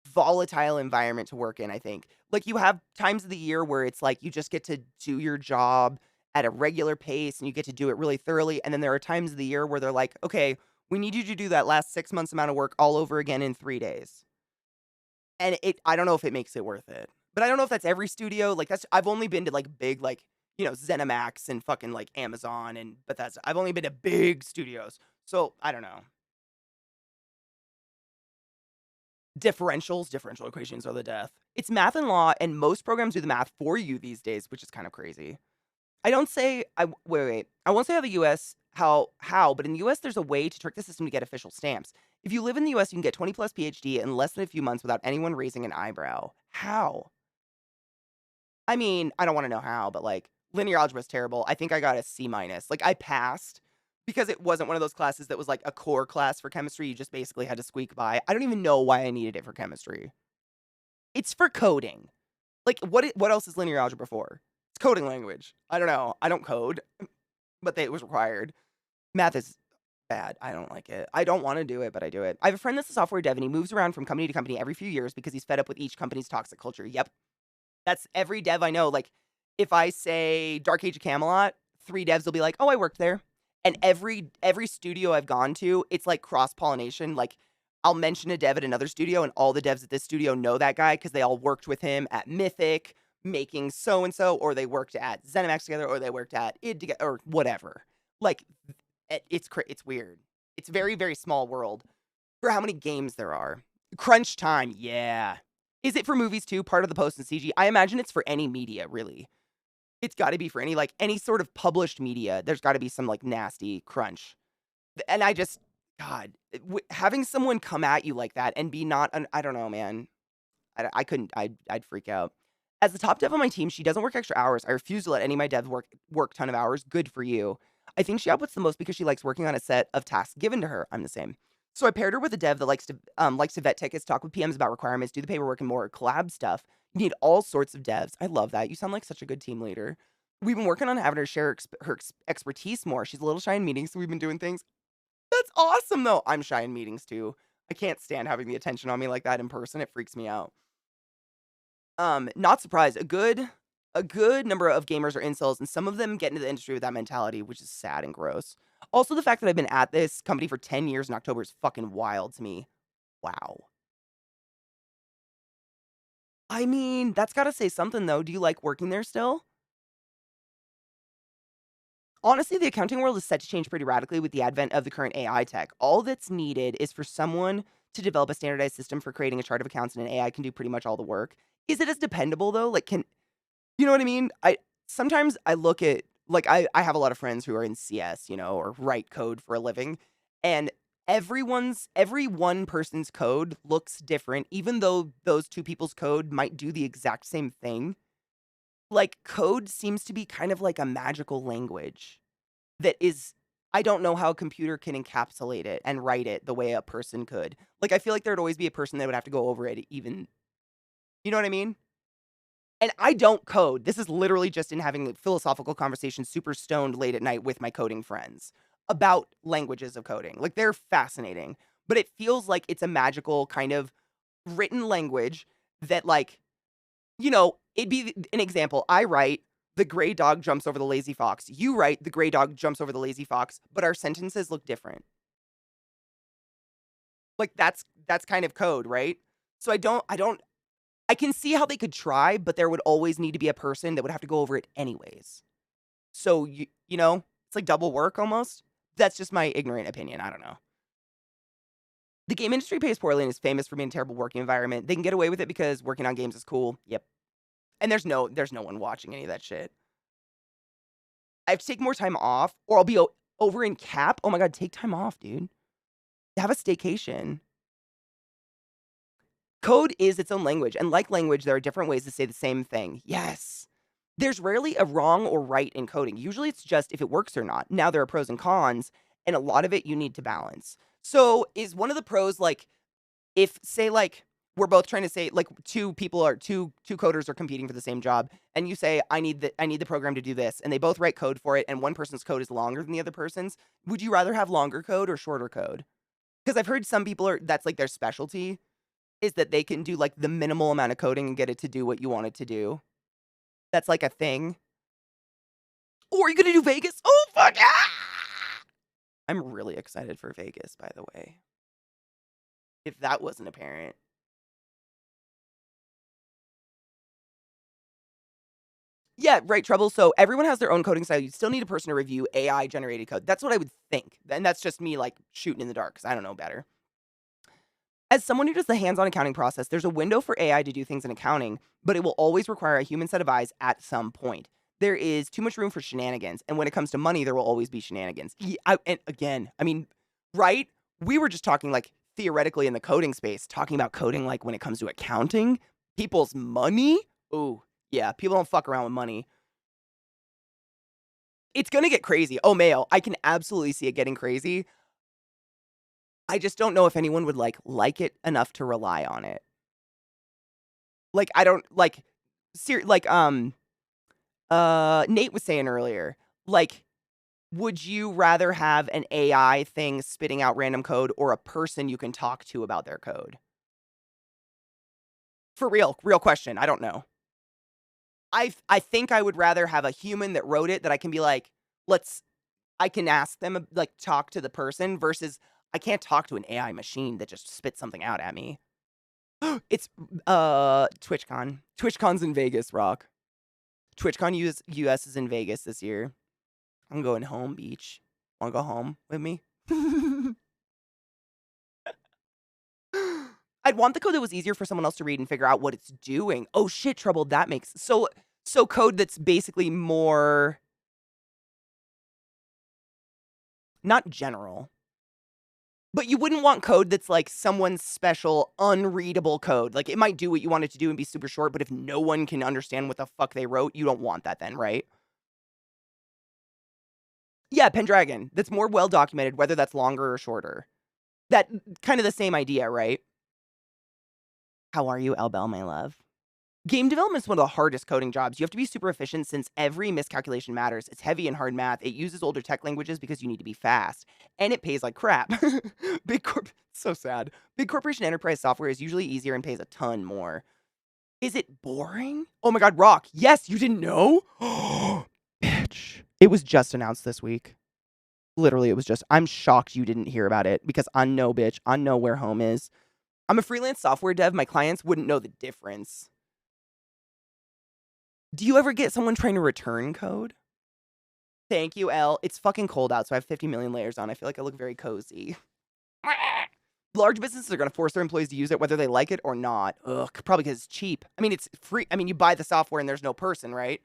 volatile environment to work in, I think. Like, you have times of the year where it's like you just get to do your job at a regular pace and you get to do it really thoroughly, and then there are times of the year where they're like, "Okay, we need you to do that last 6 months amount of work all over again in 3 days." And I don't know if it makes it worth it. But I don't know if that's every studio. Like, I've only been to, like, big, like, you know, ZeniMax and fucking, like, Amazon and Bethesda. I've only been to big studios. So, I don't know. Differential equations are the death. It's math and law, and most programs do the math for you these days, which is kind of crazy. I don't say wait. I won't say how the US but in the US there's a way to trick the system to get official stamps. If you live in the US, you can get 20 plus PhD in less than a few months without anyone raising an eyebrow. How? I mean, I don't want to know how, but like linear algebra is terrible. I think I got a C minus. Like I passed because it wasn't one of those classes that was like a core class for chemistry. You just basically had to squeak by. I don't even know why I needed it for chemistry. It's for coding. Like what else is linear algebra for? It's coding language. I don't know. I don't code, but it was required. Math is bad. I don't like it. I don't want to do it, but I do it. I have a friend that's a software dev and he moves around from company to company every few years because he's fed up with each company's toxic culture. Yep. That's every dev I know. Like, if I say Dark Age of Camelot, 3 devs will be like, "Oh, I worked there." And every studio I've gone to, it's like cross-pollination. Like, I'll mention a dev at another studio, and all the devs at this studio know that guy because they all worked with him at Mythic, making so-and-so, or they worked at ZeniMax together, or they worked at id together, or whatever. Like, it's weird. It's very, very small world for how many games there are. Crunch time, yeah. Is it for movies too? Part of the post and CG? I imagine it's for any media, really. It's got to be for any sort of published media. There's got to be some like nasty crunch. And I just, God, having someone come at you like that and be not, I don't know, man. I couldn't, I'd freak out. As the top dev on my team, she doesn't work extra hours. I refuse to let any of my devs work ton of hours. Good for you. I think she outputs the most because she likes working on a set of tasks given to her. I'm the same. So I paired her with a dev that likes to vet tickets, talk with PMs about requirements, do the paperwork, and more collab stuff. You need all sorts of devs. I love that. You sound like such a good team leader. We've been working on having her share her expertise more. She's a little shy in meetings, so we've been doing things. That's awesome, though. I'm shy in meetings, too. I can't stand having the attention on me like that in person. It freaks me out. Not surprised. A good number of gamers are incels, and some of them get into the industry with that mentality, which is sad and gross. Also, the fact that I've been at this company for 10 years in October is fucking wild to me. Wow. I mean, that's gotta say something, though. Do you like working there still? Honestly, the accounting world is set to change pretty radically with the advent of the current AI tech. All that's needed is for someone to develop a standardized system for creating a chart of accounts, and an AI can do pretty much all the work. Is it as dependable, though? Like, you know what I mean? Sometimes I look at like I have a lot of friends who are in CS, you know, or write code for a living, and every one person's code looks different, even though those two people's code might do the exact same thing. like, code seems to be kind of like a magical language that is I don't know how a computer can encapsulate it and write it the way a person could. Like, I feel like there'd always be a person that would have to go over it even you know what I mean? And I don't code. This is literally just in having philosophical conversations super stoned late at night with my coding friends about languages of coding. Like, they're fascinating, but it feels like it's a magical kind of written language that, like, you know, it'd be an example. I write, "The gray dog jumps over the lazy fox." You write, "The gray dog jumps over the lazy fox," but our sentences look different. Like, that's kind of code, right? So I can see how they could try, but there would always need to be a person that would have to go over it anyways. So, you know, it's like double work almost. That's just my ignorant opinion. I don't know. The game industry pays poorly and is famous for being a terrible working environment. They can get away with it because working on games is cool. Yep. And there's no one watching any of that shit. I have to take more time off, or I'll be over in cap. Oh my god, take time off, dude. Have a staycation. Code is its own language, and like language, there are different ways to say the same thing. Yes. There's rarely a wrong or right in coding. Usually it's just if it works or not. Now there are pros and cons, and a lot of it you need to balance. So is one of the pros like if say like we're both trying to say like two coders are competing for the same job, and you say I need the program to do this, and they both write code for it, and one person's code is longer than the other person's, would you rather have longer code or shorter code? Because I've heard some people that's like their specialty is that they can do like the minimal amount of coding and get it to do what you want it to do. That's like a thing. Or are you gonna do Vegas? Oh fuck yeah! I'm really excited for Vegas, by the way. If that wasn't apparent. Yeah, right, Trouble. So everyone has their own coding style. You still need a person to review AI generated code. That's what I would think. And that's just me like shooting in the dark because I don't know better. As someone who does the hands-on accounting process, there's a window for AI to do things in accounting, but it will always require a human set of eyes at some point. There is too much room for shenanigans, and when it comes to money, there will always be shenanigans. And again, I mean, right? We were just talking like theoretically in the coding space, talking about coding like when it comes to accounting, people's money. Ooh, yeah, people don't fuck around with money. It's gonna get crazy. Oh, Mayo, I can absolutely see it getting crazy. I just don't know if anyone would like it enough to rely on it. Like, I don't like Nate was saying earlier, like, would you rather have an AI thing spitting out random code or a person you can talk to about their code? For real question. I don't know. I think I would rather have a human that wrote it that I can be like, I can ask them, like, talk to the person versus I can't talk to an AI machine that just spits something out at me. It's, TwitchCon. TwitchCon's in Vegas, Rock. TwitchCon US is in Vegas this year. I'm going home, beach. Wanna go home with me? I'd want the code that was easier for someone else to read and figure out what it's doing. Oh shit, Trouble, that makes so code that's basically more not general. But you wouldn't want code that's like someone's special unreadable code. Like it might do what you want it to do and be super short, but if no one can understand what the fuck they wrote, you don't want that then, right? Yeah, Pendragon. That's more well documented, whether that's longer or shorter. That kind of the same idea, right? How are you, Albel, my love? Game development is one of the hardest coding jobs. You have to be super efficient since every miscalculation matters. It's heavy and hard math. It uses older tech languages because you need to be fast. And it pays like crap. So sad. Big corporation enterprise software is usually easier and pays a ton more. Is it boring? Oh my god, Rock. Yes, you didn't know? Bitch. It was just announced this week. Literally, it was just, I'm shocked you didn't hear about it because I know, bitch. I know where home is. I'm a freelance software dev. My clients wouldn't know the difference. Do you ever get someone trying to return code? Thank you, Elle. It's fucking cold out, so I have 50 million layers on. I feel like I look very cozy. Large businesses are going to force their employees to use it whether they like it or not. Ugh, probably because it's cheap. I mean, it's free. I mean, you buy the software and there's no person, right?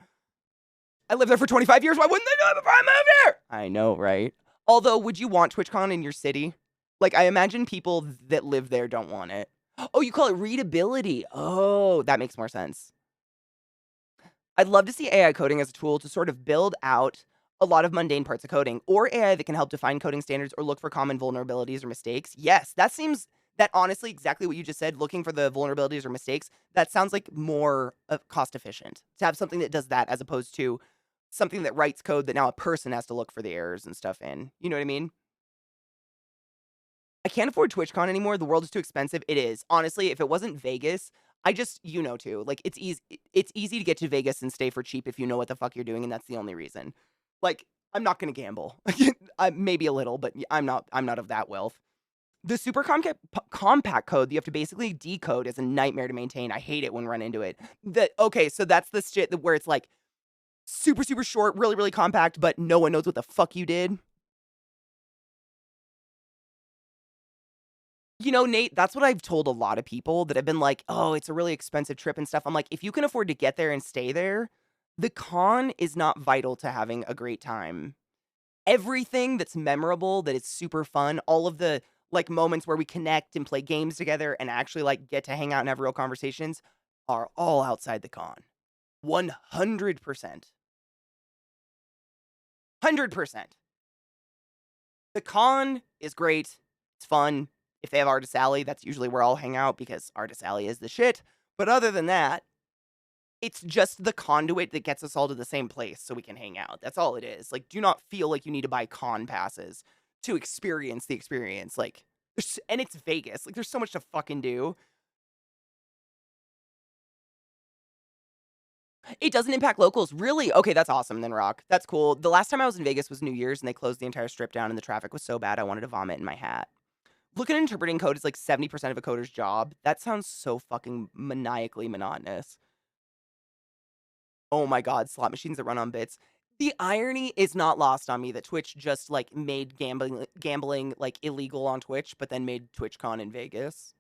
I lived there for 25 years. Why wouldn't they do it before I moved here? I know, right? Although, would you want TwitchCon in your city? Like, I imagine people that live there don't want it. Oh, you call it readability. Oh, that makes more sense. I'd love to see AI coding as a tool to sort of build out a lot of mundane parts of coding, or AI that can help define coding standards or look for common vulnerabilities or mistakes. Yes, that honestly, exactly what you just said, looking for the vulnerabilities or mistakes, that sounds like more cost efficient to have something that does that as opposed to something that writes code that now a person has to look for the errors and stuff in. You know what I mean? I can't afford TwitchCon anymore. The world is too expensive. It is. Honestly, if it wasn't Vegas, I just, too. Like, it's easy to get to Vegas and stay for cheap if you know what the fuck you're doing, and that's the only reason. Like, I'm not gonna gamble. Maybe a little, but I'm not of that wealth. The super compact code that you have to basically decode is a nightmare to maintain. I hate it when run into it. Okay, so that's the shit where it's like super, super short, really, really compact, but no one knows what the fuck you did. Nate, that's what I've told a lot of people that have been like, oh, it's a really expensive trip and stuff. I'm like, if you can afford to get there and stay there, the con is not vital to having a great time. Everything that's memorable, that is super fun, all of the like moments where we connect and play games together and actually like get to hang out and have real conversations are all outside the con. 100%. 100%. The con is great. It's fun. If they have Artist Alley, that's usually where I'll hang out because Artist Alley is the shit. But other than that, it's just the conduit that gets us all to the same place so we can hang out. That's all it is. Like, do not feel like you need to buy con passes to experience the experience. Like, and it's Vegas. Like, there's so much to fucking do. It doesn't impact locals. Really? Okay, that's awesome then, Rock. That's cool. The last time I was in Vegas was New Year's, and they closed the entire strip down, and the traffic was so bad I wanted to vomit in my hat. Looking at interpreting code is like 70% of a coder's job. That sounds so fucking maniacally monotonous. Oh my god, slot machines that run on bits. The irony is not lost on me that Twitch just like made gambling like illegal on Twitch, but then made TwitchCon in Vegas.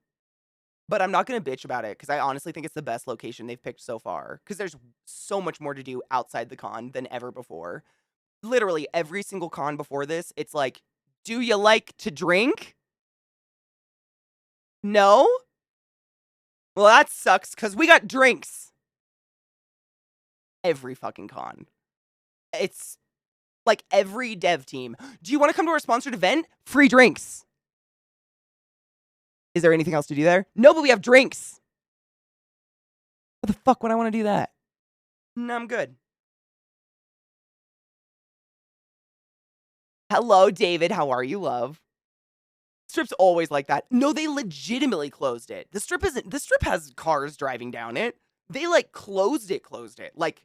But I'm not gonna bitch about it because I honestly think it's the best location they've picked so far. Because there's so much more to do outside the con than ever before. Literally every single con before this, it's like, do you like to drink? No? Well, that sucks because we got drinks. Every fucking con. It's like every dev team. Do you want to come to our sponsored event? Free drinks. Is there anything else to do there? No, but we have drinks. What the fuck would I want to do that? No, I'm good. Hello, David. How are you, love? Strip's always like that. No, they legitimately closed it. The strip has cars driving down it. They like closed it. Like,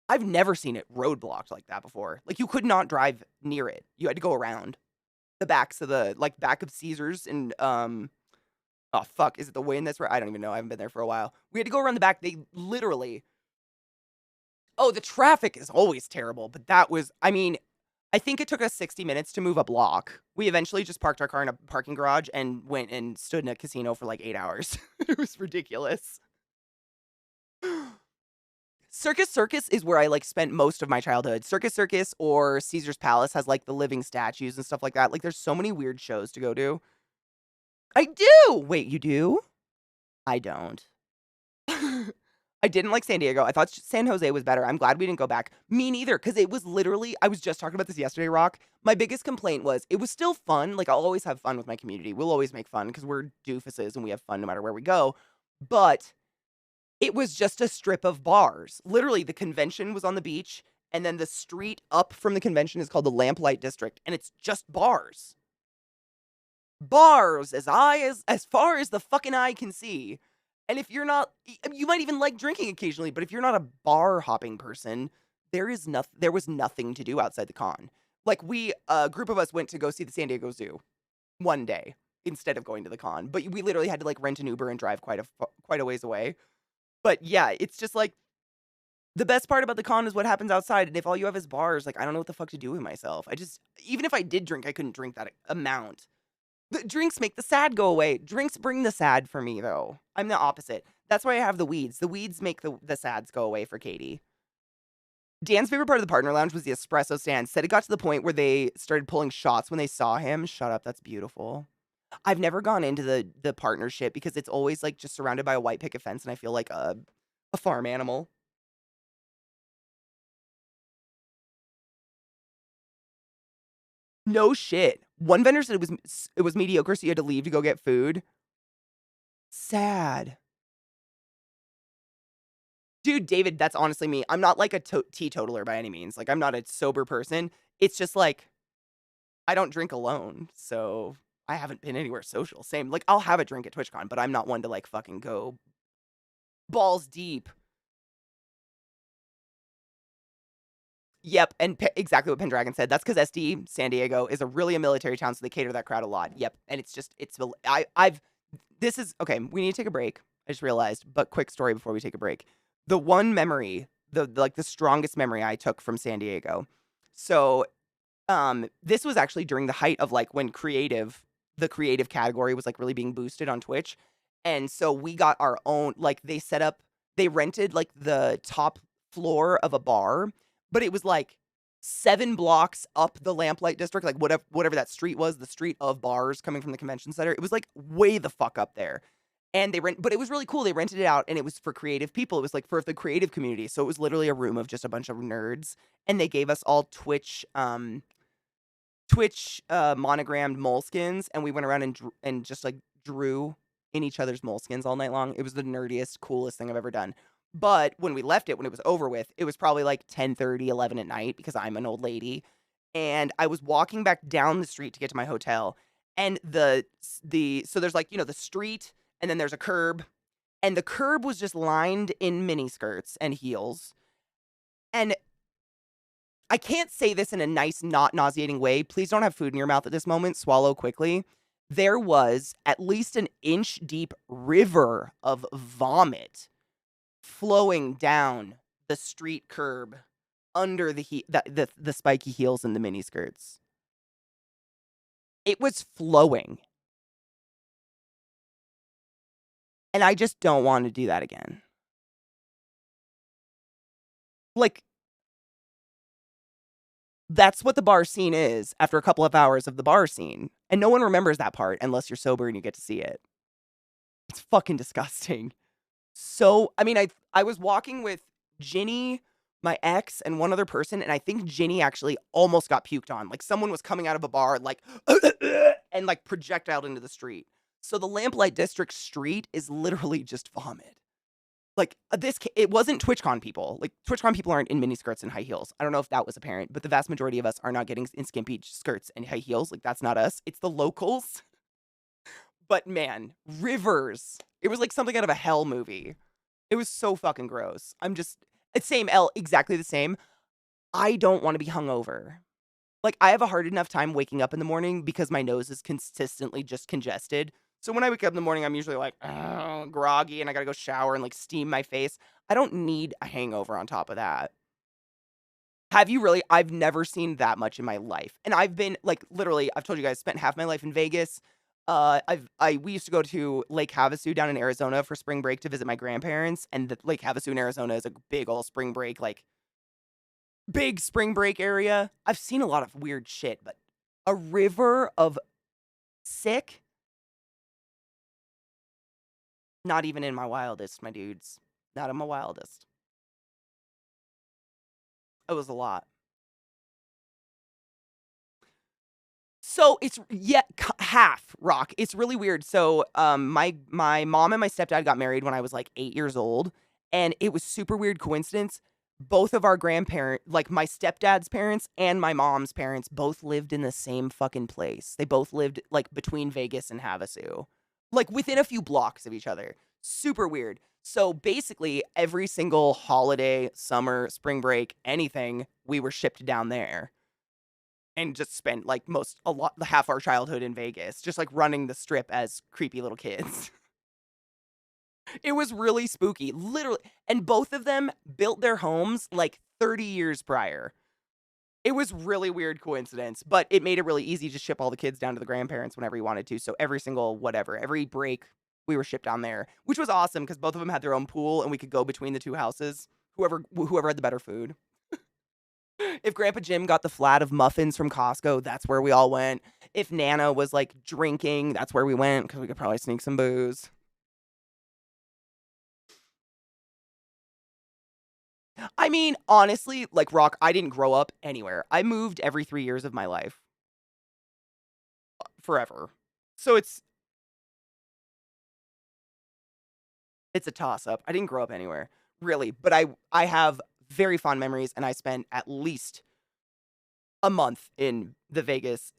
I've never seen it roadblocked like that before. Like, you could not drive near it. You had to go around the backs of back of Caesars and oh fuck, is it the Wynn? That's where I don't even know. I haven't been there for a while. We had to go around the back. They literally. Oh, the traffic is always terrible, but I think it took us 60 minutes to move a block. We eventually just parked our car in a parking garage and went and stood in a casino for like 8 hours. It was ridiculous. Circus is where I like spent most of my childhood. Circus or Caesar's Palace has like the living statues and stuff like that. Like, there's so many weird shows to go to. I do. Wait, you do? I don't. I didn't like San Diego. I thought San Jose was better. I'm glad we didn't go back. Me neither, because it was literally, I was just talking about this yesterday, Rock. My biggest complaint was it was still fun. Like, I'll always have fun with my community. We'll always make fun because we're doofuses and we have fun no matter where we go. But it was just a strip of bars. Literally, the convention was on the beach, and then the street up from the convention is called the Lamplight District, and it's just bars. Bars as far as the fucking eye can see. And if you're not, you might even like drinking occasionally, but if you're not a bar hopping person, there was nothing to do outside the con. Like, a group of us went to go see the San Diego Zoo one day instead of going to the con, but we literally had to like rent an Uber and drive quite a ways away. But yeah, it's just like the best part about the con is what happens outside. And if all you have is bars, like, I don't know what the fuck to do with myself. Even if I did drink, I couldn't drink that amount. The drinks make the sad go away. Drinks bring the sad for me, though. I'm the opposite. That's why I have the weeds. The weeds make the sads go away for Katie. Dan's favorite part of the partner lounge was the espresso stand. Said it got to the point where they started pulling shots when they saw him. Shut up, that's beautiful. I've never gone into the partnership because it's always like just surrounded by a white picket fence, and I feel like a farm animal. No shit. One vendor said it was mediocre, so you had to leave to go get food. Sad. Dude, David, that's honestly me. I'm not like a teetotaler by any means. Like, I'm not a sober person. It's just like, I don't drink alone, so I haven't been anywhere social. Same. Like, I'll have a drink at TwitchCon, but I'm not one to like fucking go balls deep. Yep, and exactly what Pendragon said. That's because SD San Diego is really a military town, so they cater to that crowd a lot. Yep, and this is okay. We need to take a break. I just realized, but quick story before we take a break. The one memory, the strongest memory I took from San Diego. So, this was actually during the height of like when the creative category was like really being boosted on Twitch, and so we got our own. Like they rented like the top floor of a bar, but it was like 7 blocks up the Lamplight District, like whatever that street was, the street of bars coming from the convention center. It was like way the fuck up there. And but it was really cool. They rented it out and it was for creative people. It was like for the creative community. So it was literally a room of just a bunch of nerds. And they gave us all Twitch monogrammed moleskins, and we went around and just like drew in each other's moleskins all night long. It was the nerdiest, coolest thing I've ever done. But when we left it, when it was over with, it was probably like 10:30, 11 at night because I'm an old lady. And I was walking back down the street to get to my hotel. And so there's like, the street, and then there's a curb. And the curb was just lined in miniskirts and heels. And I can't say this in a nice, not nauseating way. Please don't have food in your mouth at this moment. Swallow quickly. There was at least an inch deep river of vomit flowing down the street curb under the spiky heels and the miniskirts. It was flowing. And I just don't want to do that again. Like, that's what the bar scene is after a couple of hours of the bar scene. And no one remembers that part unless you're sober and you get to see it. It's fucking disgusting. So, I mean, I was walking with Ginny, my ex, and one other person, and I think Ginny actually almost got puked on. Like, someone was coming out of a bar, like, and like projectiled into the street. So the Lamplight District street is literally just vomit. Like, it wasn't TwitchCon people. Like, TwitchCon people aren't in miniskirts and high heels. I don't know if that was apparent, but the vast majority of us are not getting in skimpy skirts and high heels. Like, that's not us. It's the locals. But man, rivers. It was like something out of a hell movie. It was so fucking gross. It's same L, exactly the same. I don't want to be hungover. Like, I have a hard enough time waking up in the morning because my nose is consistently just congested. So when I wake up in the morning, I'm usually like, oh, groggy, and I gotta go shower and like steam my face. I don't need a hangover on top of that. Have you really? I've never seen that much in my life. And I've been like literally, I've told you guys, spent half my life in Vegas. We used to go to Lake Havasu down in Arizona for spring break to visit my grandparents, and the Lake Havasu in Arizona is a big old spring break, like big spring break area. I've seen a lot of weird shit, but a river of sick. Not even in my wildest, my dudes. Not in my wildest. It was a lot. So it's half rock. It's really weird. So my mom and my stepdad got married when I was like 8 years old, and it was super weird coincidence. Both of our grandparents, like my stepdad's parents and my mom's parents, both lived in the same fucking place. They both lived like between Vegas and Havasu, like within a few blocks of each other. Super weird. So basically, every single holiday, summer, spring break, anything, we were shipped down there and just spent like half our childhood in Vegas, just like running the strip as creepy little kids. It was really spooky, literally. And both of them built their homes like 30 years prior. It was really weird coincidence, but it made it really easy to ship all the kids down to the grandparents whenever you wanted to. So every break, we were shipped down there, which was awesome because both of them had their own pool and we could go between the two houses. Whoever had the better food. If Grandpa Jim got the flat of muffins from Costco, that's where we all went. If Nana was like drinking, that's where we went because we could probably sneak some booze. I mean, honestly, like Rock, I didn't grow up anywhere. I moved every 3 years of my life. forever. So it's a toss-up. I didn't grow up anywhere, really, but I have very fond memories, and I spent at least a month in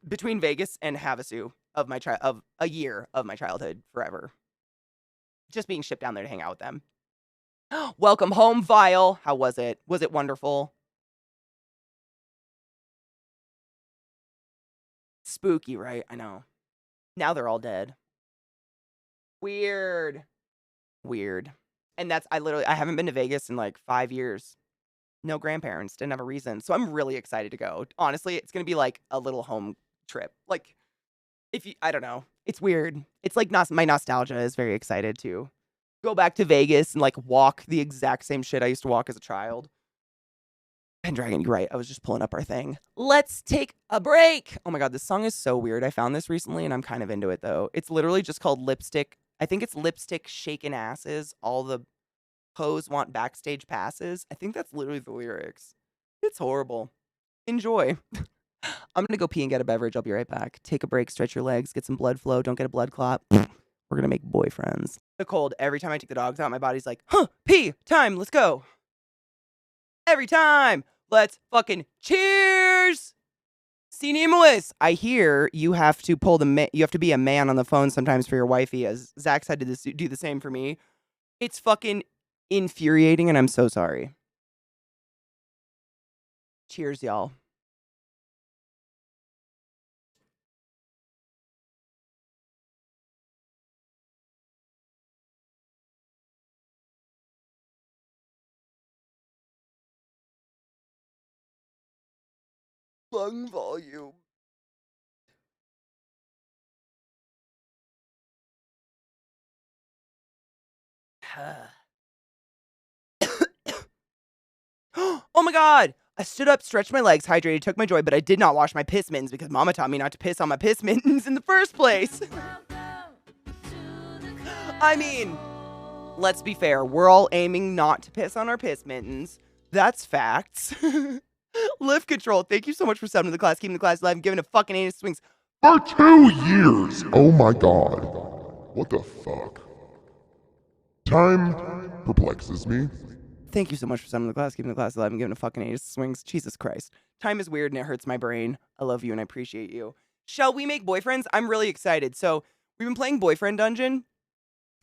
between Vegas and Havasu of a year of my childhood forever. Just being shipped down there to hang out with them. Welcome home, Vile. How was it? Was it wonderful? Spooky, right? I know. Now they're all dead. Weird. And I haven't been to Vegas in like 5 years. No grandparents, didn't have a reason. So I'm really excited to go. Honestly, it's going to be like a little home trip. Like, I don't know. It's weird. It's like my nostalgia is very excited to go back to Vegas and like walk the exact same shit I used to walk as a child. Pendragon, you're right. I was just pulling up our thing. Let's take a break. Oh my God, this song is so weird. I found this recently and I'm kind of into it though. It's literally just called Lipstick. I think it's Lipstick Shakin' Asses. All the hoes want backstage passes. I think that's literally the lyrics. It's horrible. Enjoy. I'm gonna go pee and get a beverage. I'll be right back. Take a break, stretch your legs, get some blood flow. Don't get a blood clot. We're gonna make boyfriends. The cold. Every time I take the dogs out, my body's like, huh, pee time. Let's go. Every time. Let's fucking cheers. Sinimos. I hear you have to you have to be a man on the phone sometimes for your wifey, as Zach's had to do the same for me. It's fucking infuriating, and I'm so sorry. Cheers, y'all. Lung volume. Oh my God. I stood up, stretched my legs, hydrated, took my joy, but I did not wash my piss mittens because Mama taught me not to piss on my piss mittens in the first place. I mean, let's be fair. We're all aiming not to piss on our piss mittens. That's facts. Lift control. Thank you so much for subbing to the class, keeping the class alive, and giving a fucking anus swings. For 2 years! Oh my God. What the fuck? Time perplexes me. Thank you so much for subbing to the class, keeping the class alive, and giving a fucking anus swings. Jesus Christ. Time is weird and it hurts my brain. I love you and I appreciate you. Shall we make boyfriends? I'm really excited. So we've been playing Boyfriend Dungeon.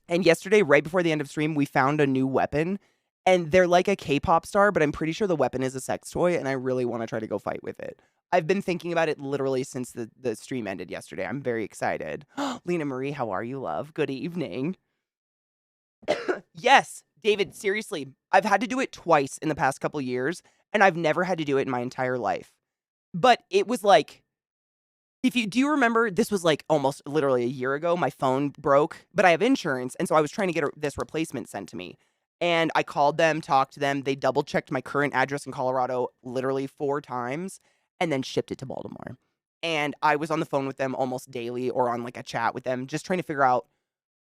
And yesterday, right before the end of stream, we found a new weapon. And they're like a K-pop star, but I'm pretty sure the weapon is a sex toy, and I really want to try to go fight with it. I've been thinking about it literally since the stream ended yesterday. I'm very excited. Lena Marie, how are you, love? Good evening. Yes, David, seriously, I've had to do it twice in the past couple years, and I've never had to do it in my entire life. But it was like, do you remember, this was like almost literally a year ago, my phone broke, but I have insurance, and so I was trying to get this replacement sent to me. And I called them, talked to them. They double checked my current address in Colorado literally 4 times and then shipped it to Baltimore. And I was on the phone with them almost daily or on like a chat with them, just trying to figure out,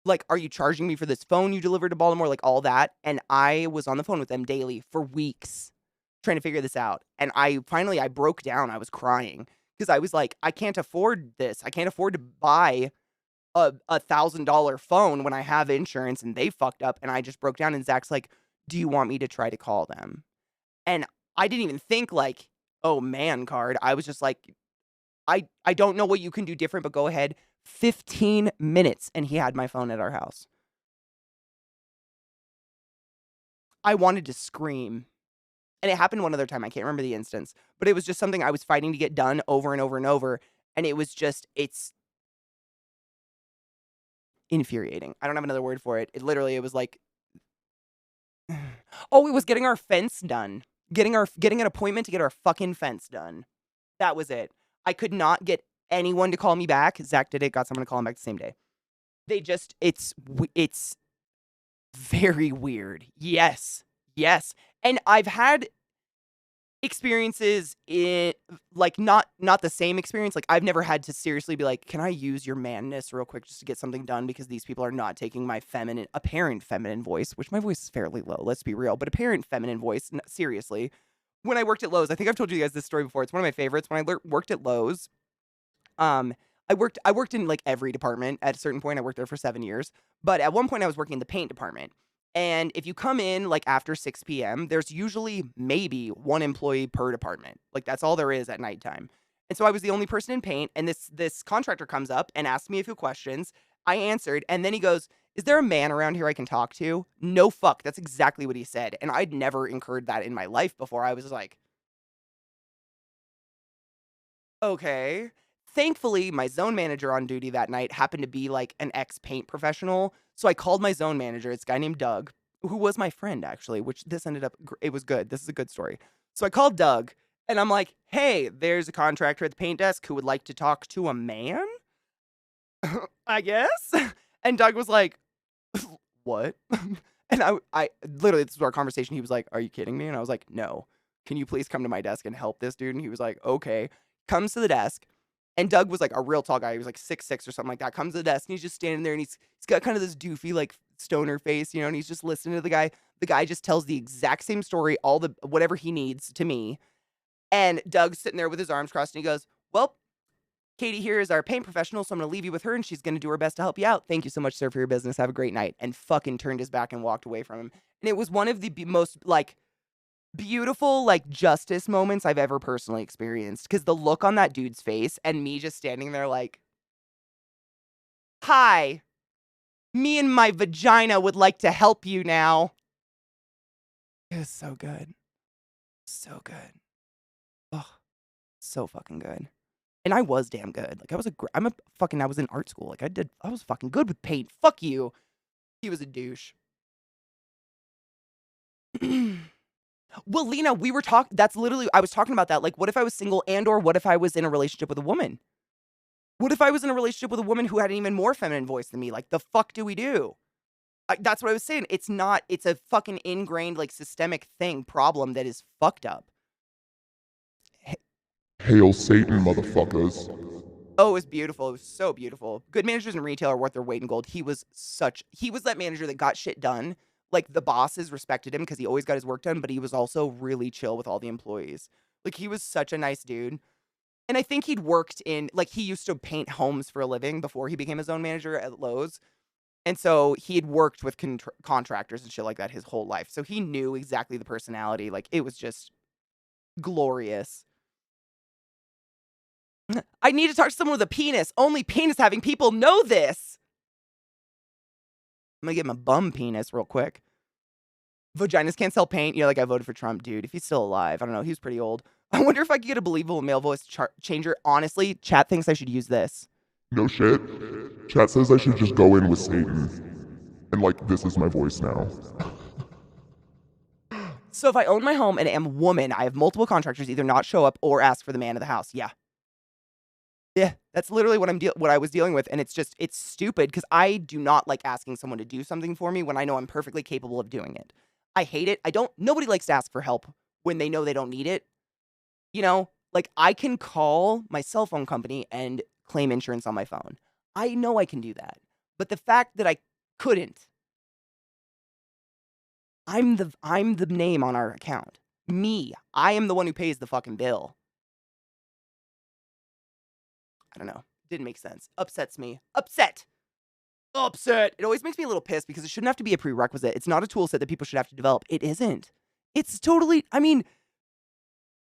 like, are you charging me for this phone you delivered to Baltimore? Like all that. And I was on the phone with them daily for weeks trying to figure this out. And I broke down. I was crying because I was like, I can't afford this. I can't afford to buy a $1,000 phone when I have insurance, and they fucked up, and I just broke down, and Zach's like, do you want me to try to call them? And I didn't even think like, oh man card. I was just like, I don't know what you can do different, but go ahead. 15 minutes and he had my phone at our house. I wanted to scream. And it happened one other time. I can't remember the instance, but it was just something I was fighting to get done over and over and over. And it was just, it's infuriating. I don't have another word for it. It was like, oh, it was getting our fence done. Getting an appointment to get our fucking fence done. That was it. I could not get anyone to call me back. Zach did it, got someone to call him back the same day. It's very weird. Yes. And I've had experiences in like not the same experience. Like I've never had to seriously be like, can I use your manness real quick just to get something done because these people are not taking my apparent feminine voice, which my voice is fairly low, let's be real, but apparent feminine voice, seriously. When I worked at Lowe's, I think I've told you guys this story before. It's one of my favorites. When I worked at Lowe's, I worked in like every department. At a certain point, I worked there for 7 years. But at one point, I was working in the paint department. And if you come in like after 6 p.m., there's usually maybe one employee per department. Like that's all there is at nighttime. And so I was the only person in paint. And this contractor comes up and asks me a few questions. I answered, and then he goes, "Is there a man around here I can talk to?" No fuck. That's exactly what he said. And I'd never incurred that in my life before. I was like, okay. Thankfully, my zone manager on duty that night happened to be like an ex-paint professional. So I called my zone manager. It's a guy named Doug, who was my friend actually, which this ended up, it was good. This is a good story. So I called Doug and I'm like, "Hey, there's a contractor at the paint desk who would like to talk to a man, I guess." And Doug was like, "What?" And I literally, this was our conversation. He was like, "Are you kidding me?" And I was like, "No. Can you please come to my desk and help this dude?" And he was like, "Okay." Comes to the desk. And Doug was like a real tall guy. He was like 6'6" or something like that. Comes to the desk and he's just standing there and he's got kind of this doofy like stoner face, and he's just listening to the guy. The guy just tells the exact same story, all the whatever he needs to me. And Doug's sitting there with his arms crossed and he goes, "Well, Katie here is our paint professional, so I'm gonna leave you with her and she's gonna do her best to help you out. Thank you so much, sir, for your business. Have a great night." And fucking turned his back and walked away from him. And it was one of the most like beautiful, like, justice moments I've ever personally experienced, because the look on that dude's face and me just standing there like, "Hi, me and my vagina would like to help you now." It was so good. So good. Oh, so fucking good. And I was damn good. Like, I was in art school. Like, I was fucking good with paint. Fuck you. He was a douche. Well, Lena, that's literally, I was talking about that. Like, what if I was single or what if I was in a relationship with a woman? What if I was in a relationship with a woman who had an even more feminine voice than me? Like, the fuck do we do? That's what I was saying. It's a fucking ingrained, like, systemic problem that is fucked up. Hail Satan, motherfuckers. Oh, it was beautiful. It was so beautiful. Good managers in retail are worth their weight in gold. He was that manager that got shit done. Like, the bosses respected him because he always got his work done, but he was also really chill with all the employees. Like, he was such a nice dude. And I think he'd worked like, he used to paint homes for a living before he became his own manager at Lowe's. And so he had worked with contractors and shit like that his whole life. So he knew exactly the personality. Like, it was just glorious. I need to talk to someone with a penis. Only penis-having people know this. I'm gonna get my bum penis real quick. Vaginas can't sell paint. Like, I voted for Trump, dude. If he's still alive. I don't know. He was pretty old. I wonder if I could get a believable male voice changer. Honestly, chat thinks I should use this. No shit. Chat says I should just go in with Satan. And like, this is my voice now. So if I own my home and am a woman, I have multiple contractors either not show up or ask for the man of the house. Yeah. Yeah, that's literally what I was dealing with. And it's stupid because I do not like asking someone to do something for me when I know I'm perfectly capable of doing it. I hate it. Nobody likes to ask for help when they know they don't need it. Like, I can call my cell phone company and claim insurance on my phone. I know I can do that. But the fact that I couldn't, I'm the name on our account. Me. I am the one who pays the fucking bill. I don't know. Didn't make sense. Upsets me. Upset. It always makes me a little pissed because it shouldn't have to be a prerequisite. It's not a tool set that people should have to develop. It isn't. It's totally, I mean,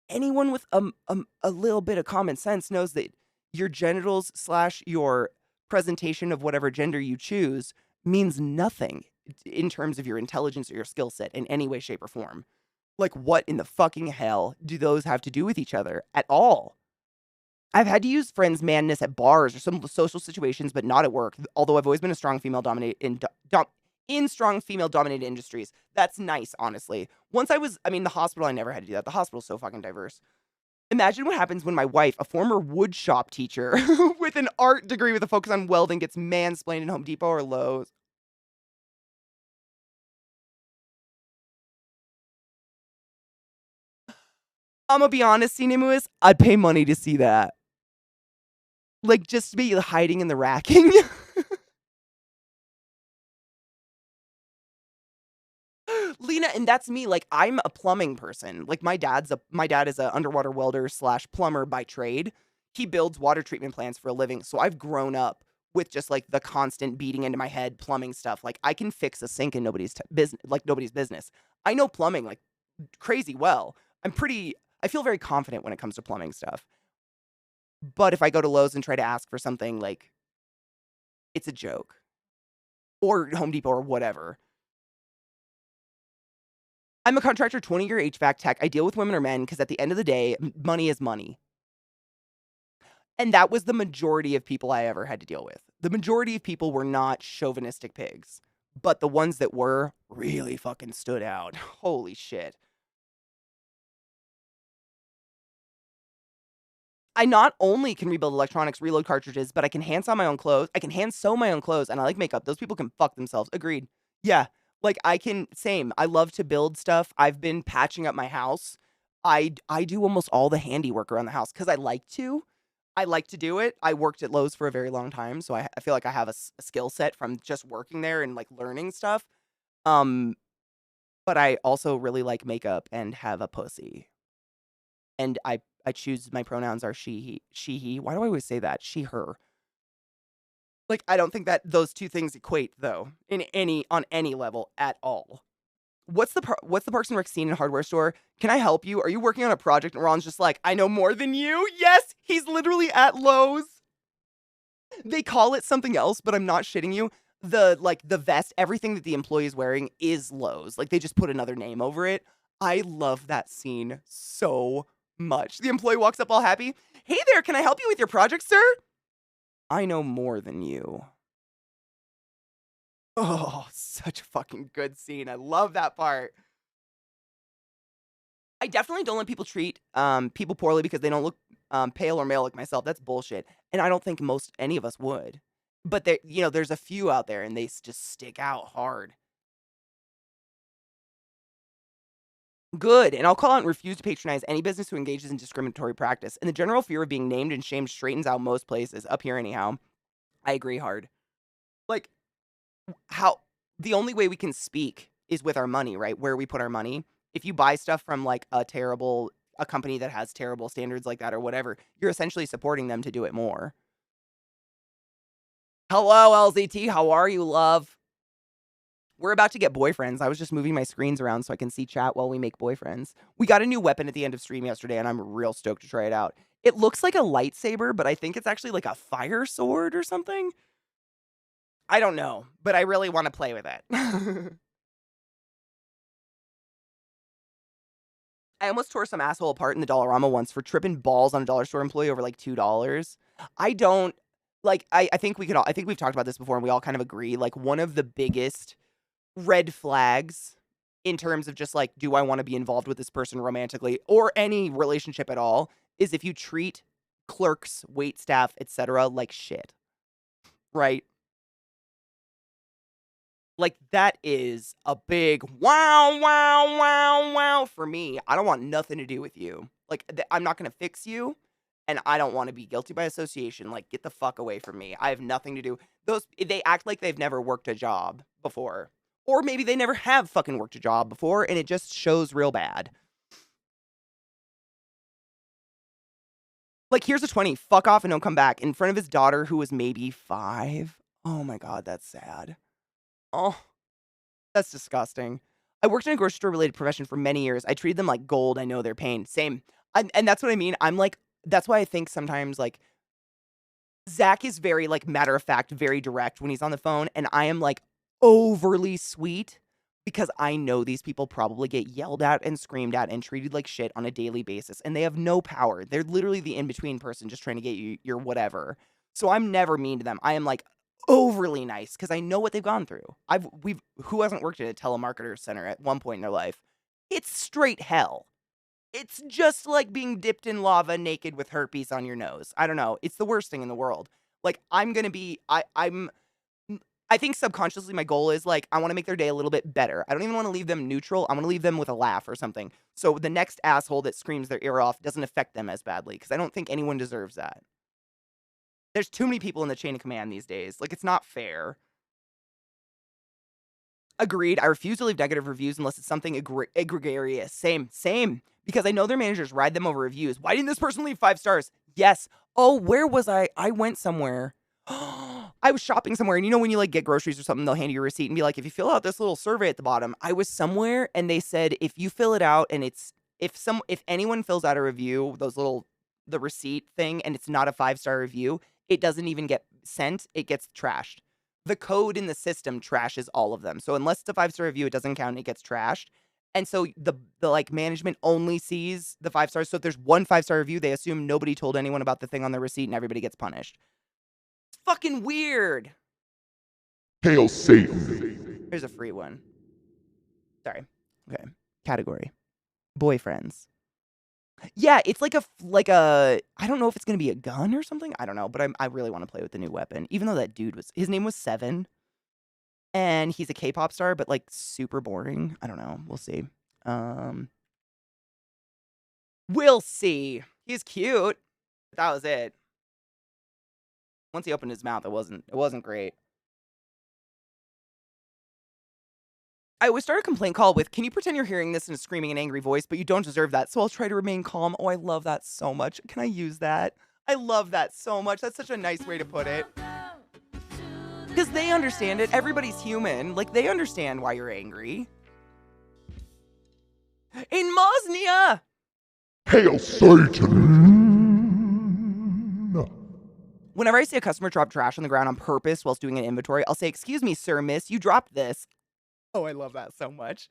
anyone with a little bit of common sense knows that your genitals / your presentation of whatever gender you choose means nothing in terms of your intelligence or your skill set in any way, shape, or form. Like, what in the fucking hell do those have to do with each other at all? I've had to use friends' manness at bars or some social situations, but not at work. Although I've always been a strong female dominated in strong female dominated industries. That's nice, honestly. The hospital, I never had to do that. The hospital's so fucking diverse. Imagine what happens when my wife, a former wood shop teacher with an art degree with a focus on welding, gets mansplained in Home Depot or Lowe's. I'm gonna be honest, Cinemuis, I'd pay money to see that. Like, just to be hiding in the racking. Lena, and that's me. Like, I'm a plumbing person. Like, my dad is a underwater welder / plumber by trade. he builds water treatment plants for a living. So I've grown up with just like the constant beating into my head plumbing stuff. Like I can fix a sink in nobody's business, like nobody's business. I know plumbing like crazy well. I feel very confident when it comes to plumbing stuff. But if I go to Lowe's and try to ask for something, like, it's a joke. Or Home Depot or whatever. I'm a contractor, 20-year HVAC tech. I deal with women or men because at the end of the day, money is money. And that was the majority of people I ever had to deal with. The majority of people were not chauvinistic pigs. But the ones that were really fucking stood out. Holy shit. I not only can rebuild electronics, reload cartridges, but I can hand sew my own clothes. I can hand sew my own clothes, and I like makeup. Those people can fuck themselves. Agreed. Yeah. Like, same. I love to build stuff. I've been patching up my house. I do almost all the handiwork around the house because I like to. I like to do it. I worked at Lowe's for a very long time, so I feel like I have a skill set from just working there and, like, learning stuff. But I also really like makeup and have a pussy. And I choose my pronouns are she, he. Why do I always say that? She, her. Like, I don't think that those two things equate, though, on any level at all. What's the Parks and Rec scene in a hardware store? Can I help you? Are you working on a project? And Ron's just like, I know more than you. Yes, he's literally at Lowe's. They call it something else, but I'm not shitting you. The vest, everything that the employee is wearing is Lowe's. Like, they just put another name over it. I love that scene so much. The employee walks up all happy. Hey there, can I help you with your project, sir? I know more than you. Oh, such a fucking good scene. I love that part. I definitely don't let people treat people poorly because they don't look pale or male like myself. That's bullshit. And I don't think any of us would. But there's a few out there and they just stick out hard. Good, and I'll call out and refuse to patronize any business who engages in discriminatory practice. And the general fear of being named and shamed straightens out most places, up here anyhow. I agree hard. Like, the only way we can speak is with our money, right? Where we put our money. If you buy stuff from, like, a company that has terrible standards like that or whatever, you're essentially supporting them to do it more. Hello, LZT, how are you, love? We're about to get boyfriends. I was just moving my screens around so I can see chat while we make boyfriends. We got a new weapon at the end of stream yesterday, and I'm real stoked to try it out. It looks like a lightsaber, but I think it's actually like a fire sword or something. I don't know, but I really want to play with it. I almost tore some asshole apart in the Dollarama once for tripping balls on a dollar store employee over like $2. I don't, like, I think we've talked about this before and we all kind of agree, like, one of the biggest red flags in terms of just like, do I want to be involved with this person romantically or any relationship at all, is if you treat clerks, wait staff, etc. like shit. Right? Like, that is a big wow for me. I don't want nothing to do with you. Like, I'm not going to fix you, and I don't want to be guilty by association. Like, get the fuck away from me. I have nothing to do. They act like they've never worked a job before. Or maybe they never have fucking worked a job before, and it just shows real bad. Like, here's a 20. Fuck off and don't come back. In front of his daughter, who was maybe 5. Oh my god, that's sad. Oh, that's disgusting. I worked in a grocery store-related profession for many years. I treated them like gold. I know their pain. Same. And that's what I mean. I'm like, that's why I think sometimes, like, Zach is very, like, matter-of-fact, very direct when he's on the phone, and I am, like, overly sweet because I know these people probably get yelled at and screamed at and treated like shit on a daily basis, and they have no power. They're literally the in-between person just trying to get you your whatever. So I'm never mean to them. I am, like, overly nice because I know what they've gone through. Who hasn't worked at a telemarketer center at one point in their life? It's straight hell. It's just like being dipped in lava naked with herpes on your nose. I don't know. It's the worst thing in the world. Like, I think subconsciously my goal is, like, I want to make their day a little bit better. I don't even want to leave them neutral. I want to leave them with a laugh or something. So the next asshole that screams their ear off doesn't affect them as badly because I don't think anyone deserves that. There's too many people in the chain of command these days. Like, it's not fair. Agreed. I refuse to leave negative reviews unless it's something egregious. Same. Because I know their managers ride them over reviews. Why didn't this person leave 5 stars? Yes, Oh, where was I? I went somewhere. I was shopping somewhere, and you know when you like get groceries or something, they'll hand you a receipt and be like, if you fill out this little survey at the bottom. I was somewhere and they said if you fill it out and if anyone fills out a review, the receipt thing, and it's not a 5-star review, it doesn't even get sent, it gets trashed. The code in the system trashes all of them. So unless it's a 5-star review, it doesn't count, it gets trashed. And so the like management only sees the 5 stars. So if there's one 5-star review, they assume nobody told anyone about the thing on the receipt and everybody gets punished. It's fucking weird. Hail Satan. Here's a free one. Sorry. Okay. Category. Boyfriends. Yeah, it's like I don't know if it's going to be a gun or something. I don't know, but I really want to play with the new weapon. Even though that dude his name was Seven. And he's a K-pop star, but like super boring. I don't know. We'll see. We'll see. He's cute. That was it. Once he opened his mouth, it wasn't great. I always start a complaint call with, can you pretend you're hearing this in a screaming and angry voice, but you don't deserve that, so I'll try to remain calm. Oh, I love that so much. Can I use that? I love that so much. That's such a nice way to put it. Because they understand it. Everybody's human. Like, they understand why you're angry. In Loznay! Hail Satan! Whenever I see a customer drop trash on the ground on purpose whilst doing an inventory, I'll say, excuse me, sir, miss, you dropped this. Oh, I love that so much.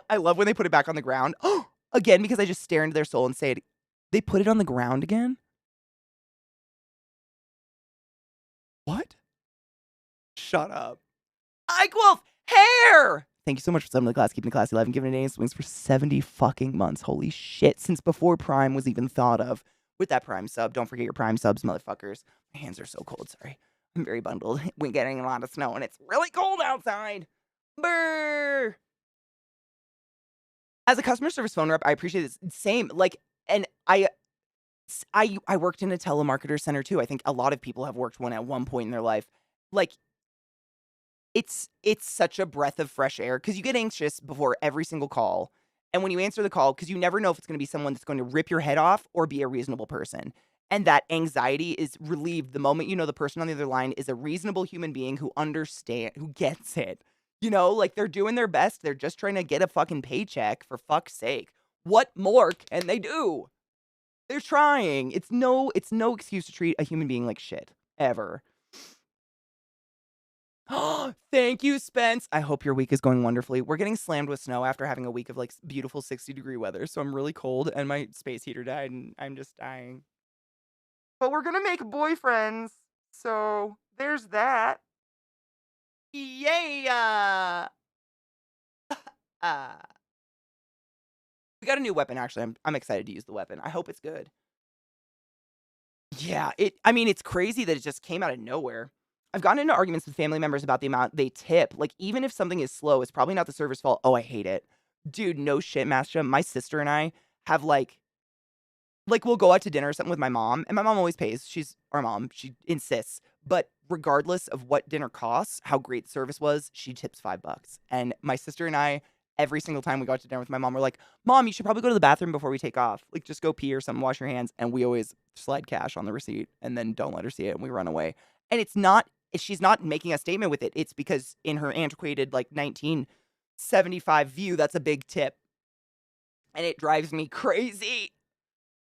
I love when they put it back on the ground. Oh, again, because I just stare into their soul and say, they put it on the ground again? What? Shut up. Ike Wolf, hair! Thank you so much for subbing to the class, keeping the classy alive and giving it names swings for 70 fucking months. Holy shit, since before Prime was even thought of. With that Prime sub, don't forget your Prime subs, motherfuckers. My hands are so cold, sorry. I'm very bundled. We're getting a lot of snow and it's really cold outside. Brr! As a customer service phone rep, I appreciate this. Same, like, and I worked in a telemarketer center too. I think a lot of people have worked one at one point in their life. Like, it's such a breath of fresh air because you get anxious before every single call. And when you answer the call, because you never know if it's going to be someone that's going to rip your head off or be a reasonable person. And that anxiety is relieved the moment you know the person on the other line is a reasonable human being who gets it. You know, like they're doing their best. They're just trying to get a fucking paycheck, for fuck's sake. What more can they do? They're trying. It's no excuse to treat a human being like shit. Ever. Thank you, Spence. I hope your week is going wonderfully. We're getting slammed with snow after having a week of like beautiful 60-degree weather. So I'm really cold and my space heater died and I'm just dying. But we're gonna make boyfriends. So there's that. Yeah. We got a new weapon, actually. I'm excited to use the weapon. I hope it's good. Yeah, I mean, it's crazy that it just came out of nowhere. I've gotten into arguments with family members about the amount they tip. Like, even if something is slow, it's probably not the server's fault. Oh, I hate it. Dude, no shit, Masha. My sister and I have, like, we'll go out to dinner or something with my mom, and my mom always pays. She's our mom. She insists. But regardless of what dinner costs, how great the service was, she tips $5. And my sister and I, every single time we go out to dinner with my mom, we're like, Mom, you should probably go to the bathroom before we take off. Like, just go pee or something, wash your hands. And we always slide cash on the receipt and then don't let her see it, and we run away. And she's not making a statement with it. It's because in her antiquated, like, 1975 view, that's a big tip. And it drives me crazy.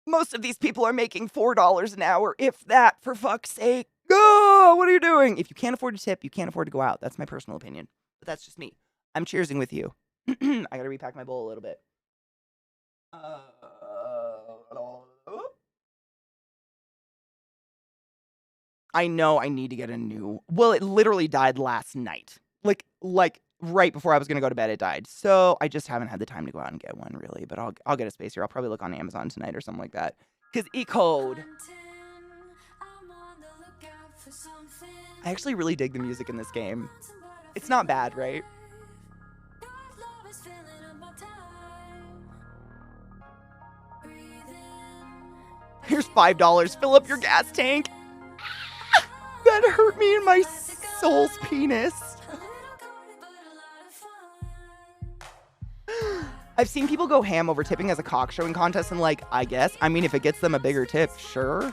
Most of these people are making $4 an hour, if that, for fuck's sake. Oh, what are you doing? If you can't afford to tip, you can't afford to go out. That's my personal opinion. But that's just me. I'm cheersing with you. I gotta repack my bowl a little bit. I know I need to get a new... Well, it literally died last night. Like right before I was gonna go to bed, it died. So I just haven't had the time to go out and get one, really. But I'll get a space here. I'll probably look on Amazon tonight or something like that. Because E-Code. I actually really dig the music in this game. It's not bad, right? Here's $5. Fill up your gas tank. That hurt me in my soul's penis. I've seen people go ham over tipping as a cock showing contest and like, I guess. I mean, if it gets them a bigger tip, sure.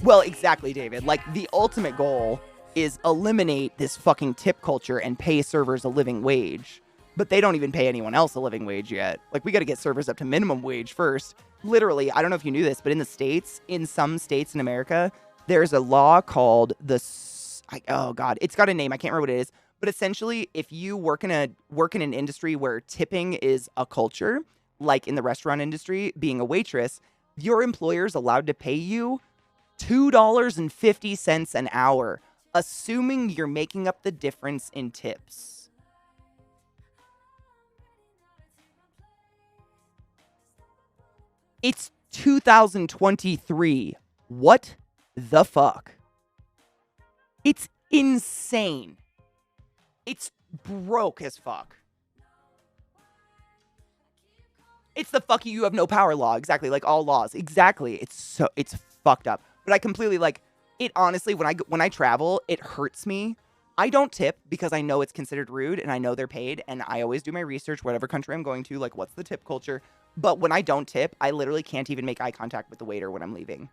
Well, exactly, David. Like, the ultimate goal is eliminate this fucking tip culture and pay servers a living wage. But they don't even pay anyone else a living wage yet. Like, we got to get servers up to minimum wage first. Literally, I don't know if you knew this, but in the States, in some states in America, there's a law called oh God, it's got a name. I can't remember what it is. But essentially, if you work in an industry where tipping is a culture, like in the restaurant industry, being a waitress, your employer's allowed to pay you $2.50 an hour, assuming you're making up the difference in tips. It's 2023. What the fuck? It's insane. It's broke as fuck. It's the fuck you have no power law. Exactly. Like all laws. Exactly. It's fucked up. But I completely like it. Honestly, when I travel, it hurts me. I don't tip because I know it's considered rude and I know they're paid. And I always do my research, whatever country I'm going to, like what's the tip culture. But when I don't tip, I literally can't even make eye contact with the waiter when I'm leaving.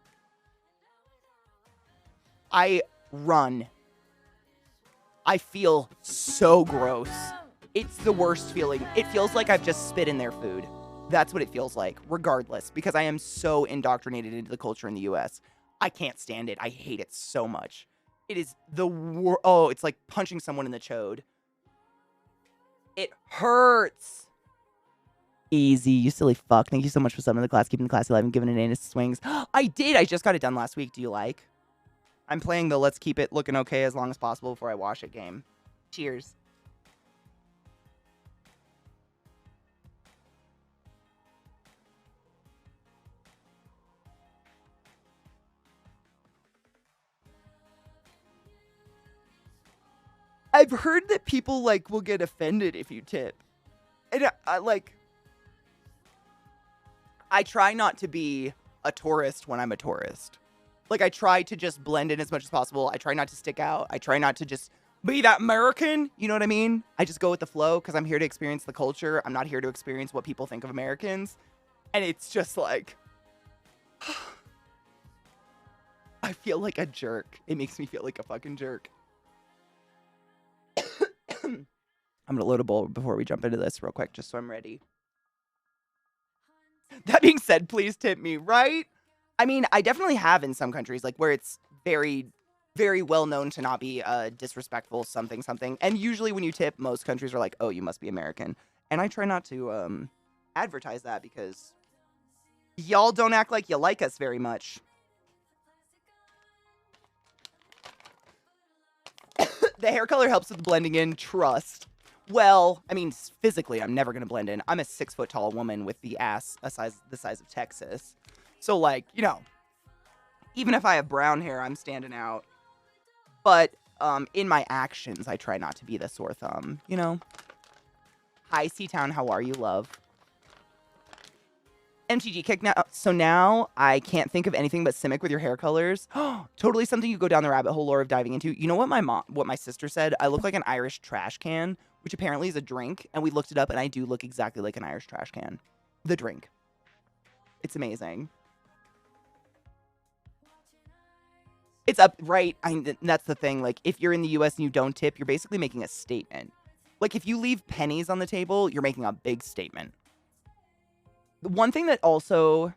I run. I feel so gross. It's the worst feeling. It feels like I've just spit in their food. That's what it feels like, regardless, because I am so indoctrinated into the culture in the US. I can't stand it. I hate it so much. It is the worst. Oh, it's like punching someone in the chode. It hurts. Easy, you silly fuck. Thank you so much for subbing to the class, keeping the class alive and giving it anus swings. I did. I just got it done last week. Do you like? I'm playing the let's keep it looking okay as long as possible before I wash it game. Cheers. I've heard that people like will get offended if you tip. And I try not to be a tourist when I'm a tourist. Like, I try to just blend in as much as possible. I try not to stick out. I try not to just be that American. You know what I mean? I just go with the flow because I'm here to experience the culture. I'm not here to experience what people think of Americans. And it's just like, I feel like a jerk. It makes me feel like a fucking jerk. I'm going to load a bowl before we jump into this real quick, just so I'm ready. That being said, please tip me, right? I mean, I definitely have in some countries, like where it's very, very well known to not be disrespectful, something. And usually when you tip, most countries are like, oh, you must be American. And I try not to advertise that because y'all don't act like you like us very much. The hair color helps with blending in, trust. Well, I mean, physically, I'm never going to blend in. I'm a 6 foot tall woman with the ass the size of Texas. So, like, you know, even if I have brown hair, I'm standing out. But in my actions, I try not to be the sore thumb, you know? Hi, C-Town. How are you, love? MTG kick now. So now I can't think of anything but Simic with your hair colors. Totally something you go down the rabbit hole lore of diving into. You know what what my sister said? I look like an Irish trash can, which apparently is a drink. And we looked it up and I do look exactly like an Irish trash can. The drink. It's amazing. It's up, right? That's the thing. Like, if you're in the US and you don't tip, you're basically making a statement. Like, if you leave pennies on the table, you're making a big statement. The one thing that's also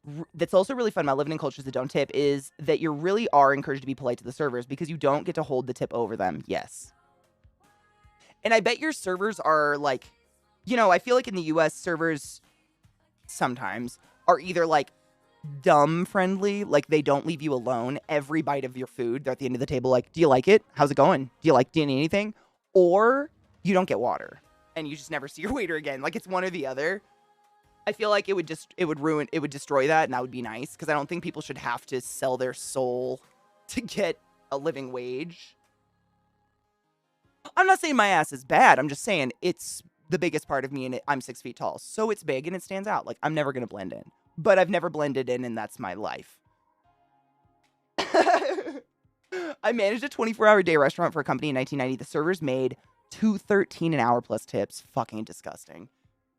really fun about living in cultures that don't tip is that you really are encouraged to be polite to the servers because you don't get to hold the tip over them. Yes. And I bet your servers are like, you know, I feel like in the US, servers sometimes are either like dumb friendly, like they don't leave you alone every bite of your food. They're at the end of the table like, do you like it? How's it going? Do you need anything? Or you don't get water and you just never see your waiter again. Like, it's one or the other. I feel like it would destroy that, and that would be nice, because I don't think people should have to sell their soul to get a living wage. I'm not saying my ass is bad. I'm just saying it's the biggest part of me, and I'm 6 feet tall. So it's big, and it stands out. Like, I'm never going to blend in. But I've never blended in, and that's my life. I managed a 24-hour day restaurant for a company in 1990. The servers made $213 an hour plus tips. Fucking disgusting.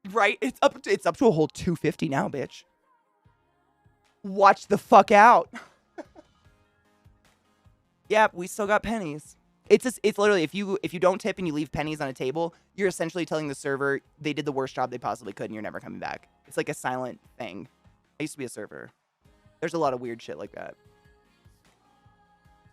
Right? It's up to a whole $250 now, bitch. Watch the fuck out. Yeah, we still got pennies. It's literally if you don't tip and you leave pennies on a table, you're essentially telling the server they did the worst job they possibly could and you're never coming back. It's like a silent thing. I used to be a server. There's a lot of weird shit like that.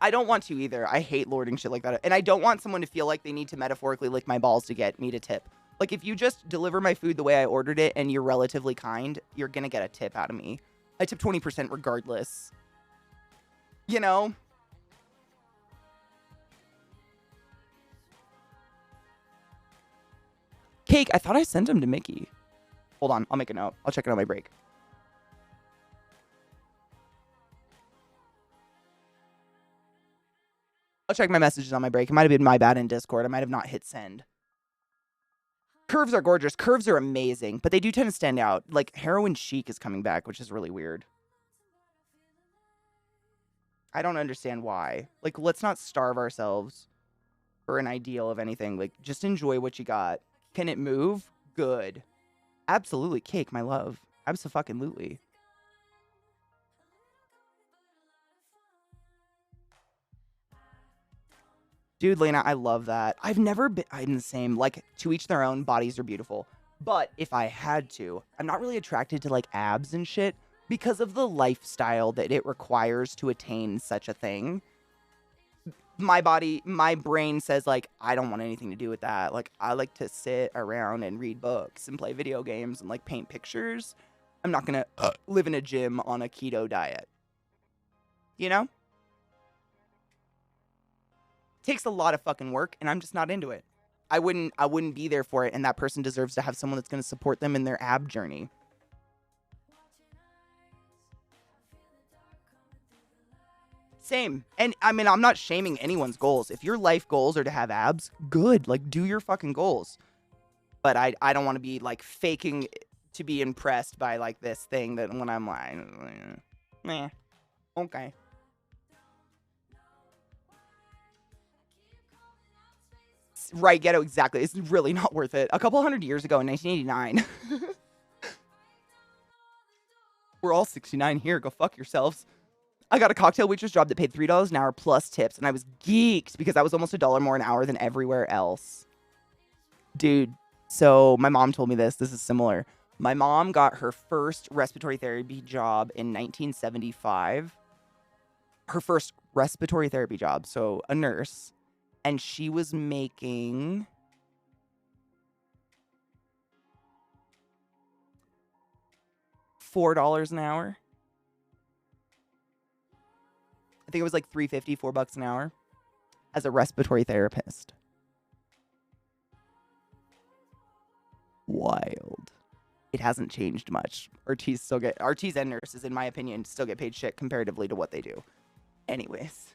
I don't want to either. I hate lording shit like that. And I don't want someone to feel like they need to metaphorically lick my balls to get me to tip. Like, if you just deliver my food the way I ordered it and you're relatively kind, you're going to get a tip out of me. I tip 20% regardless. You know? Cake, I thought I sent him to Mickey. Hold on, I'll make a note. I'll check it on my break. I'll check my messages on my break. It might have been my bad in Discord. I might have not hit send. Curves are gorgeous. Curves are amazing, but they do tend to stand out. Like, Heroin Chic is coming back, which is really weird. I don't understand why. Like, let's not starve ourselves for an ideal of anything. Like, just enjoy what you got. Can it move? Good. Absolutely. Cake, my love. Abso-fucking-lutely. Dude, Lena, I love that. I've never been... I'm the same. Like, to each their own. Bodies are beautiful. But if I had to, I'm not really attracted to, like, abs and shit because of the lifestyle that it requires to attain such a thing. My body, my brain says, like, I don't want anything to do with that. Like, I like to sit around and read books and play video games and, like, paint pictures. I'm not gonna live in a gym on a keto diet. You know? Takes a lot of fucking work, and I'm just not into it. I wouldn't be there for it, and that person deserves to have someone that's gonna support them in their ab journey. Same. And I mean, I'm not shaming anyone's goals. If your life goals are to have abs, good. Like, do your fucking goals. But I don't want to be, like, faking to be impressed by, like, this thing that when I'm like, meh, okay. Right, Ghetto, exactly. It's really not worth it. A couple hundred years ago in 1989. We're all 69 here. Go fuck yourselves. I got a cocktail waitress job that paid $3 an hour plus tips, and I was geeked because that was almost $1 more an hour than everywhere else. Dude, so my mom told me this. This is similar. My mom got her first respiratory therapy job in 1975. Her first respiratory therapy job, so a nurse. And she was making $4 an hour. I think it was like $3.50, $4 an hour as a respiratory therapist. Wild. It hasn't changed much. RTs and nurses, in my opinion, still get paid shit comparatively to what they do. Anyways.